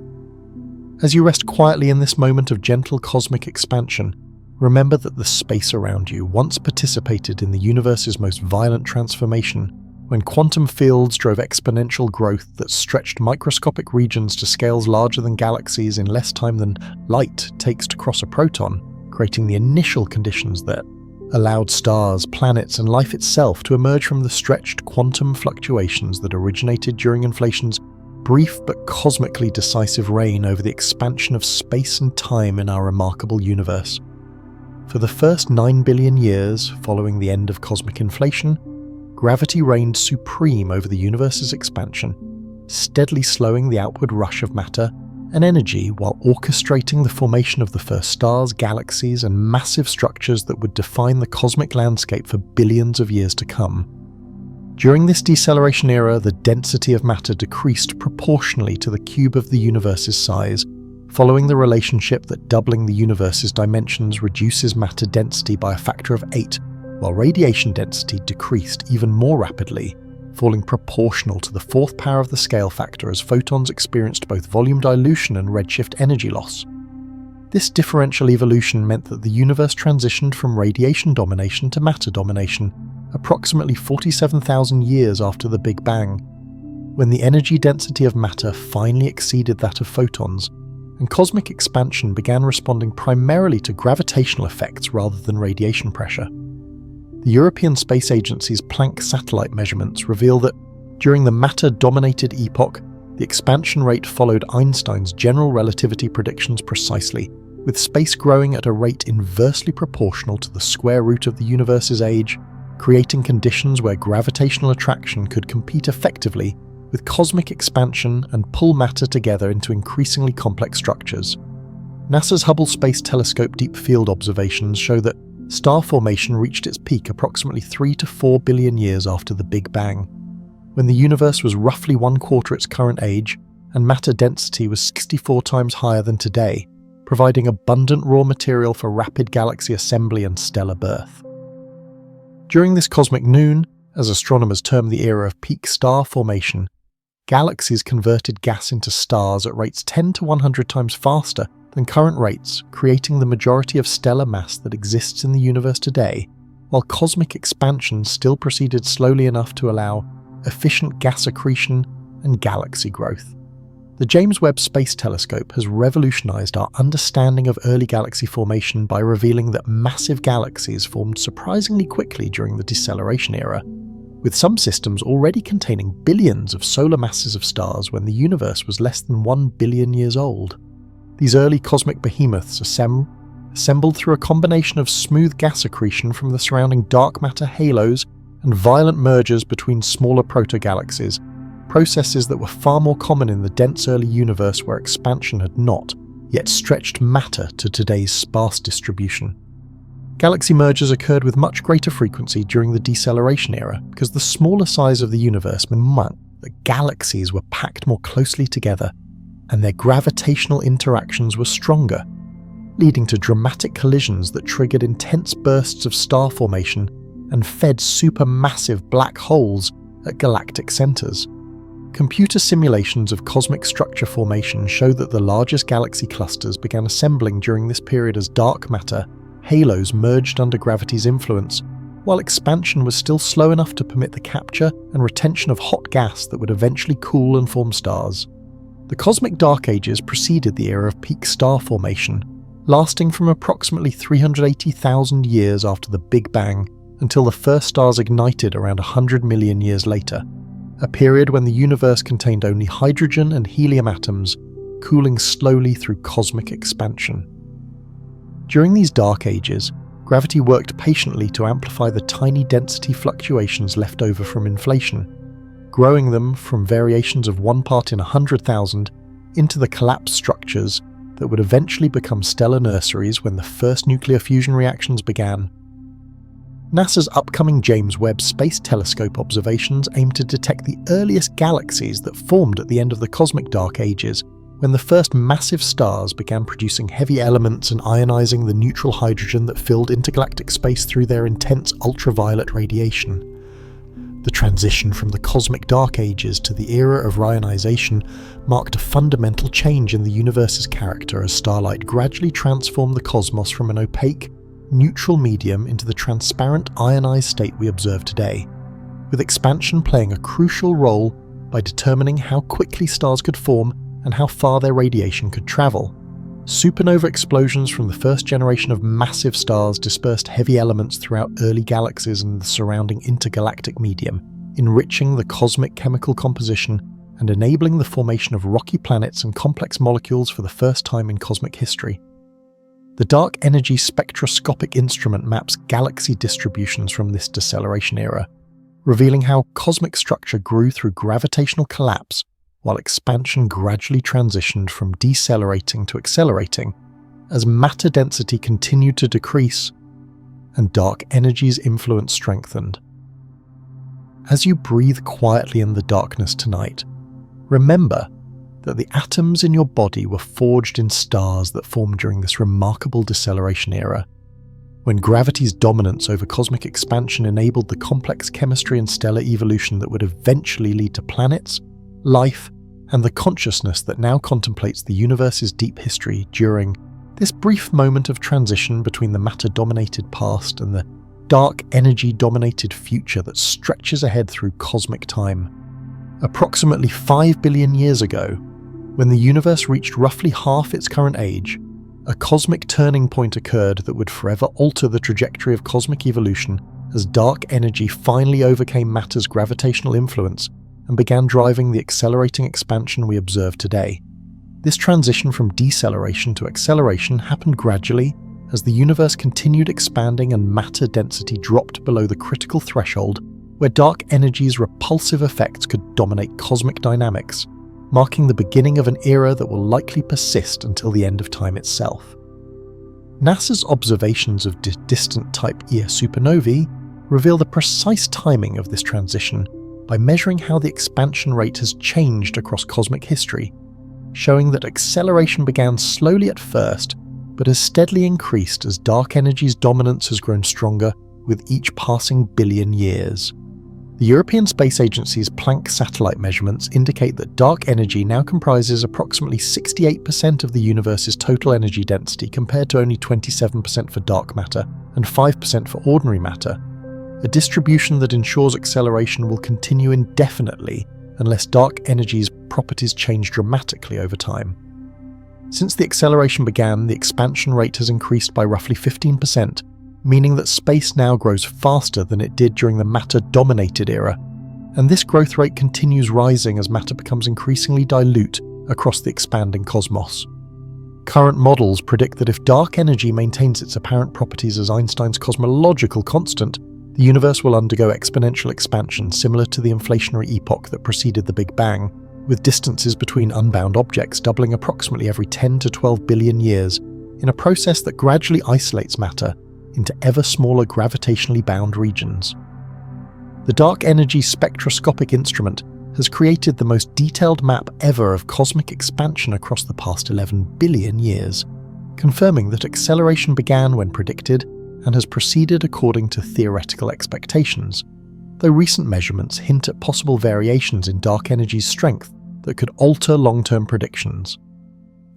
As you rest quietly in this moment of gentle cosmic expansion, remember that the space around you once participated in the universe's most violent transformation, when quantum fields drove exponential growth that stretched microscopic regions to scales larger than galaxies in less time than light takes to cross a proton, creating the initial conditions that allowed stars, planets, and life itself to emerge from the stretched quantum fluctuations that originated during inflation's brief but cosmically decisive reign over the expansion of space and time in our remarkable universe. For the first 9 billion years following the end of cosmic inflation, gravity reigned supreme over the universe's expansion, steadily slowing the outward rush of matter and energy while orchestrating the formation of the first stars, galaxies, and massive structures that would define the cosmic landscape for billions of years to come. During this deceleration era, the density of matter decreased proportionally to the cube of the universe's size, following the relationship that doubling the universe's dimensions reduces matter density by a factor of 8, while radiation density decreased even more rapidly, falling proportional to the fourth power of the scale factor as photons experienced both volume dilution and redshift energy loss. This differential evolution meant that the universe transitioned from radiation domination to matter domination, approximately 47,000 years after the Big Bang, when the energy density of matter finally exceeded that of photons, and cosmic expansion began responding primarily to gravitational effects rather than radiation pressure. The European Space Agency's Planck satellite measurements reveal that, during the matter-dominated epoch, the expansion rate followed Einstein's general relativity predictions precisely, with space growing at a rate inversely proportional to the square root of the universe's age, creating conditions where gravitational attraction could compete effectively with cosmic expansion and pull matter together into increasingly complex structures. NASA's Hubble Space Telescope Deep Field observations show that star formation reached its peak approximately 3 to 4 billion years after the Big Bang, when the universe was roughly 1/4 its current age and matter density was 64 times higher than today, providing abundant raw material for rapid galaxy assembly and stellar birth. During this cosmic noon, as astronomers term the era of peak star formation, galaxies converted gas into stars at rates 10 to 100 times faster than current rates, creating the majority of stellar mass that exists in the universe today, while cosmic expansion still proceeded slowly enough to allow efficient gas accretion and galaxy growth. The James Webb Space Telescope has revolutionized our understanding of early galaxy formation by revealing that massive galaxies formed surprisingly quickly during the deceleration era, with some systems already containing billions of solar masses of stars when the universe was less than 1 billion years old. These early cosmic behemoths assembled through a combination of smooth gas accretion from the surrounding dark matter halos and violent mergers between smaller proto-galaxies, processes that were far more common in the dense early universe where expansion had not yet stretched matter to today's sparse distribution. Galaxy mergers occurred with much greater frequency during the deceleration era because the smaller size of the universe meant that galaxies were packed more closely together and their gravitational interactions were stronger, leading to dramatic collisions that triggered intense bursts of star formation and fed supermassive black holes at galactic centers. Computer simulations of cosmic structure formation show that the largest galaxy clusters began assembling during this period as dark matter halos merged under gravity's influence, while expansion was still slow enough to permit the capture and retention of hot gas that would eventually cool and form stars. The cosmic dark ages preceded the era of peak star formation, lasting from approximately 380,000 years after the Big Bang until the first stars ignited around 100 million years later, a period when the universe contained only hydrogen and helium atoms, cooling slowly through cosmic expansion. During these dark ages, gravity worked patiently to amplify the tiny density fluctuations left over from inflation, growing them from variations of 1 part in 100,000 into the collapsed structures that would eventually become stellar nurseries when the first nuclear fusion reactions began. NASA's upcoming James Webb Space Telescope observations aim to detect the earliest galaxies that formed at the end of the cosmic dark ages, when the first massive stars began producing heavy elements and ionizing the neutral hydrogen that filled intergalactic space through their intense ultraviolet radiation. The transition from the cosmic dark ages to the era of ionization marked a fundamental change in the universe's character as starlight gradually transformed the cosmos from an opaque, neutral medium into the transparent ionized state we observe today, with expansion playing a crucial role by determining how quickly stars could form and how far their radiation could travel. Supernova explosions from the first generation of massive stars dispersed heavy elements throughout early galaxies and the surrounding intergalactic medium, enriching the cosmic chemical composition and enabling the formation of rocky planets and complex molecules for the first time in cosmic history. The dark energy spectroscopic instrument maps galaxy distributions from this deceleration era, revealing how cosmic structure grew through gravitational collapse while expansion gradually transitioned from decelerating to accelerating as matter density continued to decrease and dark energy's influence strengthened. As you breathe quietly in the darkness tonight, remember that the atoms in your body were forged in stars that formed during this remarkable deceleration era, when gravity's dominance over cosmic expansion enabled the complex chemistry and stellar evolution that would eventually lead to planets, life, and the consciousness that now contemplates the universe's deep history during this brief moment of transition between the matter-dominated past and the dark energy-dominated future that stretches ahead through cosmic time. Approximately 5 billion years ago, when the universe reached roughly half its current age, a cosmic turning point occurred that would forever alter the trajectory of cosmic evolution as dark energy finally overcame matter's gravitational influence and began driving the accelerating expansion we observe today. This transition from deceleration to acceleration happened gradually as the universe continued expanding and matter density dropped below the critical threshold where dark energy's repulsive effects could dominate cosmic dynamics, marking the beginning of an era that will likely persist until the end of time itself. NASA's observations of distant Type Ia supernovae reveal the precise timing of this transition by measuring how the expansion rate has changed across cosmic history, showing that acceleration began slowly at first, but has steadily increased as dark energy's dominance has grown stronger with each passing billion years. The European Space Agency's Planck satellite measurements indicate that dark energy now comprises approximately 68% of the universe's total energy density compared to only 27% for dark matter and 5% for ordinary matter, a distribution that ensures acceleration will continue indefinitely unless dark energy's properties change dramatically over time. Since the acceleration began, the expansion rate has increased by roughly 15%, meaning that space now grows faster than it did during the matter-dominated era, and this growth rate continues rising as matter becomes increasingly dilute across the expanding cosmos. Current models predict that if dark energy maintains its apparent properties as Einstein's cosmological constant, the universe will undergo exponential expansion similar to the inflationary epoch that preceded the Big Bang, with distances between unbound objects doubling approximately every 10 to 12 billion years, in a process that gradually isolates matter into ever smaller gravitationally bound regions. The Dark Energy Spectroscopic Instrument has created the most detailed map ever of cosmic expansion across the past 11 billion years, confirming that acceleration began when predicted and has proceeded according to theoretical expectations, though recent measurements hint at possible variations in dark energy's strength that could alter long-term predictions.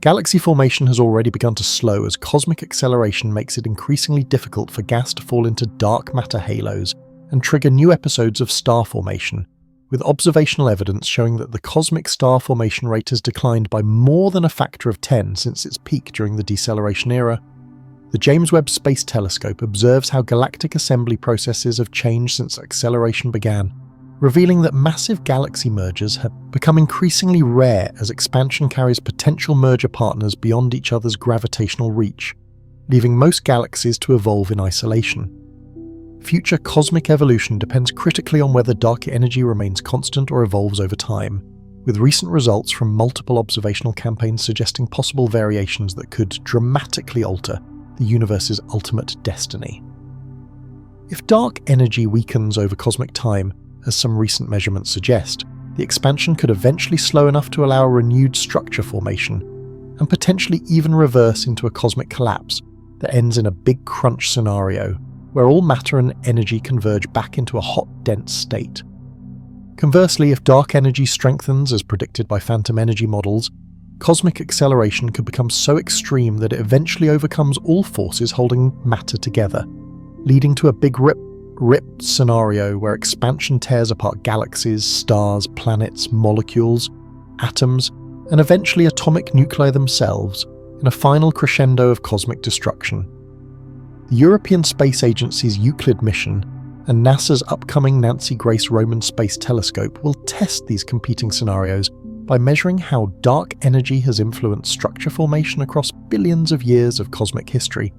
Galaxy formation has already begun to slow as cosmic acceleration makes it increasingly difficult for gas to fall into dark matter halos and trigger new episodes of star formation, with observational evidence showing that the cosmic star formation rate has declined by more than a factor of 10 since its peak during the deceleration era. The James Webb Space Telescope observes how galactic assembly processes have changed since acceleration began, revealing that massive galaxy mergers have become increasingly rare as expansion carries potential merger partners beyond each other's gravitational reach, leaving most galaxies to evolve in isolation. Future cosmic evolution depends critically on whether dark energy remains constant or evolves over time, with recent results from multiple observational campaigns suggesting possible variations that could dramatically alter the universe's ultimate destiny. If dark energy weakens over cosmic time, as some recent measurements suggest, the expansion could eventually slow enough to allow renewed structure formation, and potentially even reverse into a cosmic collapse that ends in a big crunch scenario, where all matter and energy converge back into a hot, dense state. Conversely, if dark energy strengthens as predicted by phantom energy models, cosmic acceleration could become so extreme that it eventually overcomes all forces holding matter together, leading to a big rip scenario where expansion tears apart galaxies, stars, planets, molecules, atoms, and eventually atomic nuclei themselves in a final crescendo of cosmic destruction. The European Space Agency's Euclid mission and NASA's upcoming Nancy Grace Roman Space Telescope will test these competing scenarios by measuring how dark energy has influenced structure formation across billions of years of cosmic history,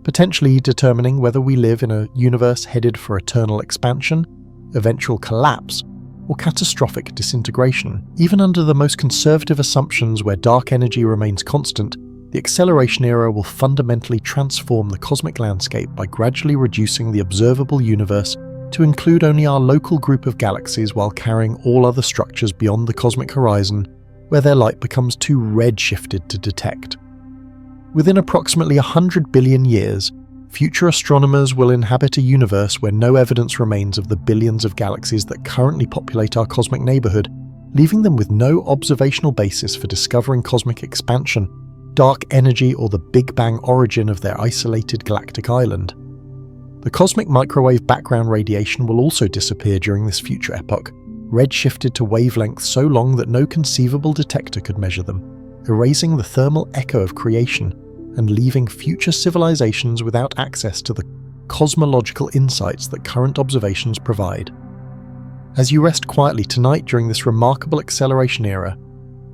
potentially determining whether we live in a universe headed for eternal expansion, eventual collapse, or catastrophic disintegration. Even under the most conservative assumptions where dark energy remains constant, the acceleration era will fundamentally transform the cosmic landscape by gradually reducing the observable universe to include only our local group of galaxies while carrying all other structures beyond the cosmic horizon, where their light becomes too red-shifted to detect. Within approximately 100 billion years, future astronomers will inhabit a universe where no evidence remains of the billions of galaxies that currently populate our cosmic neighborhood, leaving them with no observational basis for discovering cosmic expansion, dark energy, or the Big Bang origin of their isolated galactic island. The cosmic microwave background radiation will also disappear during this future epoch, red-shifted to wavelengths so long that no conceivable detector could measure them, erasing the thermal echo of creation and leaving future civilizations without access to the cosmological insights that current observations provide. As you rest quietly tonight during this remarkable acceleration era,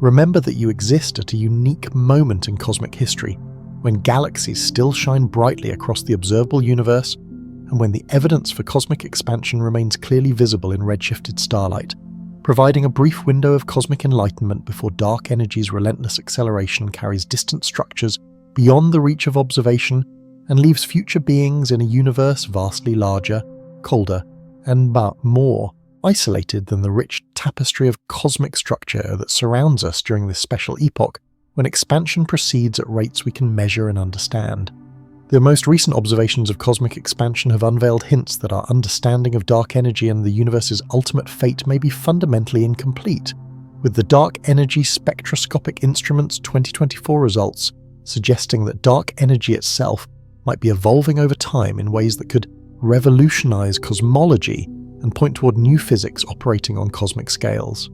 remember that you exist at a unique moment in cosmic history, when galaxies still shine brightly across the observable universe, and when the evidence for cosmic expansion remains clearly visible in red-shifted starlight, providing a brief window of cosmic enlightenment before dark energy's relentless acceleration carries distant structures beyond the reach of observation and leaves future beings in a universe vastly larger, colder, and more isolated than the rich tapestry of cosmic structure that surrounds us during this special epoch when expansion proceeds at rates we can measure and understand. The most recent observations of cosmic expansion have unveiled hints that our understanding of dark energy and the universe's ultimate fate may be fundamentally incomplete, with the Dark Energy Spectroscopic Instrument's 2024 results suggesting that dark energy itself might be evolving over time in ways that could revolutionize cosmology and point toward new physics operating on cosmic scales.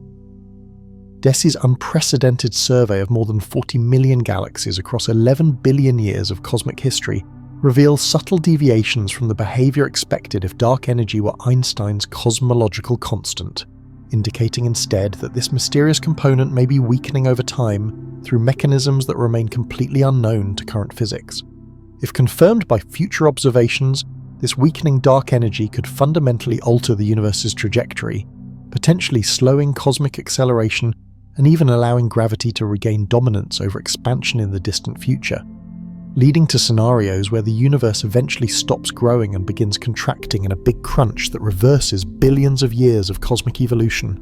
DESI's unprecedented survey of more than 40 million galaxies across 11 billion years of cosmic history reveals subtle deviations from the behavior expected if dark energy were Einstein's cosmological constant, indicating instead that this mysterious component may be weakening over time through mechanisms that remain completely unknown to current physics. If confirmed by future observations, this weakening dark energy could fundamentally alter the universe's trajectory, potentially slowing cosmic acceleration and even allowing gravity to regain dominance over expansion in the distant future, leading to scenarios where the universe eventually stops growing and begins contracting in a big crunch that reverses billions of years of cosmic evolution.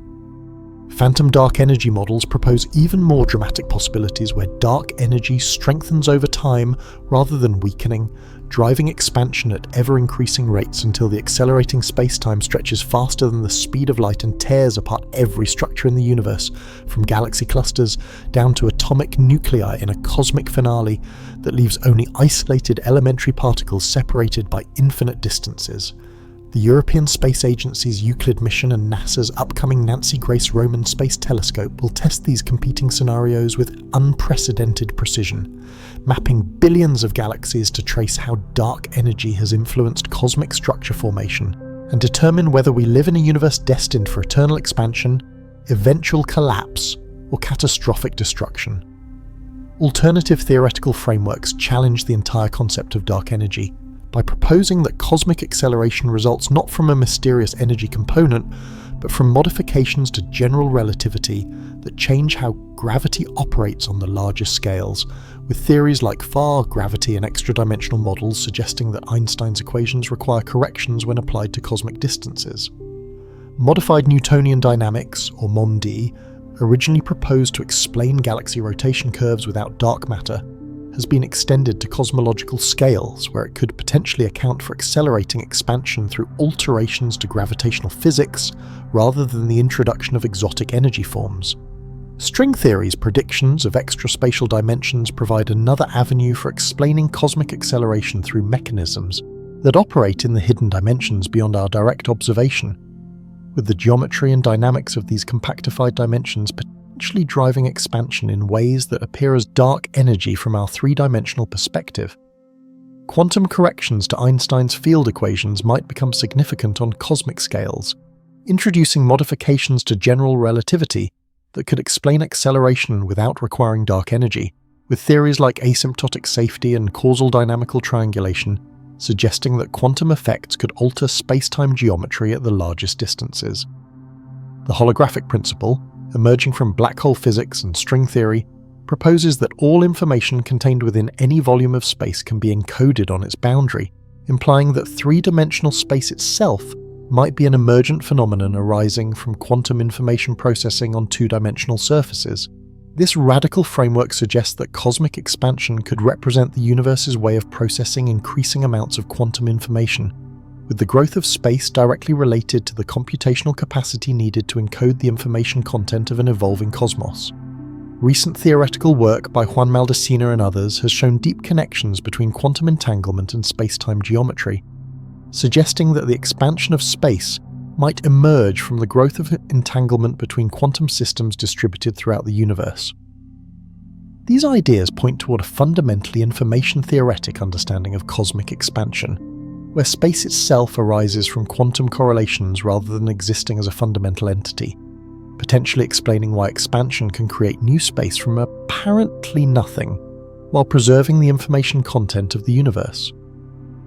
Phantom dark energy models propose even more dramatic possibilities where dark energy strengthens over time rather than weakening, driving expansion at ever-increasing rates until the accelerating space-time stretches faster than the speed of light and tears apart every structure in the universe, from galaxy clusters down to atomic nuclei in a cosmic finale that leaves only isolated elementary particles separated by infinite distances. The European Space Agency's Euclid mission and NASA's upcoming Nancy Grace Roman Space Telescope will test these competing scenarios with unprecedented precision, mapping billions of galaxies to trace how dark energy has influenced cosmic structure formation and determine whether we live in a universe destined for eternal expansion, eventual collapse, or catastrophic destruction. Alternative theoretical frameworks challenge the entire concept of dark energy by proposing that cosmic acceleration results not from a mysterious energy component, but from modifications to general relativity that change how gravity operates on the largest scales, with theories like far gravity and extra-dimensional models suggesting that Einstein's equations require corrections when applied to cosmic distances. Modified Newtonian dynamics, or MOND, originally proposed to explain galaxy rotation curves without dark matter, has been extended to cosmological scales where it could potentially account for accelerating expansion through alterations to gravitational physics rather than the introduction of exotic energy forms. String theory's predictions of extraspatial dimensions provide another avenue for explaining cosmic acceleration through mechanisms that operate in the hidden dimensions beyond our direct observation, with the geometry and dynamics of these compactified dimensions potentially driving expansion in ways that appear as dark energy from our three-dimensional perspective. Quantum corrections to Einstein's field equations might become significant on cosmic scales, introducing modifications to general relativity that could explain acceleration without requiring dark energy, with theories like asymptotic safety and causal dynamical triangulation suggesting that quantum effects could alter space-time geometry at the largest distances. The holographic principle, emerging from black hole physics and string theory, proposes that all information contained within any volume of space can be encoded on its boundary, implying that three-dimensional space itself might be an emergent phenomenon arising from quantum information processing on two-dimensional surfaces. This radical framework suggests that cosmic expansion could represent the universe's way of processing increasing amounts of quantum information, with the growth of space directly related to the computational capacity needed to encode the information content of an evolving cosmos. Recent theoretical work by Juan Maldacena and others has shown deep connections between quantum entanglement and space-time geometry, suggesting that the expansion of space might emerge from the growth of entanglement between quantum systems distributed throughout the universe. These ideas point toward a fundamentally information-theoretic understanding of cosmic expansion, where space itself arises from quantum correlations rather than existing as a fundamental entity, potentially explaining why expansion can create new space from apparently nothing, while preserving the information content of the universe.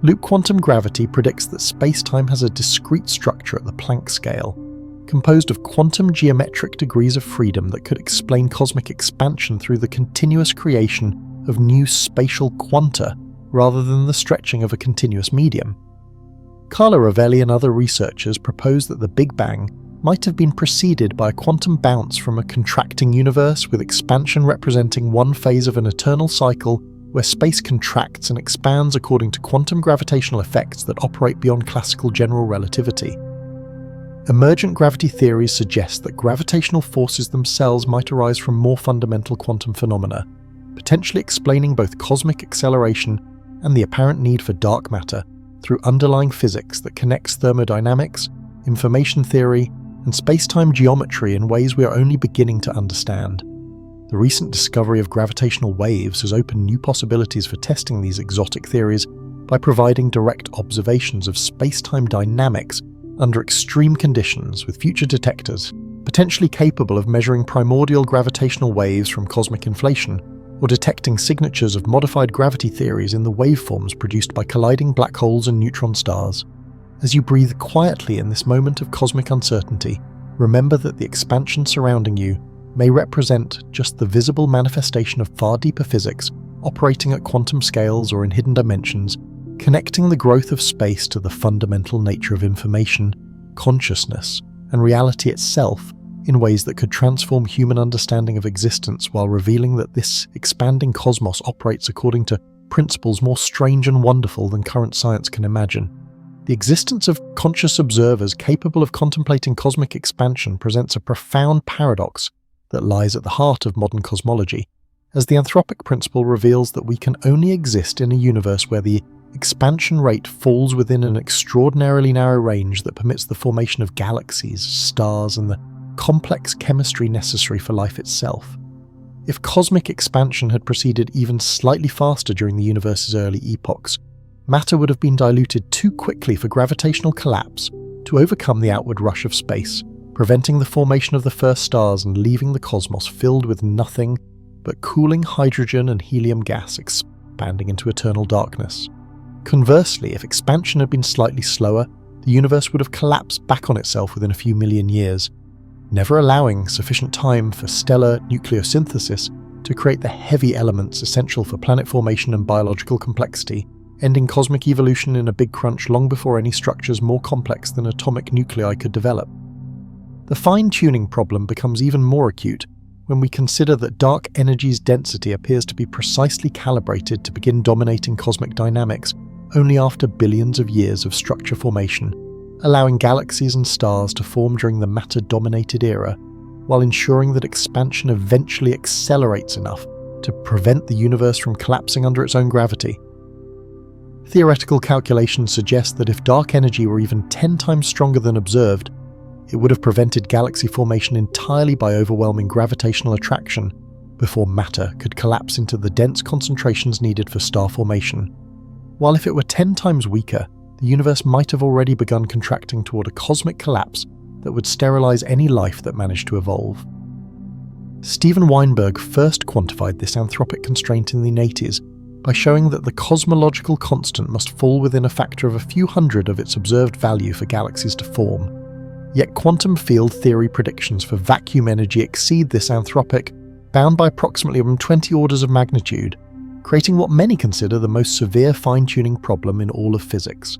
Loop quantum gravity predicts that space-time has a discrete structure at the Planck scale, composed of quantum geometric degrees of freedom that could explain cosmic expansion through the continuous creation of new spatial quanta rather than the stretching of a continuous medium. Carlo Rovelli and other researchers propose that the Big Bang might have been preceded by a quantum bounce from a contracting universe, with expansion representing one phase of an eternal cycle where space contracts and expands according to quantum gravitational effects that operate beyond classical general relativity. Emergent gravity theories suggest that gravitational forces themselves might arise from more fundamental quantum phenomena, potentially explaining both cosmic acceleration and the apparent need for dark matter through underlying physics that connects thermodynamics, information theory, and space-time geometry in ways we are only beginning to understand. The recent discovery of gravitational waves has opened new possibilities for testing these exotic theories by providing direct observations of space-time dynamics under extreme conditions with future detectors, potentially capable of measuring primordial gravitational waves from cosmic inflation, or detecting signatures of modified gravity theories in the waveforms produced by colliding black holes and neutron stars. As you breathe quietly in this moment of cosmic uncertainty, remember that the expansion surrounding you may represent just the visible manifestation of far deeper physics operating at quantum scales or in hidden dimensions, connecting the growth of space to the fundamental nature of information, consciousness, and reality itself in ways that could transform human understanding of existence while revealing that this expanding cosmos operates according to principles more strange and wonderful than current science can imagine. The existence of conscious observers capable of contemplating cosmic expansion presents a profound paradox that lies at the heart of modern cosmology, as the anthropic principle reveals that we can only exist in a universe where the expansion rate falls within an extraordinarily narrow range that permits the formation of galaxies, stars, and the complex chemistry necessary for life itself. If cosmic expansion had proceeded even slightly faster during the universe's early epochs, matter would have been diluted too quickly for gravitational collapse to overcome the outward rush of space, preventing the formation of the first stars and leaving the cosmos filled with nothing but cooling hydrogen and helium gas expanding into eternal darkness. Conversely, if expansion had been slightly slower, the universe would have collapsed back on itself within a few million years, never allowing sufficient time for stellar nucleosynthesis to create the heavy elements essential for planet formation and biological complexity, ending cosmic evolution in a big crunch long before any structures more complex than atomic nuclei could develop. The fine-tuning problem becomes even more acute when we consider that dark energy's density appears to be precisely calibrated to begin dominating cosmic dynamics only after billions of years of structure formation, allowing galaxies and stars to form during the matter-dominated era, while ensuring that expansion eventually accelerates enough to prevent the universe from collapsing under its own gravity. Theoretical calculations suggest that if dark energy were even 10 times stronger than observed, it would have prevented galaxy formation entirely by overwhelming gravitational attraction before matter could collapse into the dense concentrations needed for star formation. While if it were 10 times weaker, the universe might have already begun contracting toward a cosmic collapse that would sterilize any life that managed to evolve. Steven Weinberg first quantified this anthropic constraint in the 80s by showing that the cosmological constant must fall within a factor of a few hundred of its observed value for galaxies to form. Yet quantum field theory predictions for vacuum energy exceed this anthropic, bound by approximately 20 orders of magnitude, creating what many consider the most severe fine-tuning problem in all of physics.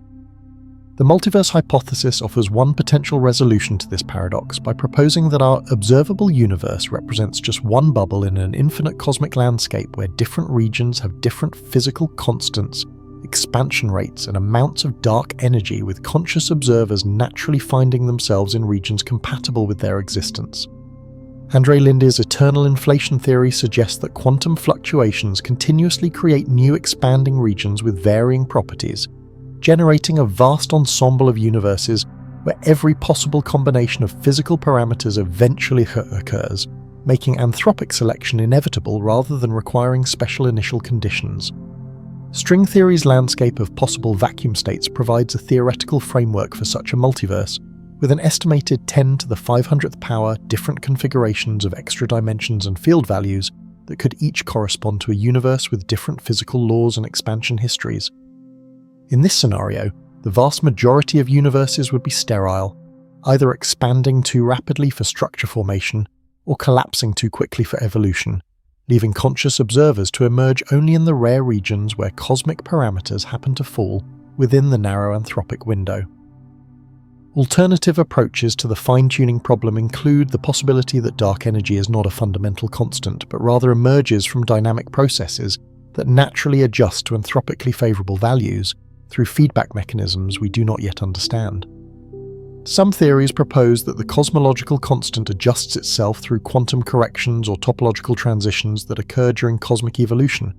The multiverse hypothesis offers one potential resolution to this paradox by proposing that our observable universe represents just one bubble in an infinite cosmic landscape where different regions have different physical constants, expansion rates, and amounts of dark energy, with conscious observers naturally finding themselves in regions compatible with their existence. Andre Linde's eternal inflation theory suggests that quantum fluctuations continuously create new expanding regions with varying properties, generating a vast ensemble of universes where every possible combination of physical parameters eventually occurs, making anthropic selection inevitable rather than requiring special initial conditions. String theory's landscape of possible vacuum states provides a theoretical framework for such a multiverse, with an estimated 10 to the 500th power different configurations of extra dimensions and field values that could each correspond to a universe with different physical laws and expansion histories. In this scenario, the vast majority of universes would be sterile, either expanding too rapidly for structure formation or collapsing too quickly for evolution, leaving conscious observers to emerge only in the rare regions where cosmic parameters happen to fall within the narrow anthropic window. Alternative approaches to the fine-tuning problem include the possibility that dark energy is not a fundamental constant, but rather emerges from dynamic processes that naturally adjust to anthropically favorable values through feedback mechanisms we do not yet understand. Some theories propose that the cosmological constant adjusts itself through quantum corrections or topological transitions that occur during cosmic evolution,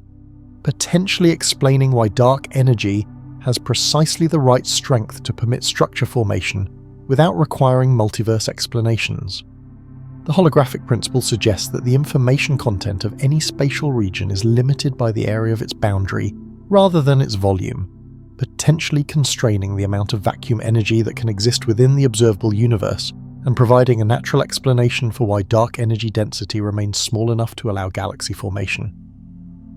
potentially explaining why dark energy has precisely the right strength to permit structure formation without requiring multiverse explanations. The holographic principle suggests that the information content of any spatial region is limited by the area of its boundary rather than its volume, potentially constraining the amount of vacuum energy that can exist within the observable universe and providing a natural explanation for why dark energy density remains small enough to allow galaxy formation.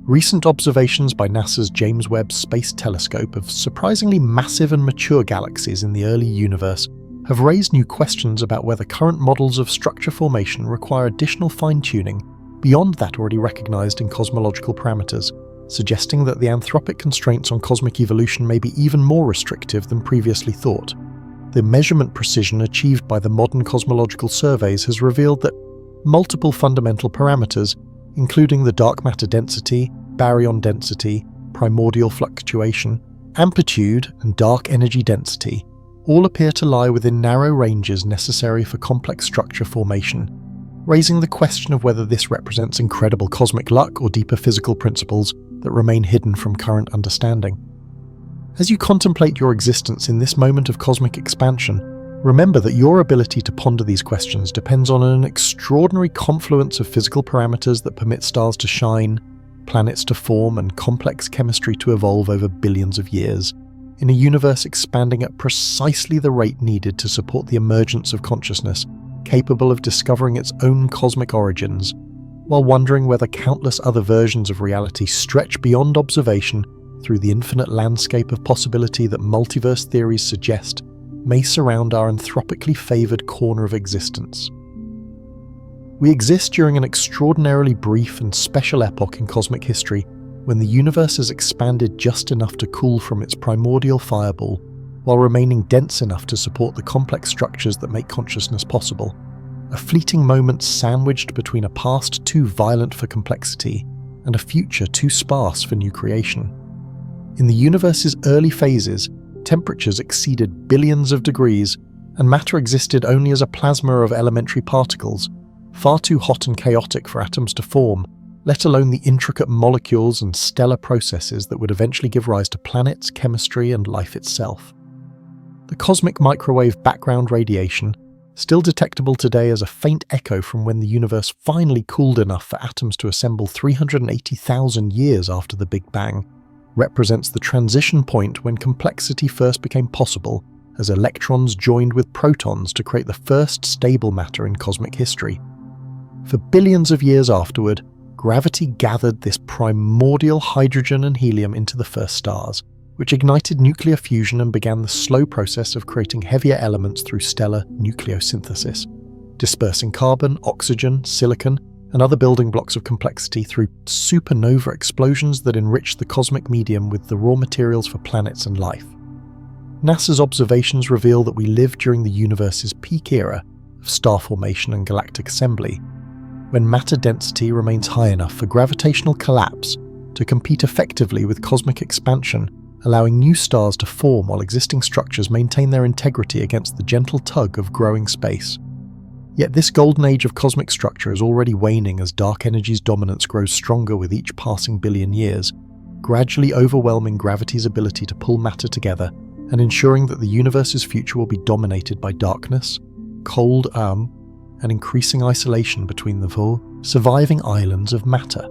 Recent observations by NASA's James Webb Space Telescope of surprisingly massive and mature galaxies in the early universe have raised new questions about whether current models of structure formation require additional fine-tuning beyond that already recognized in cosmological parameters, suggesting that the anthropic constraints on cosmic evolution may be even more restrictive than previously thought. The measurement precision achieved by the modern cosmological surveys has revealed that multiple fundamental parameters, including the dark matter density, baryon density, primordial fluctuation, amplitude, and dark energy density, all appear to lie within narrow ranges necessary for complex structure formation, raising the question of whether this represents incredible cosmic luck or deeper physical principles that remain hidden from current understanding. As you contemplate your existence in this moment of cosmic expansion, remember that your ability to ponder these questions depends on an extraordinary confluence of physical parameters that permit stars to shine, planets to form, and complex chemistry to evolve over billions of years, in a universe expanding at precisely the rate needed to support the emergence of consciousness capable of discovering its own cosmic origins, while wondering whether countless other versions of reality stretch beyond observation through the infinite landscape of possibility that multiverse theories suggest may surround our anthropically favored corner of existence. We exist during an extraordinarily brief and special epoch in cosmic history when the universe has expanded just enough to cool from its primordial fireball, while remaining dense enough to support the complex structures that make consciousness possible. A fleeting moment sandwiched between a past too violent for complexity and a future too sparse for new creation. In the universe's early phases, temperatures exceeded billions of degrees, and matter existed only as a plasma of elementary particles, far too hot and chaotic for atoms to form, let alone the intricate molecules and stellar processes that would eventually give rise to planets, chemistry, and life itself. The cosmic microwave background radiation, still detectable today as a faint echo from when the universe finally cooled enough for atoms to assemble 380,000 years after the Big Bang, represents the transition point when complexity first became possible as electrons joined with protons to create the first stable matter in cosmic history. For billions of years afterward, gravity gathered this primordial hydrogen and helium into the first stars, which ignited nuclear fusion and began the slow process of creating heavier elements through stellar nucleosynthesis, dispersing carbon, oxygen, silicon, and other building blocks of complexity through supernova explosions that enriched the cosmic medium with the raw materials for planets and life. NASA's observations reveal that we live during the universe's peak era of star formation and galactic assembly, when matter density remains high enough for gravitational collapse to compete effectively with cosmic expansion, allowing new stars to form while existing structures maintain their integrity against the gentle tug of growing space. Yet this golden age of cosmic structure is already waning as dark energy's dominance grows stronger with each passing billion years, gradually overwhelming gravity's ability to pull matter together and ensuring that the universe's future will be dominated by darkness, cold and increasing isolation between the four surviving islands of matter.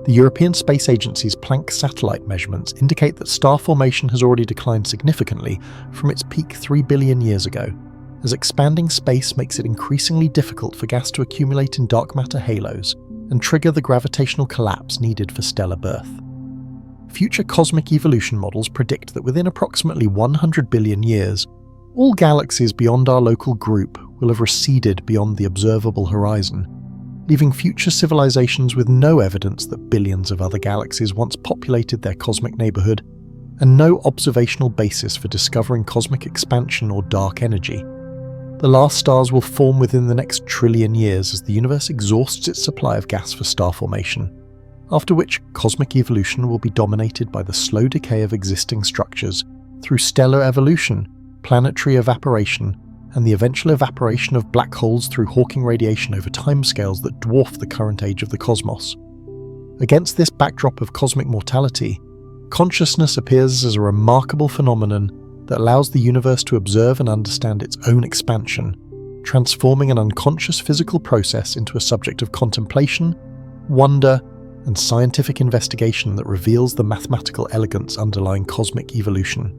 The European Space Agency's Planck satellite measurements indicate that star formation has already declined significantly from its peak 3 billion years ago, as expanding space makes it increasingly difficult for gas to accumulate in dark matter halos and trigger the gravitational collapse needed for stellar birth. Future cosmic evolution models predict that within approximately 100 billion years, all galaxies beyond our local group will have receded beyond the observable horizon, leaving future civilizations with no evidence that billions of other galaxies once populated their cosmic neighborhood, and no observational basis for discovering cosmic expansion or dark energy. The last stars will form within the next trillion years as the universe exhausts its supply of gas for star formation, after which cosmic evolution will be dominated by the slow decay of existing structures through stellar evolution, planetary evaporation, and the eventual evaporation of black holes through Hawking radiation over timescales that dwarf the current age of the cosmos. Against this backdrop of cosmic mortality, consciousness appears as a remarkable phenomenon that allows the universe to observe and understand its own expansion, transforming an unconscious physical process into a subject of contemplation, wonder, and scientific investigation that reveals the mathematical elegance underlying cosmic evolution.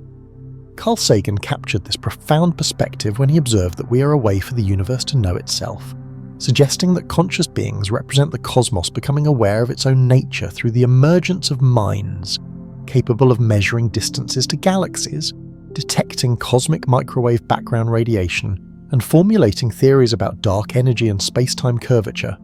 Carl Sagan captured this profound perspective when he observed that we are a way for the universe to know itself, suggesting that conscious beings represent the cosmos becoming aware of its own nature through the emergence of minds capable of measuring distances to galaxies, detecting cosmic microwave background radiation, and formulating theories about dark energy and space-time curvature.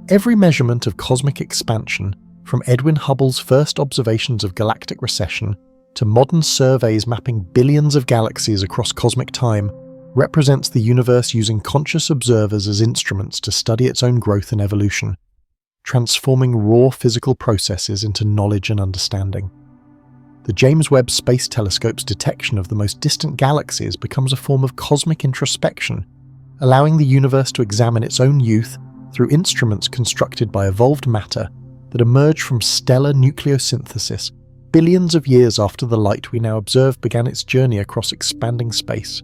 Every measurement of cosmic expansion, from Edwin Hubble's first observations of galactic recession to modern surveys mapping billions of galaxies across cosmic time, represents the universe using conscious observers as instruments to study its own growth and evolution, transforming raw physical processes into knowledge and understanding. The James Webb Space Telescope's detection of the most distant galaxies becomes a form of cosmic introspection, allowing the universe to examine its own youth through instruments constructed by evolved matter that emerged from stellar nucleosynthesis billions of years after the light we now observe began its journey across expanding space.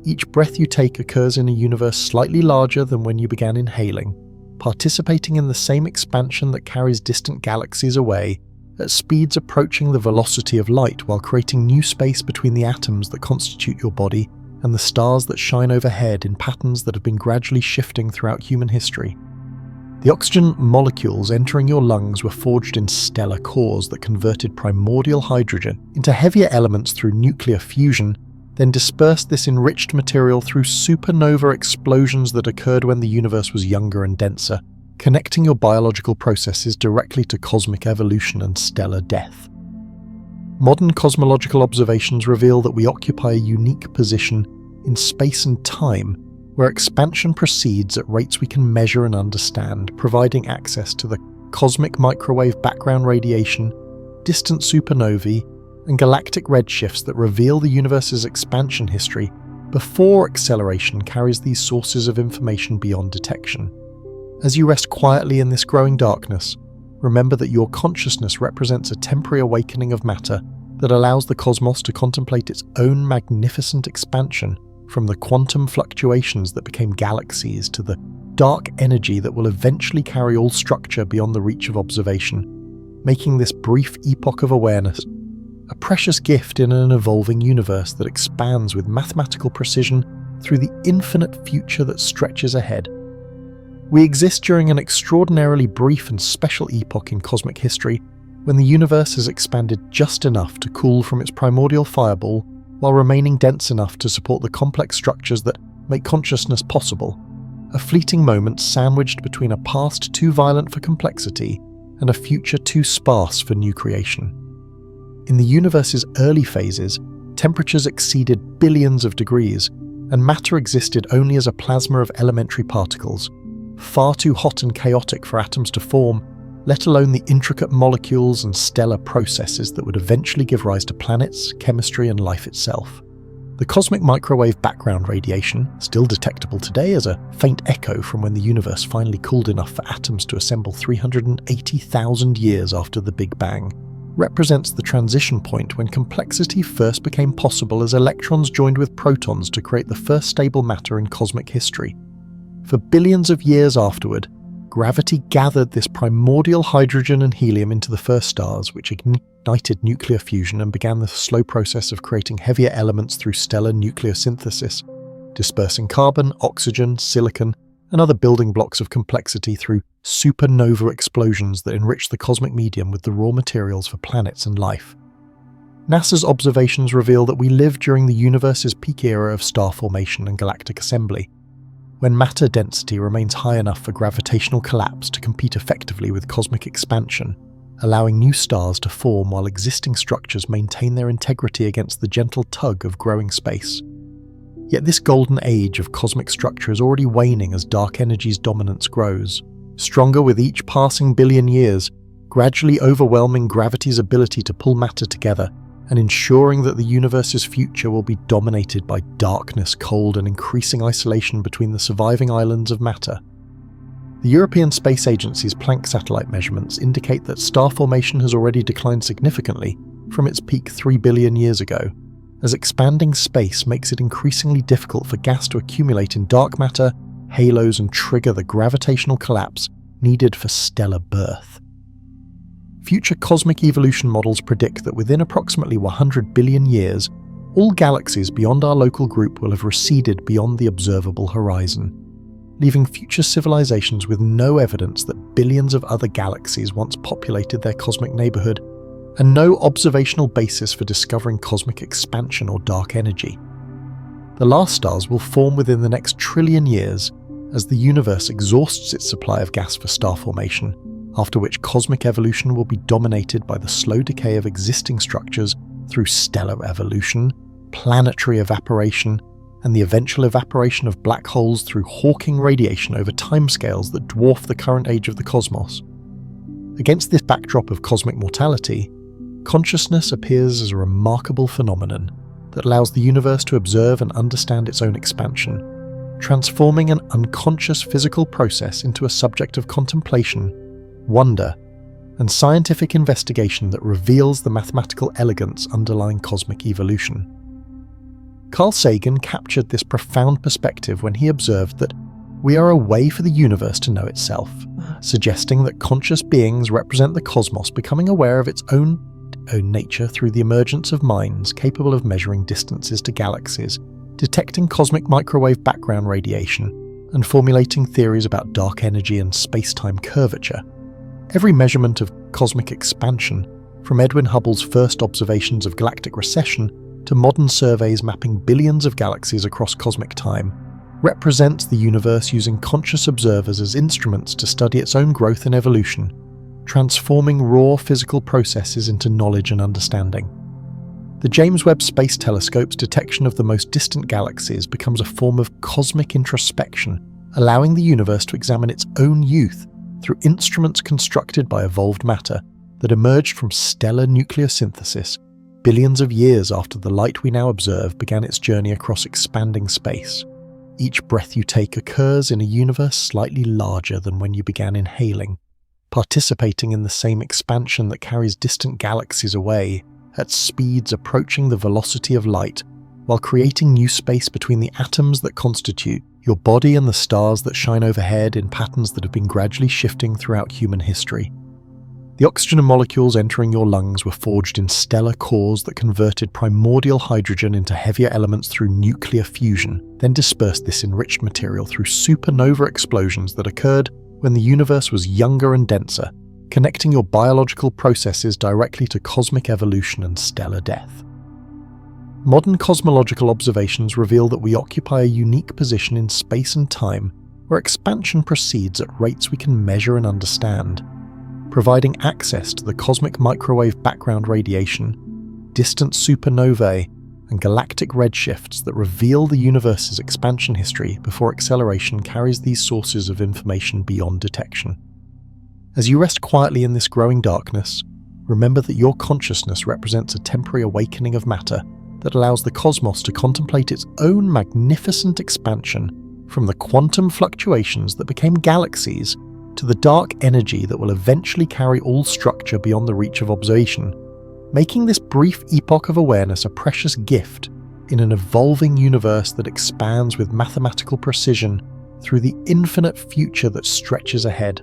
Each breath you take occurs in a universe slightly larger than when you began inhaling, participating in the same expansion that carries distant galaxies away at speeds approaching the velocity of light, while creating new space between the atoms that constitute your body and the stars that shine overhead in patterns that have been gradually shifting throughout human history. The oxygen molecules entering your lungs were forged in stellar cores that converted primordial hydrogen into heavier elements through nuclear fusion, then dispersed this enriched material through supernova explosions that occurred when the universe was younger and denser, connecting your biological processes directly to cosmic evolution and stellar death. Modern cosmological observations reveal that we occupy a unique position in space and time, where expansion proceeds at rates we can measure and understand, providing access to the cosmic microwave background radiation, distant supernovae, and galactic redshifts that reveal the universe's expansion history before acceleration carries these sources of information beyond detection. As you rest quietly in this growing darkness, remember that your consciousness represents a temporary awakening of matter that allows the cosmos to contemplate its own magnificent expansion, from the quantum fluctuations that became galaxies to the dark energy that will eventually carry all structure beyond the reach of observation, making this brief epoch of awareness a precious gift in an evolving universe that expands with mathematical precision through the infinite future that stretches ahead. We exist during an extraordinarily brief and special epoch in cosmic history, when the universe has expanded just enough to cool from its primordial fireball while remaining dense enough to support the complex structures that make consciousness possible, a fleeting moment sandwiched between a past too violent for complexity and a future too sparse for new creation. In the universe's early phases, temperatures exceeded billions of degrees, and matter existed only as a plasma of elementary particles, far too hot and chaotic for atoms to form, let alone the intricate molecules and stellar processes that would eventually give rise to planets, chemistry, and life itself. The cosmic microwave background radiation, still detectable today as a faint echo from when the universe finally cooled enough for atoms to assemble 380,000 years after the Big Bang, represents the transition point when complexity first became possible as electrons joined with protons to create the first stable matter in cosmic history. For billions of years afterward, gravity gathered this primordial hydrogen and helium into the first stars, which ignited nuclear fusion and began the slow process of creating heavier elements through stellar nucleosynthesis, dispersing carbon, oxygen, silicon, and other building blocks of complexity through supernova explosions that enriched the cosmic medium with the raw materials for planets and life. NASA's observations reveal that we live during the universe's peak era of star formation and galactic assembly, when matter density remains high enough for gravitational collapse to compete effectively with cosmic expansion, allowing new stars to form while existing structures maintain their integrity against the gentle tug of growing space. Yet this golden age of cosmic structure is already waning as dark energy's dominance grows, stronger with each passing billion years, gradually overwhelming gravity's ability to pull matter together and ensuring that the universe's future will be dominated by darkness, cold, and increasing isolation between the surviving islands of matter. The European Space Agency's Planck satellite measurements indicate that star formation has already declined significantly from its peak 3 billion years ago, as expanding space makes it increasingly difficult for gas to accumulate in dark matter, halos, and trigger the gravitational collapse needed for stellar birth. Future cosmic evolution models predict that within approximately 100 billion years, all galaxies beyond our local group will have receded beyond the observable horizon, leaving future civilizations with no evidence that billions of other galaxies once populated their cosmic neighborhood, and no observational basis for discovering cosmic expansion or dark energy. The last stars will form within the next trillion years as the universe exhausts its supply of gas for star formation, after which cosmic evolution will be dominated by the slow decay of existing structures through stellar evolution, planetary evaporation, and the eventual evaporation of black holes through Hawking radiation over timescales that dwarf the current age of the cosmos. Against this backdrop of cosmic mortality, consciousness appears as a remarkable phenomenon that allows the universe to observe and understand its own expansion, transforming an unconscious physical process into a subject of contemplation, wonder, and scientific investigation that reveals the mathematical elegance underlying cosmic evolution. Carl Sagan captured this profound perspective when he observed that we are a way for the universe to know itself, suggesting that conscious beings represent the cosmos becoming aware of its own nature through the emergence of minds capable of measuring distances to galaxies, detecting cosmic microwave background radiation, and formulating theories about dark energy and space-time curvature. Every measurement of cosmic expansion, from Edwin Hubble's first observations of galactic recession to modern surveys mapping billions of galaxies across cosmic time, represents the universe using conscious observers as instruments to study its own growth and evolution, transforming raw physical processes into knowledge and understanding. The James Webb Space Telescope's detection of the most distant galaxies becomes a form of cosmic introspection, allowing the universe to examine its own youth through instruments constructed by evolved matter that emerged from stellar nucleosynthesis billions of years after the light we now observe began its journey across expanding space. Each breath you take occurs in a universe slightly larger than when you began inhaling, participating in the same expansion that carries distant galaxies away at speeds approaching the velocity of light, while creating new space between the atoms that constitute your body and the stars that shine overhead in patterns that have been gradually shifting throughout human history. The oxygen molecules entering your lungs were forged in stellar cores that converted primordial hydrogen into heavier elements through nuclear fusion, then dispersed this enriched material through supernova explosions that occurred when the universe was younger and denser, connecting your biological processes directly to cosmic evolution and stellar death. Modern cosmological observations reveal that we occupy a unique position in space and time where expansion proceeds at rates we can measure and understand, providing access to the cosmic microwave background radiation, distant supernovae, and galactic redshifts that reveal the universe's expansion history before acceleration carries these sources of information beyond detection. As you rest quietly in this growing darkness, remember that your consciousness represents a temporary awakening of matter that allows the cosmos to contemplate its own magnificent expansion from the quantum fluctuations that became galaxies to the dark energy that will eventually carry all structure beyond the reach of observation, making this brief epoch of awareness a precious gift in an evolving universe that expands with mathematical precision through the infinite future that stretches ahead.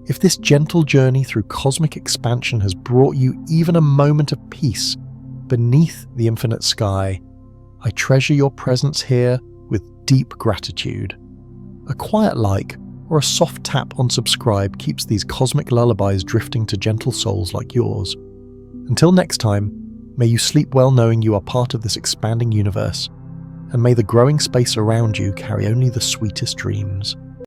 If this gentle journey through cosmic expansion has brought you even a moment of peace beneath the infinite sky, I treasure your presence here with deep gratitude. A quiet like or a soft tap on subscribe keeps these cosmic lullabies drifting to gentle souls like yours. Until next time, may you sleep well knowing you are part of this expanding universe, and may the growing space around you carry only the sweetest dreams.